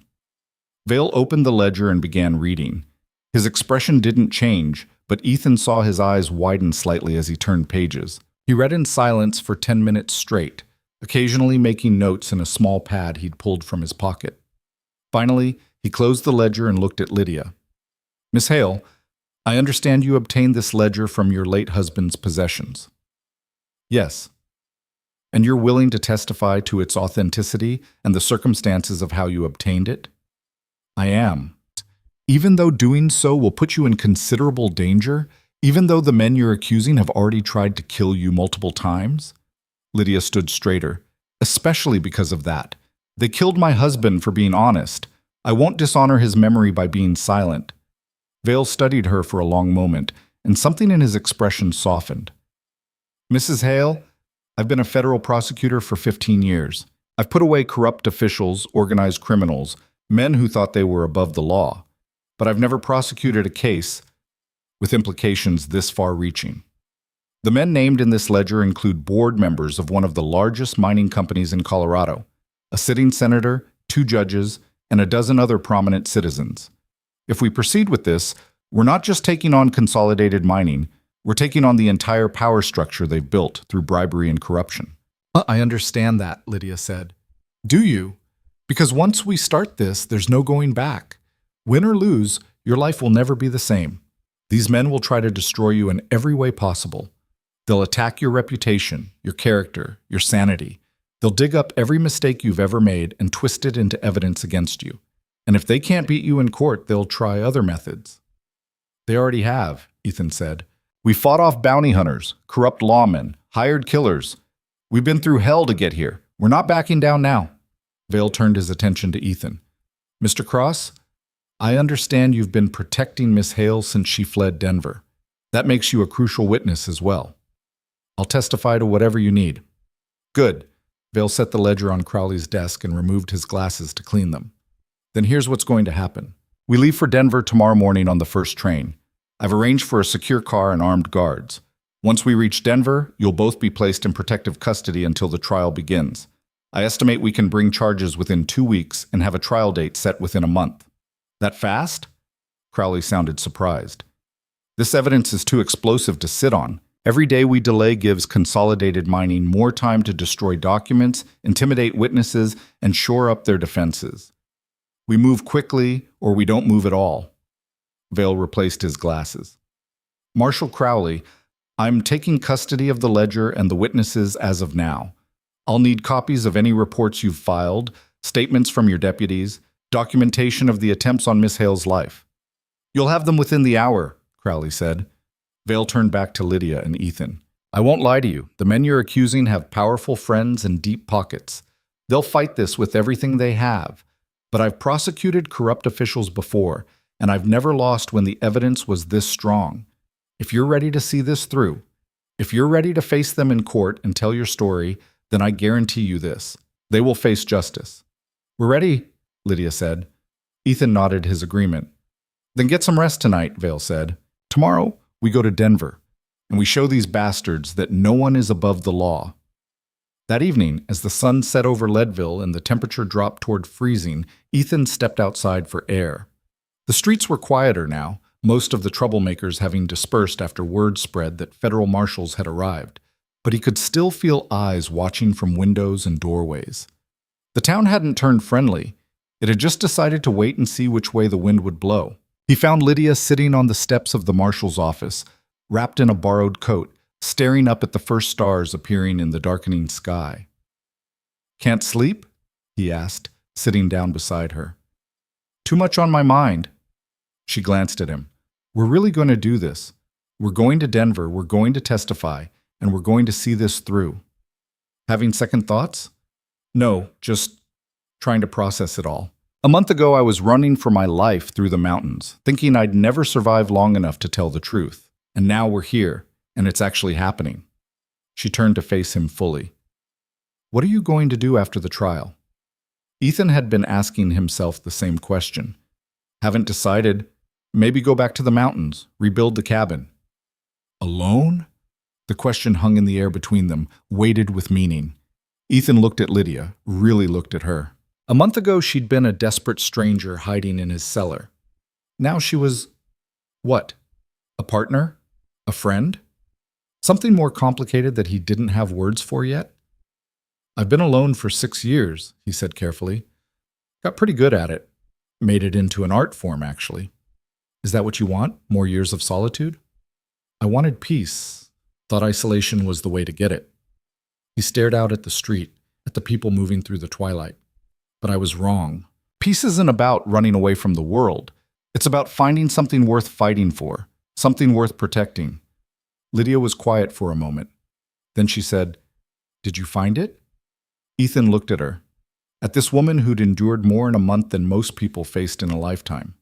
Vale opened the ledger and began reading. His expression didn't change, but Ethan saw his eyes widen slightly as he turned pages. He read in silence for 10 minutes straight, occasionally making notes in a small pad he'd pulled from his pocket. Finally, he closed the ledger and looked at Lydia. "Miss Hale, I understand you obtained this ledger from your late husband's possessions." "Yes." "And you're willing to testify to its authenticity and the circumstances of how you obtained it?" "I am." "Even though doing so will put you in considerable danger, even though the men you're accusing have already tried to kill you multiple times?" Lydia stood straighter. "Especially because of that. They killed my husband for being honest. I won't dishonor his memory by being silent. Vale studied her for a long moment, and something in his expression softened. Mrs. Hale, I've been a federal prosecutor for 15 years. I've put away corrupt officials, organized criminals, men who thought they were above the law. But I've never prosecuted a case with implications this far-reaching. The men named in this ledger include board members of one of the largest mining companies in Colorado, a sitting senator, 2 judges, and a dozen other prominent citizens. If we proceed with this, we're not just taking on Consolidated Mining, we're taking on the entire power structure they've built through bribery and corruption. I understand that, Lydia said. Do you? Because once we start this, there's no going back. Win or lose, your life will never be the same. These men will try to destroy you in every way possible. They'll attack your reputation, your character, your sanity. They'll dig up every mistake you've ever made and twist it into evidence against you. And if they can't beat you in court, they'll try other methods. They already have, Ethan said. We fought off bounty hunters, corrupt lawmen, hired killers. We've been through hell to get here. We're not backing down now. Vale turned his attention to Ethan. Mr. Cross, I understand you've been protecting Miss Hale since she fled Denver. That makes you a crucial witness as well. I'll testify to whatever you need. Good. Vale set the ledger on Crowley's desk and removed his glasses to clean them. Then here's what's going to happen. We leave for Denver tomorrow morning on the first train. I've arranged for a secure car and armed guards. Once we reach Denver, you'll both be placed in protective custody until the trial begins. I estimate we can bring charges within 2 weeks and have a trial date set within a month. That fast? Crowley sounded surprised. This evidence is too explosive to sit on. Every day we delay gives Consolidated Mining more time to destroy documents, intimidate witnesses, and shore up their defenses. We move quickly, or we don't move at all. Vale replaced his glasses. Marshal Crowley, I'm taking custody of the ledger and the witnesses as of now. I'll need copies of any reports you've filed, statements from your deputies, documentation of the attempts on Miss Hale's life. You'll have them within the hour, Crowley said. Vale turned back to Lydia and Ethan. I won't lie to you. The men you're accusing have powerful friends and deep pockets. They'll fight this with everything they have. But I've prosecuted corrupt officials before, and I've never lost when the evidence was this strong. If you're ready to see this through, if you're ready to face them in court and tell your story, then I guarantee you this. They will face justice. We're ready, Lydia said. Ethan nodded his agreement. Then get some rest tonight, Vale said. Tomorrow, we go to Denver, and we show these bastards that no one is above the law. That evening, as the sun set over Leadville and the temperature dropped toward freezing, Ethan stepped outside for air. The streets were quieter now, most of the troublemakers having dispersed after word spread that federal marshals had arrived, but he could still feel eyes watching from windows and doorways. The town hadn't turned friendly. It had just decided to wait and see which way the wind would blow. He found Lydia sitting on the steps of the marshal's office, wrapped in a borrowed coat, staring up at the first stars appearing in the darkening sky. Can't sleep? He asked, sitting down beside her. Too much on my mind. She glanced at him. We're really going to do this. We're going to Denver, we're going to testify, and we're going to see this through. Having second thoughts? No, just trying to process it all. A month ago, I was running for my life through the mountains, thinking I'd never survive long enough to tell the truth. And now we're here, and it's actually happening. She turned to face him fully. What are you going to do after the trial? Ethan had been asking himself the same question. Haven't decided. Maybe go back to the mountains, rebuild the cabin. Alone? The question hung in the air between them, weighted with meaning. Ethan looked at Lydia, really looked at her. A month ago, she'd been a desperate stranger hiding in his cellar. Now she was, what? A partner? A friend? Something more complicated that he didn't have words for yet? I've been alone for 6 years, he said carefully. Got pretty good at it. Made it into an art form, actually. Is that what you want? More years of solitude? I wanted peace. Thought isolation was the way to get it. He stared out at the street, at the people moving through the twilight. But I was wrong. Peace isn't about running away from the world. It's about finding something worth fighting for, something worth protecting. Lydia was quiet for a moment. Then she said, Did you find it? Ethan looked at her. At this woman who'd endured more in a month than most people faced in a lifetime,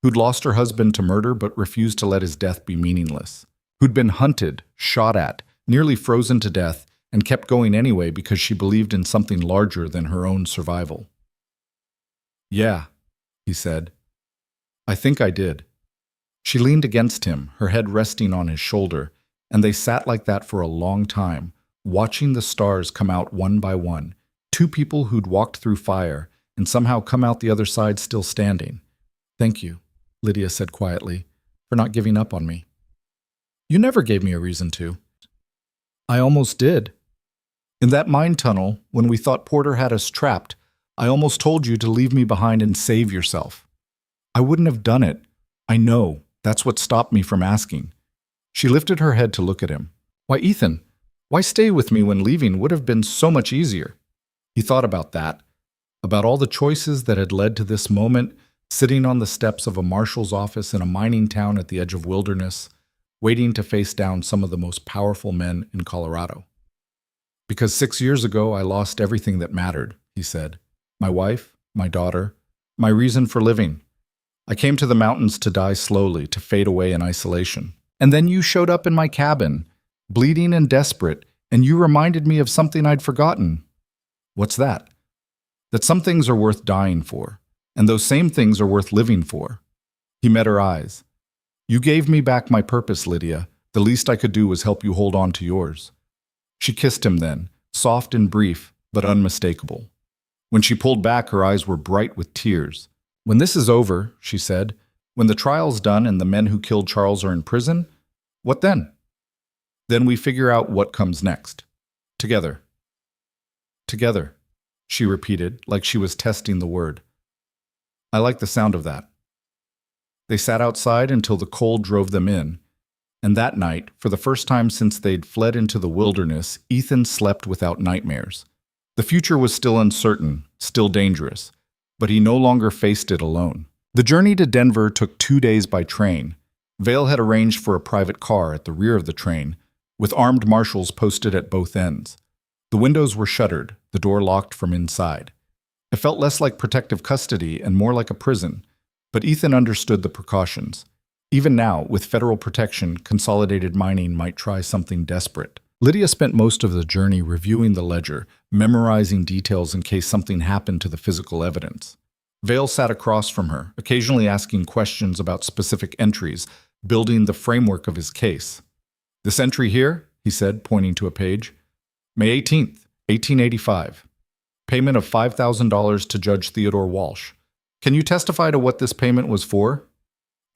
who'd lost her husband to murder but refused to let his death be meaningless, who'd been hunted, shot at, nearly frozen to death, and kept going anyway because she believed in something larger than her own survival. "Yeah," he said. "I think I did." She leaned against him, her head resting on his shoulder, and they sat like that for a long time, watching the stars come out one by one, two people who'd walked through fire and somehow come out the other side still standing. "Thank you," Lydia said quietly, "for not giving up on me." "You never gave me a reason to." "I almost did. In that mine tunnel, when we thought Porter had us trapped, I almost told you to leave me behind and save yourself. I wouldn't have done it. I know. That's what stopped me from asking." She lifted her head to look at him. "Why, Ethan, why stay with me when leaving would have been so much easier?" He thought about that, about all the choices that had led to this moment, sitting on the steps of a marshal's office in a mining town at the edge of wilderness, waiting to face down some of the most powerful men in Colorado. "Because 6 years ago I lost everything that mattered," he said. "My wife, my daughter, my reason for living. I came to the mountains to die slowly, to fade away in isolation. And then you showed up in my cabin, bleeding and desperate, and you reminded me of something I'd forgotten." "What's that?" "That some things are worth dying for, and those same things are worth living for." He met her eyes. "You gave me back my purpose, Lydia. The least I could do was help you hold on to yours." She kissed him then, soft and brief, but unmistakable. When she pulled back, her eyes were bright with tears. "When this is over," she said, "when the trial's done and the men who killed Charles are in prison, what then?" "Then we figure out what comes next. Together." "Together," she repeated, like she was testing the word. "I like the sound of that." They sat outside until the cold drove them in, and that night, for the first time since they'd fled into the wilderness, Ethan slept without nightmares. The future was still uncertain, still dangerous, but he no longer faced it alone. The journey to Denver took 2 days by train. Vale had arranged for a private car at the rear of the train, with armed marshals posted at both ends. The windows were shuttered, the door locked from inside. It felt less like protective custody and more like a prison, but Ethan understood the precautions. Even now, with federal protection, Consolidated Mining might try something desperate. Lydia spent most of the journey reviewing the ledger, memorizing details in case something happened to the physical evidence. Vale sat across from her, occasionally asking questions about specific entries, building the framework of his case. "This entry here," he said, pointing to a page, "May 18th, 1885. Payment of $5,000 to Judge Theodore Walsh. Can you testify to what this payment was for?"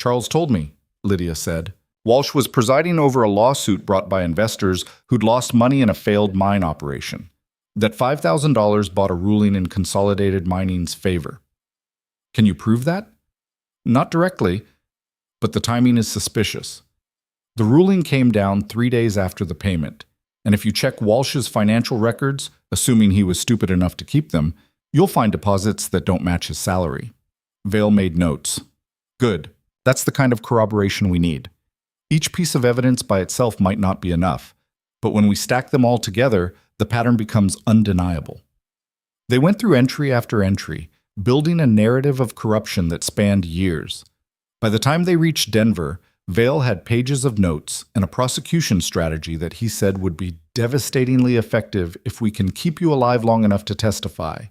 "Charles told me," Lydia said. "Walsh was presiding over a lawsuit brought by investors who'd lost money in a failed mine operation. That $5,000 bought a ruling in Consolidated Mining's favor." "Can you prove that?" "Not directly, but the timing is suspicious. The ruling came down 3 days after the payment, and if you check Walsh's financial records, assuming he was stupid enough to keep them, you'll find deposits that don't match his salary." Vale made notes. "Good. That's the kind of corroboration we need. Each piece of evidence by itself might not be enough, but when we stack them all together, the pattern becomes undeniable." They went through entry after entry, building a narrative of corruption that spanned years. By the time they reached Denver, Vale had pages of notes and a prosecution strategy that he said would be devastatingly effective if we can keep you alive long enough to testify.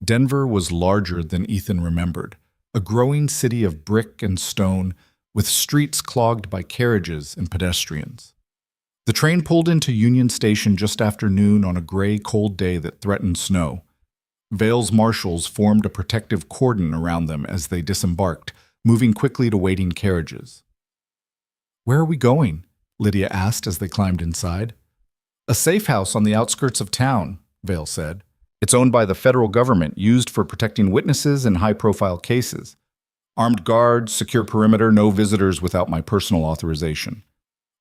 Denver was larger than Ethan remembered, a growing city of brick and stone, with streets clogged by carriages and pedestrians. The train pulled into Union Station just after noon on a gray, cold day that threatened snow. Vale's marshals formed a protective cordon around them as they disembarked, moving quickly to waiting carriages. "Where are we going?" Lydia asked as they climbed inside. "A safe house on the outskirts of town," Vale said. "It's owned by the federal government, used for protecting witnesses in high-profile cases. Armed guards, secure perimeter, no visitors without my personal authorization."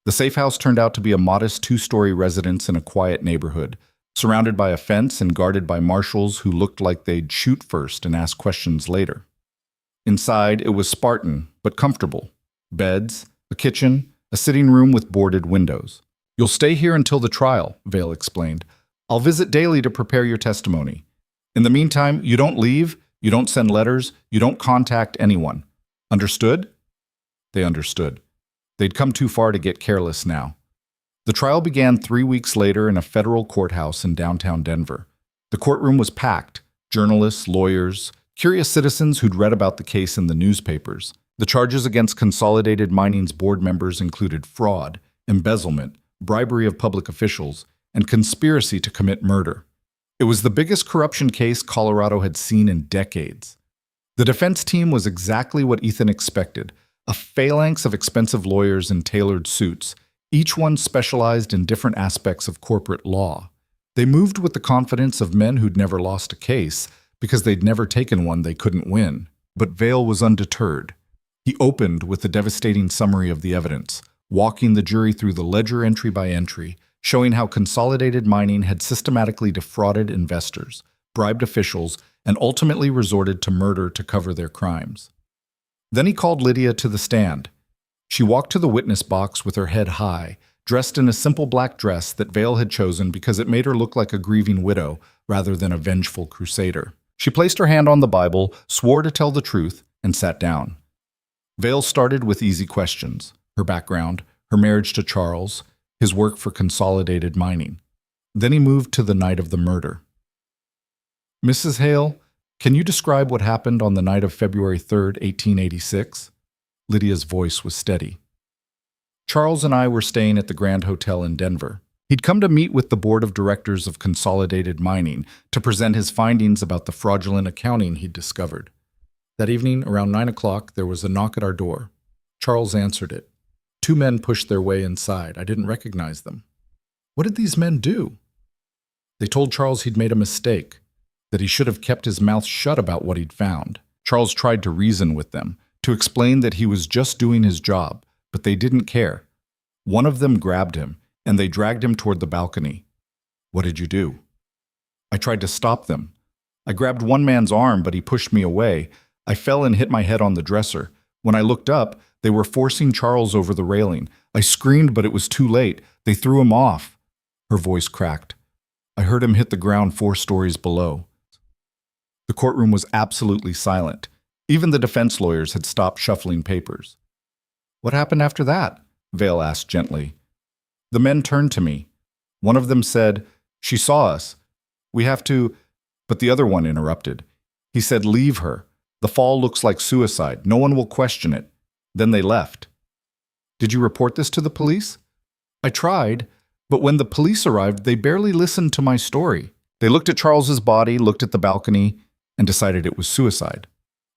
The safe house turned out to be a modest 2-story residence in a quiet neighborhood, surrounded by a fence and guarded by marshals who looked like they'd shoot first and ask questions later. Inside, it was Spartan, but comfortable. Beds, a kitchen, a sitting room with boarded windows. "You'll stay here until the trial," Vale explained. "I'll visit daily to prepare your testimony. In the meantime, you don't leave, you don't send letters, you don't contact anyone. Understood? They understood. They'd come too far to get careless now. The trial began 3 weeks later in a federal courthouse in downtown Denver. The courtroom was packed. Journalists, lawyers, curious citizens who'd read about the case in the newspapers. The charges against Consolidated Mining's board members included fraud, embezzlement, bribery of public officials, and conspiracy to commit murder. It was the biggest corruption case Colorado had seen in decades. The defense team was exactly what Ethan expected, a phalanx of expensive lawyers in tailored suits, each one specialized in different aspects of corporate law. They moved with the confidence of men who'd never lost a case because they'd never taken one they couldn't win. But Vail was undeterred. He opened with a devastating summary of the evidence, walking the jury through the ledger entry by entry, showing how Consolidated Mining had systematically defrauded investors, bribed officials, and ultimately resorted to murder to cover their crimes. Then he called Lydia to the stand. She walked to the witness box with her head high, dressed in a simple black dress that Vail had chosen because it made her look like a grieving widow rather than a vengeful crusader. She placed her hand on the Bible, swore to tell the truth, and sat down. Vail started with easy questions: her background, her marriage to Charles, his work for Consolidated Mining. Then he moved to the night of the murder. Mrs. Hale, can you describe what happened on the night of February 3rd, 1886? Lydia's voice was steady. Charles and I were staying at the Grand Hotel in Denver. He'd come to meet with the board of directors of Consolidated Mining to present his findings about the fraudulent accounting he'd discovered. That evening, around 9 o'clock, there was a knock at our door. Charles answered it. 2 men pushed their way inside. I didn't recognize them. What did these men do? They told Charles he'd made a mistake, that he should have kept his mouth shut about what he'd found. Charles tried to reason with them, to explain that he was just doing his job, but they didn't care. One of them grabbed him, and they dragged him toward the balcony. What did you do? I tried to stop them. I grabbed one man's arm, but he pushed me away. I fell and hit my head on the dresser. When I looked up, they were forcing Charles over the railing. I screamed, but it was too late. They threw him off. Her voice cracked. I heard him hit the ground 4 stories below. The courtroom was absolutely silent. Even the defense lawyers had stopped shuffling papers. What happened after that? Vail asked gently. The men turned to me. One of them said, "She saw us. We have to—" But the other one interrupted. He said, "Leave her. The fall looks like suicide. No one will question it." Then they left. Did you report this to the police? I tried, but when the police arrived, they barely listened to my story. They looked at Charles's body, looked at the balcony, and decided it was suicide.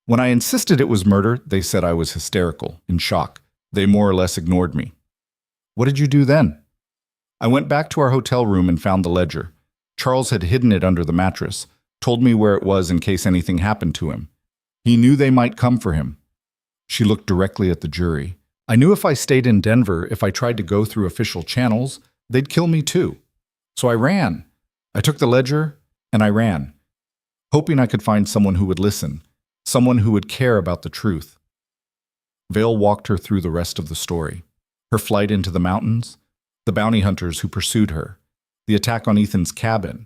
When I insisted it was murder, they said I was hysterical, in shock. They more or less ignored me. What did you do then? I went back to our hotel room and found the ledger. Charles had hidden it under the mattress, told me where it was in case anything happened to him. He knew they might come for him. She looked directly at the jury. I knew if I stayed in Denver, if I tried to go through official channels, they'd kill me too. So I ran. I took the ledger and I ran, hoping I could find someone who would listen, someone who would care about the truth. Vail walked her through the rest of the story. Her flight into the mountains, the bounty hunters who pursued her, the attack on Ethan's cabin,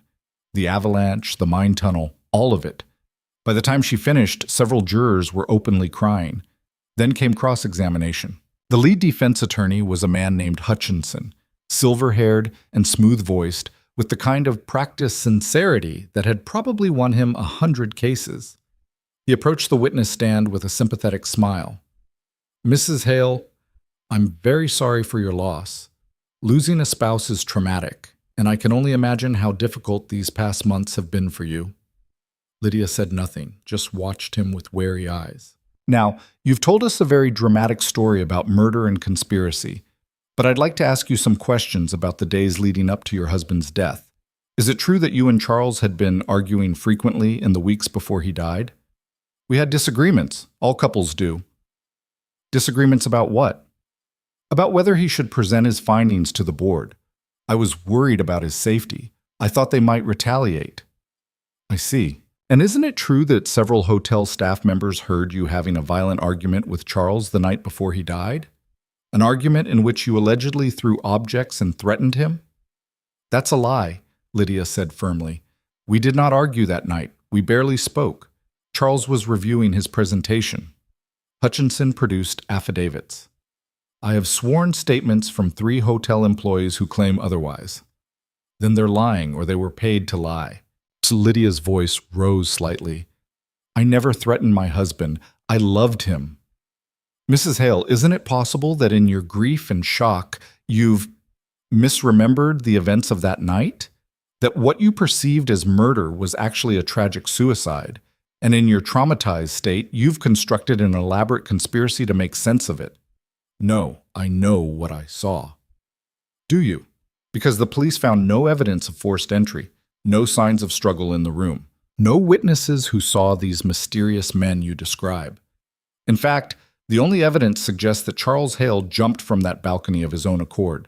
the avalanche, the mine tunnel, all of it. By the time she finished, several jurors were openly crying. Then came cross-examination. The lead defense attorney was a man named Hutchinson, silver-haired and smooth-voiced, with the kind of practiced sincerity that had probably won him 100 cases. He approached the witness stand with a sympathetic smile. Mrs. Hale, I'm very sorry for your loss. Losing a spouse is traumatic, and I can only imagine how difficult these past months have been for you. Lydia said nothing, just watched him with wary eyes. Now, you've told us a very dramatic story about murder and conspiracy, but I'd like to ask you some questions about the days leading up to your husband's death. Is it true that you and Charles had been arguing frequently in the weeks before he died? We had disagreements. All couples do. Disagreements about what? About whether he should present his findings to the board. I was worried about his safety. I thought they might retaliate. I see. And isn't it true that several hotel staff members heard you having a violent argument with Charles the night before he died? An argument in which you allegedly threw objects and threatened him? That's a lie, Lydia said firmly. We did not argue that night. We barely spoke. Charles was reviewing his presentation. Hutchinson produced affidavits. I have sworn statements from 3 hotel employees who claim otherwise. Then they're lying, or they were paid to lie. So Lydia's voice rose slightly. I never threatened my husband. I loved him. Mrs. Hale, isn't it possible that in your grief and shock, you've misremembered the events of that night? That what you perceived as murder was actually a tragic suicide, and in your traumatized state, you've constructed an elaborate conspiracy to make sense of it? No, I know what I saw. Do you? Because the police found no evidence of forced entry, no signs of struggle in the room, no witnesses who saw these mysterious men you describe. In fact, the only evidence suggests that Charles Hale jumped from that balcony of his own accord.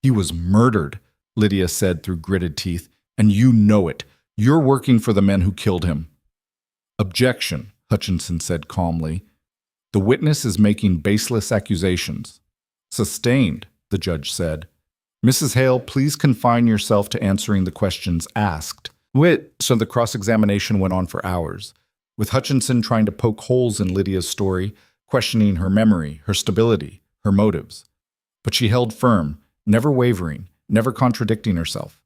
He was murdered, Lydia said through gritted teeth, and you know it. You're working for the men who killed him. Objection, Hutchinson said calmly. The witness is making baseless accusations. Sustained, the judge said. Mrs. Hale, please confine yourself to answering the questions asked. So the cross-examination went on for hours, with Hutchinson trying to poke holes in Lydia's story, questioning her memory, her stability, her motives. But she held firm, never wavering, never contradicting herself.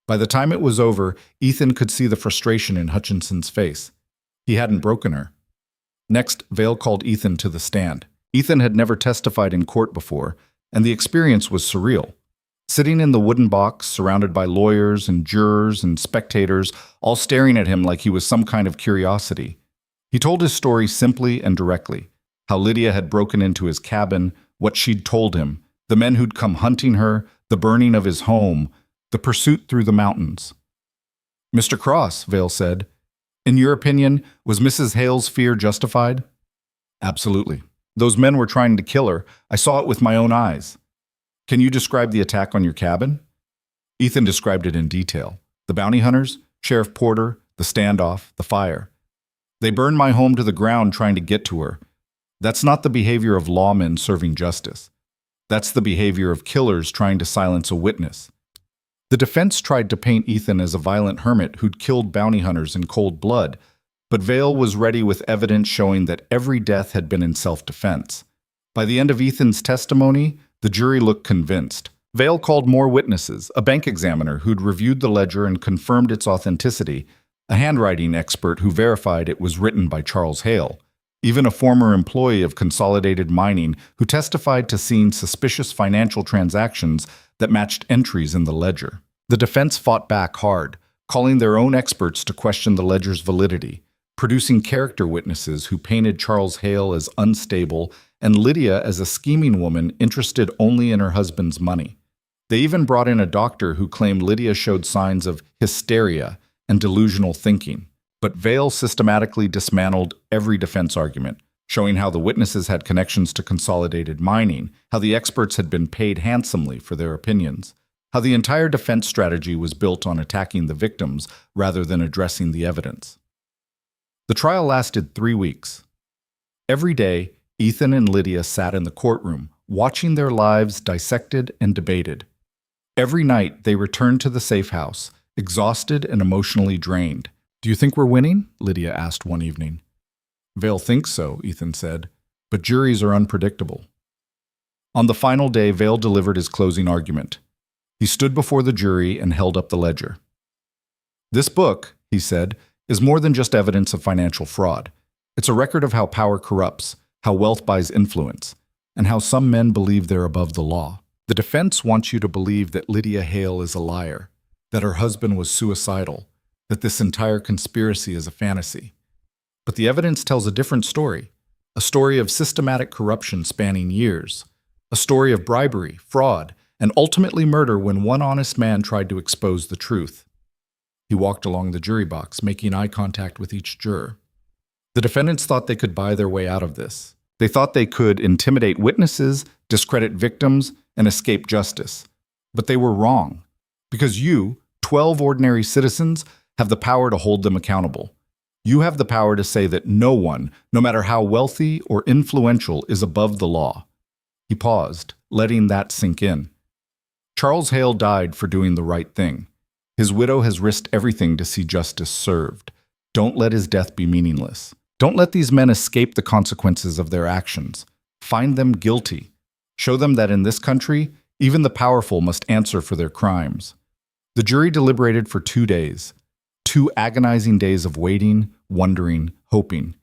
By the time it was over, Ethan could see the frustration in Hutchinson's face. He hadn't broken her. Next, Vale called Ethan to the stand. Ethan had never testified in court before, and the experience was surreal. Sitting in the wooden box, surrounded by lawyers and jurors and spectators, all staring at him like he was some kind of curiosity. He told his story simply and directly. How Lydia had broken into his cabin, what she'd told him, the men who'd come hunting her, the burning of his home, the pursuit through the mountains. Mr. Cross, Vale said, in your opinion, was Mrs. Hale's fear justified? Absolutely. Those men were trying to kill her. I saw it with my own eyes. Can you describe the attack on your cabin? Ethan described it in detail. The bounty hunters, Sheriff Porter, the standoff, the fire. They burned my home to the ground trying to get to her. That's not the behavior of lawmen serving justice. That's the behavior of killers trying to silence a witness. The defense tried to paint Ethan as a violent hermit who'd killed bounty hunters in cold blood, but Vale was ready with evidence showing that every death had been in self-defense. By the end of Ethan's testimony, the jury looked convinced. Vale called more witnesses, a bank examiner who'd reviewed the ledger and confirmed its authenticity, a handwriting expert who verified it was written by Charles Hale, even a former employee of Consolidated Mining who testified to seeing suspicious financial transactions that matched entries in the ledger. The defense fought back hard, calling their own experts to question the ledger's validity, producing character witnesses who painted Charles Hale as unstable and Lydia as a scheming woman interested only in her husband's money. They even brought in a doctor who claimed Lydia showed signs of hysteria and delusional thinking. But Vale systematically dismantled every defense argument, showing how the witnesses had connections to Consolidated Mining, how the experts had been paid handsomely for their opinions, how the entire defense strategy was built on attacking the victims rather than addressing the evidence. The trial lasted 3 weeks. Every day, Ethan and Lydia sat in the courtroom, watching their lives dissected and debated. Every night, they returned to the safe house, exhausted and emotionally drained. Do you think we're winning? Lydia asked one evening. Vale thinks so, Ethan said, but juries are unpredictable. On the final day, Vale delivered his closing argument. He stood before the jury and held up the ledger. This book, he said, is more than just evidence of financial fraud. It's a record of how power corrupts, how wealth buys influence, and how some men believe they're above the law. The defense wants you to believe that Lydia Hale is a liar, that her husband was suicidal, that this entire conspiracy is a fantasy. But the evidence tells a different story, a story of systematic corruption spanning years, a story of bribery, fraud, and ultimately murder when one honest man tried to expose the truth. He walked along the jury box, making eye contact with each juror. The defendants thought they could buy their way out of this. They thought they could intimidate witnesses, discredit victims, and escape justice. But they were wrong, because you, 12 ordinary citizens, have the power to hold them accountable. You have the power to say that no one, no matter how wealthy or influential, is above the law. He paused, letting that sink in. Charles Hale died for doing the right thing. His widow has risked everything to see justice served. Don't let his death be meaningless. Don't let these men escape the consequences of their actions. Find them guilty. Show them that in this country, even the powerful must answer for their crimes. The jury deliberated for 2 days. 2 agonizing days of waiting, wondering, hoping.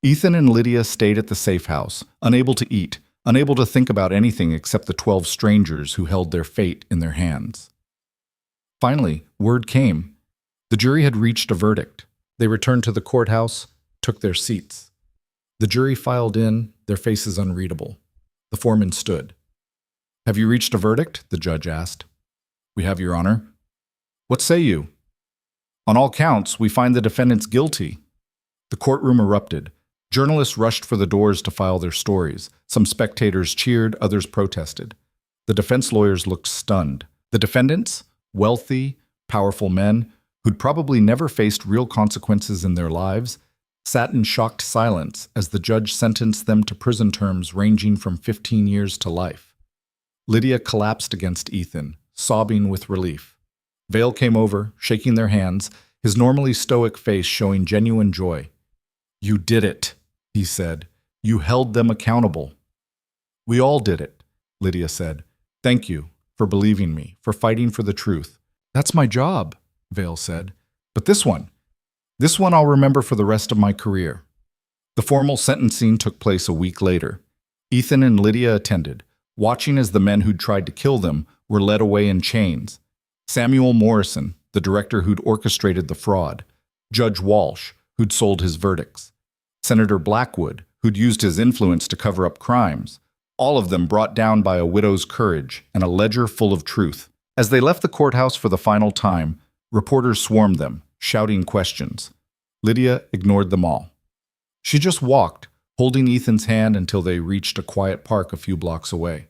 Ethan and Lydia stayed at the safe house, unable to eat, unable to think about anything except the 12 strangers who held their fate in their hands. Finally, word came. The jury had reached a verdict. They returned to the courthouse, took their seats. The jury filed in, their faces unreadable. The foreman stood. "Have you reached a verdict?" the judge asked. "We have, Your Honor." "What say you?" "On all counts, we find the defendants guilty." The courtroom erupted. Journalists rushed for the doors to file their stories. Some spectators cheered, others protested. The defense lawyers looked stunned. The defendants, wealthy, powerful men, who'd probably never faced real consequences in their lives, sat in shocked silence as the judge sentenced them to prison terms ranging from 15 years to life. Lydia collapsed against Ethan, sobbing with relief. Vale came over, shaking their hands, his normally stoic face showing genuine joy. "You did it," he said. "You held them accountable." "We all did it," Lydia said. "Thank you for believing me, for fighting for the truth." "That's my job," Vale said. "But this one I'll remember for the rest of my career." The formal sentencing took place a week later. Ethan and Lydia attended, watching as the men who'd tried to kill them were led away in chains. Samuel Morrison, the director who'd orchestrated the fraud, Judge Walsh, who'd sold his verdicts, Senator Blackwood, who'd used his influence to cover up crimes, all of them brought down by a widow's courage and a ledger full of truth. As they left the courthouse for the final time, reporters swarmed them, shouting questions. Lydia ignored them all. She just walked, holding Ethan's hand until they reached a quiet park a few blocks away.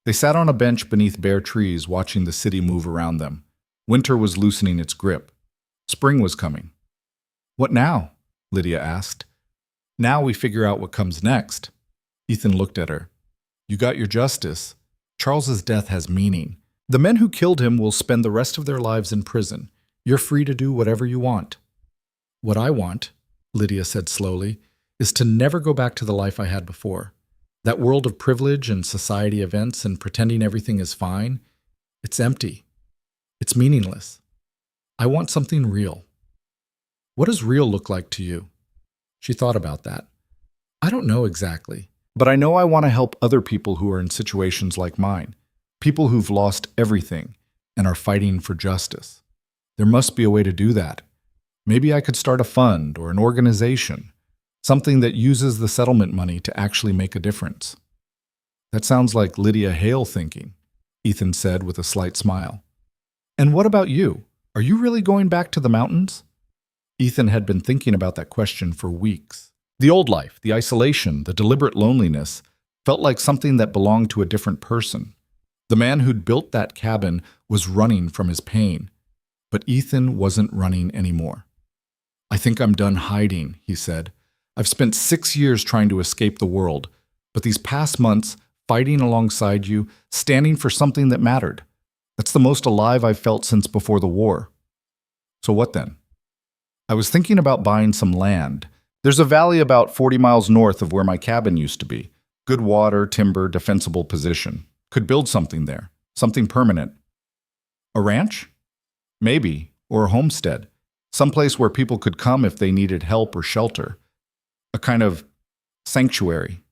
They sat on a bench beneath bare trees, watching the city move around them. Winter was loosening its grip. Spring was coming. "What now?" Lydia asked. "Now we figure out what comes next." Ethan looked at her. "You got your justice. Charles's death has meaning. The men who killed him will spend the rest of their lives in prison. You're free to do whatever you want." "What I want," Lydia said slowly, "is to never go back to the life I had before. That world of privilege and society events and pretending everything is fine, it's empty. It's meaningless. I want something real." "What does real look like to you?" She thought about that. "I don't know exactly, but I know I want to help other people who are in situations like mine, people who've lost everything and are fighting for justice. There must be a way to do that. Maybe I could start a fund or an organization, something that uses the settlement money to actually make a difference." "That sounds like Lydia Hale thinking," Ethan said with a slight smile. "And what about you? Are you really going back to the mountains?" Ethan had been thinking about that question for weeks. The old life, the isolation, the deliberate loneliness, felt like something that belonged to a different person. The man who'd built that cabin was running from his pain, but Ethan wasn't running anymore. "I think I'm done hiding," he said. "I've spent 6 years trying to escape the world, but these past months, fighting alongside you, standing for something that mattered, that's the most alive I've felt since before the war." "So what then?" "I was thinking about buying some land. There's a valley about 40 miles north of where my cabin used to be. Good water, timber, defensible position. Could build something there, something permanent." "A ranch?" "Maybe, or a homestead. Someplace where people could come if they needed help or shelter. A kind of sanctuary."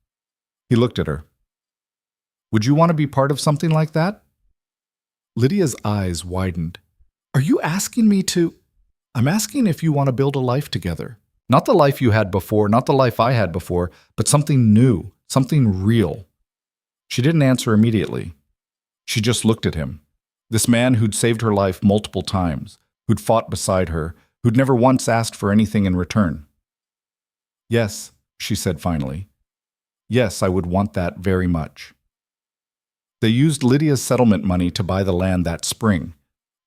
He looked at her. "Would you want to be part of something like that?" Lydia's eyes widened. "Are you asking me to—" "I'm asking if you want to build a life together. Not the life you had before, not the life I had before, but something new, something real." She didn't answer immediately. She just looked at him. This man who'd saved her life multiple times, who'd fought beside her, who'd never once asked for anything in return. "Yes," she said finally. "Yes, I would want that very much." They used Lydia's settlement money to buy the land that spring.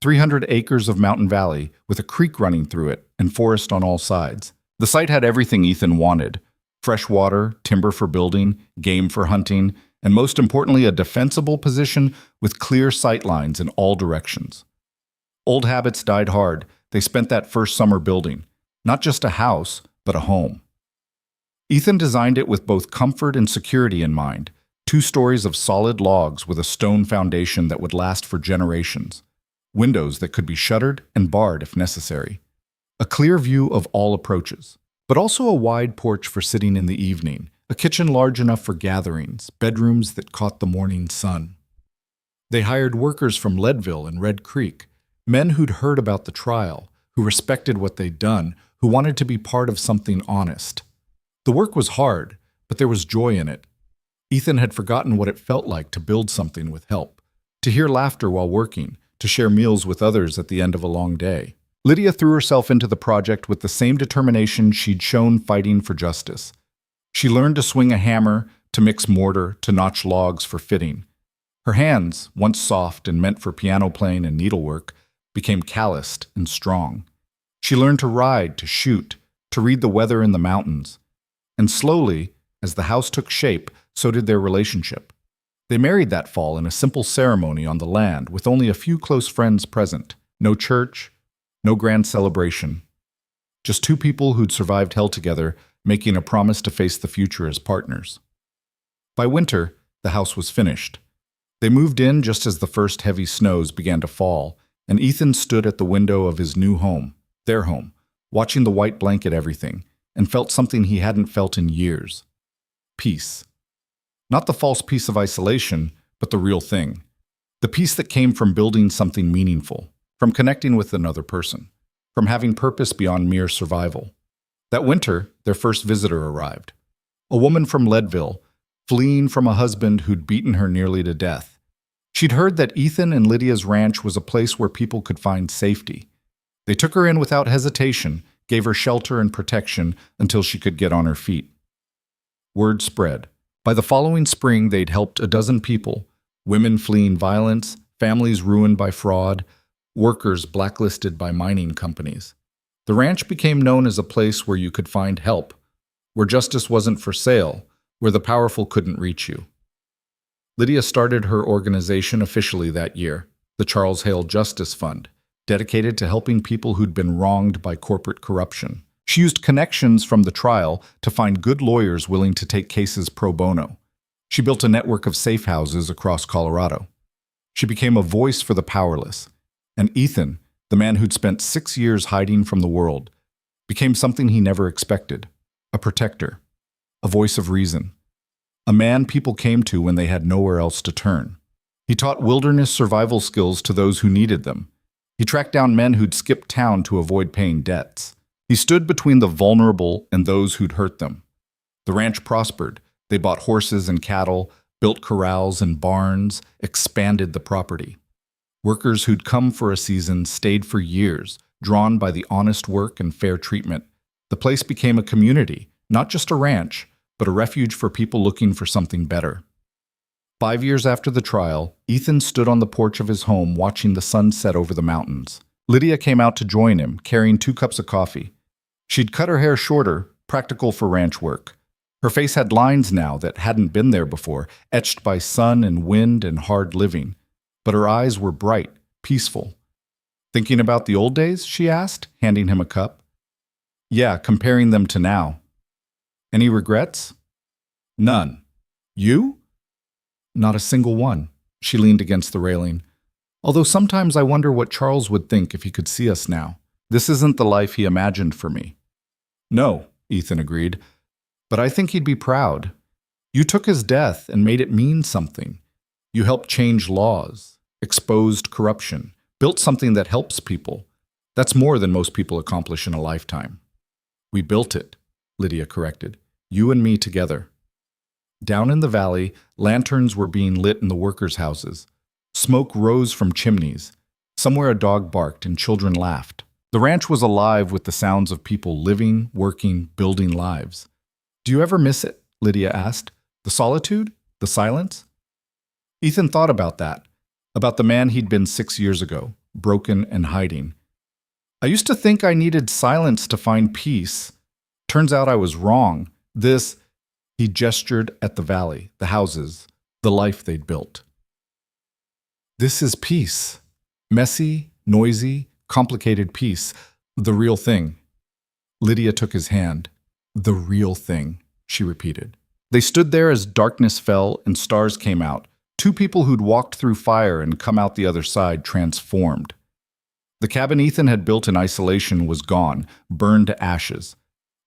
300 acres of mountain valley with a creek running through it and forest on all sides. The site had everything Ethan wanted: fresh water, timber for building, game for hunting, and most importantly, a defensible position with clear sight lines in all directions. Old habits died hard. They spent that first summer building. Not just a house, but a home. Ethan designed it with both comfort and security in mind, 2 stories of solid logs with a stone foundation that would last for generations, windows that could be shuttered and barred if necessary, a clear view of all approaches, but also a wide porch for sitting in the evening, a kitchen large enough for gatherings, bedrooms that caught the morning sun. They hired workers from Leadville and Red Creek, men who'd heard about the trial, who respected what they'd done, who wanted to be part of something honest. The work was hard, but there was joy in it. Ethan had forgotten what it felt like to build something with help, to hear laughter while working, to share meals with others at the end of a long day. Lydia threw herself into the project with the same determination she'd shown fighting for justice. She learned to swing a hammer, to mix mortar, to notch logs for fitting. Her hands, once soft and meant for piano playing and needlework, became calloused and strong. She learned to ride, to shoot, to read the weather in the mountains. And slowly, as the house took shape, so did their relationship. They married that fall in a simple ceremony on the land with only a few close friends present. No church, no grand celebration. Just 2 people who'd survived hell together, making a promise to face the future as partners. By winter, the house was finished. They moved in just as the first heavy snows began to fall, and Ethan stood at the window of his new home, their home, watching the white blanket everything, and felt something he hadn't felt in years. Peace. Not the false peace of isolation, but the real thing. The peace that came from building something meaningful, from connecting with another person, from having purpose beyond mere survival. That winter, their first visitor arrived. A woman from Leadville, fleeing from a husband who'd beaten her nearly to death. She'd heard that Ethan and Lydia's ranch was a place where people could find safety. They took her in without hesitation, gave her shelter and protection until she could get on her feet. Word spread. By the following spring, they'd helped a dozen people, women fleeing violence, families ruined by fraud, workers blacklisted by mining companies. The ranch became known as a place where you could find help, where justice wasn't for sale, where the powerful couldn't reach you. Lydia started her organization officially that year, the Charles Hale Justice Fund, dedicated to helping people who'd been wronged by corporate corruption. She used connections from the trial to find good lawyers willing to take cases pro bono. She built a network of safe houses across Colorado. She became a voice for the powerless. And Ethan, the man who'd spent 6 years hiding from the world, became something he never expected: a protector, a voice of reason, a man people came to when they had nowhere else to turn. He taught wilderness survival skills to those who needed them. He tracked down men who'd skipped town to avoid paying debts. He stood between the vulnerable and those who'd hurt them. The ranch prospered. They bought horses and cattle, built corrals and barns, expanded the property. Workers who'd come for a season stayed for years, drawn by the honest work and fair treatment. The place became a community, not just a ranch, but a refuge for people looking for something better. 5 years after the trial, Ethan stood on the porch of his home watching the sun set over the mountains. Lydia came out to join him, carrying 2 cups of coffee. She'd cut her hair shorter, practical for ranch work. Her face had lines now that hadn't been there before, etched by sun and wind and hard living. But her eyes were bright, peaceful. "Thinking about the old days?" she asked, handing him a cup. "Yeah, comparing them to now." "Any regrets?" "None." "You?" "Not a single one." She leaned against the railing. "Although sometimes I wonder what Charles would think if he could see us now. This isn't the life he imagined for me." "No," Ethan agreed, "but I think he'd be proud. You took his death and made it mean something. You helped change laws, exposed corruption, built something that helps people. That's more than most people accomplish in a lifetime." "We built it," Lydia corrected. "You and me together." Down in the valley, lanterns were being lit in the workers' houses. Smoke rose from chimneys. Somewhere a dog barked and children laughed. The ranch was alive with the sounds of people living, working, building lives. "Do you ever miss it?" Lydia asked. "The solitude? The silence?" Ethan thought about that, about the man he'd been 6 years ago, broken and hiding. "I used to think I needed silence to find peace. Turns out I was wrong. He gestured at the valley, the houses, the life they'd built. "This is peace. Messy, noisy, complicated peace. The real thing." Lydia took his hand. The real thing, she repeated. They stood there as darkness fell and stars came out. Two people who'd walked through fire and come out the other side transformed. The cabin Ethan had built in isolation was gone, burned to ashes.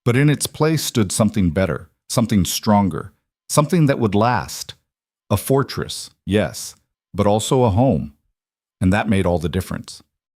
But in its place stood something better, something stronger, something that would last. A fortress, yes, but also a home. And that made all the difference.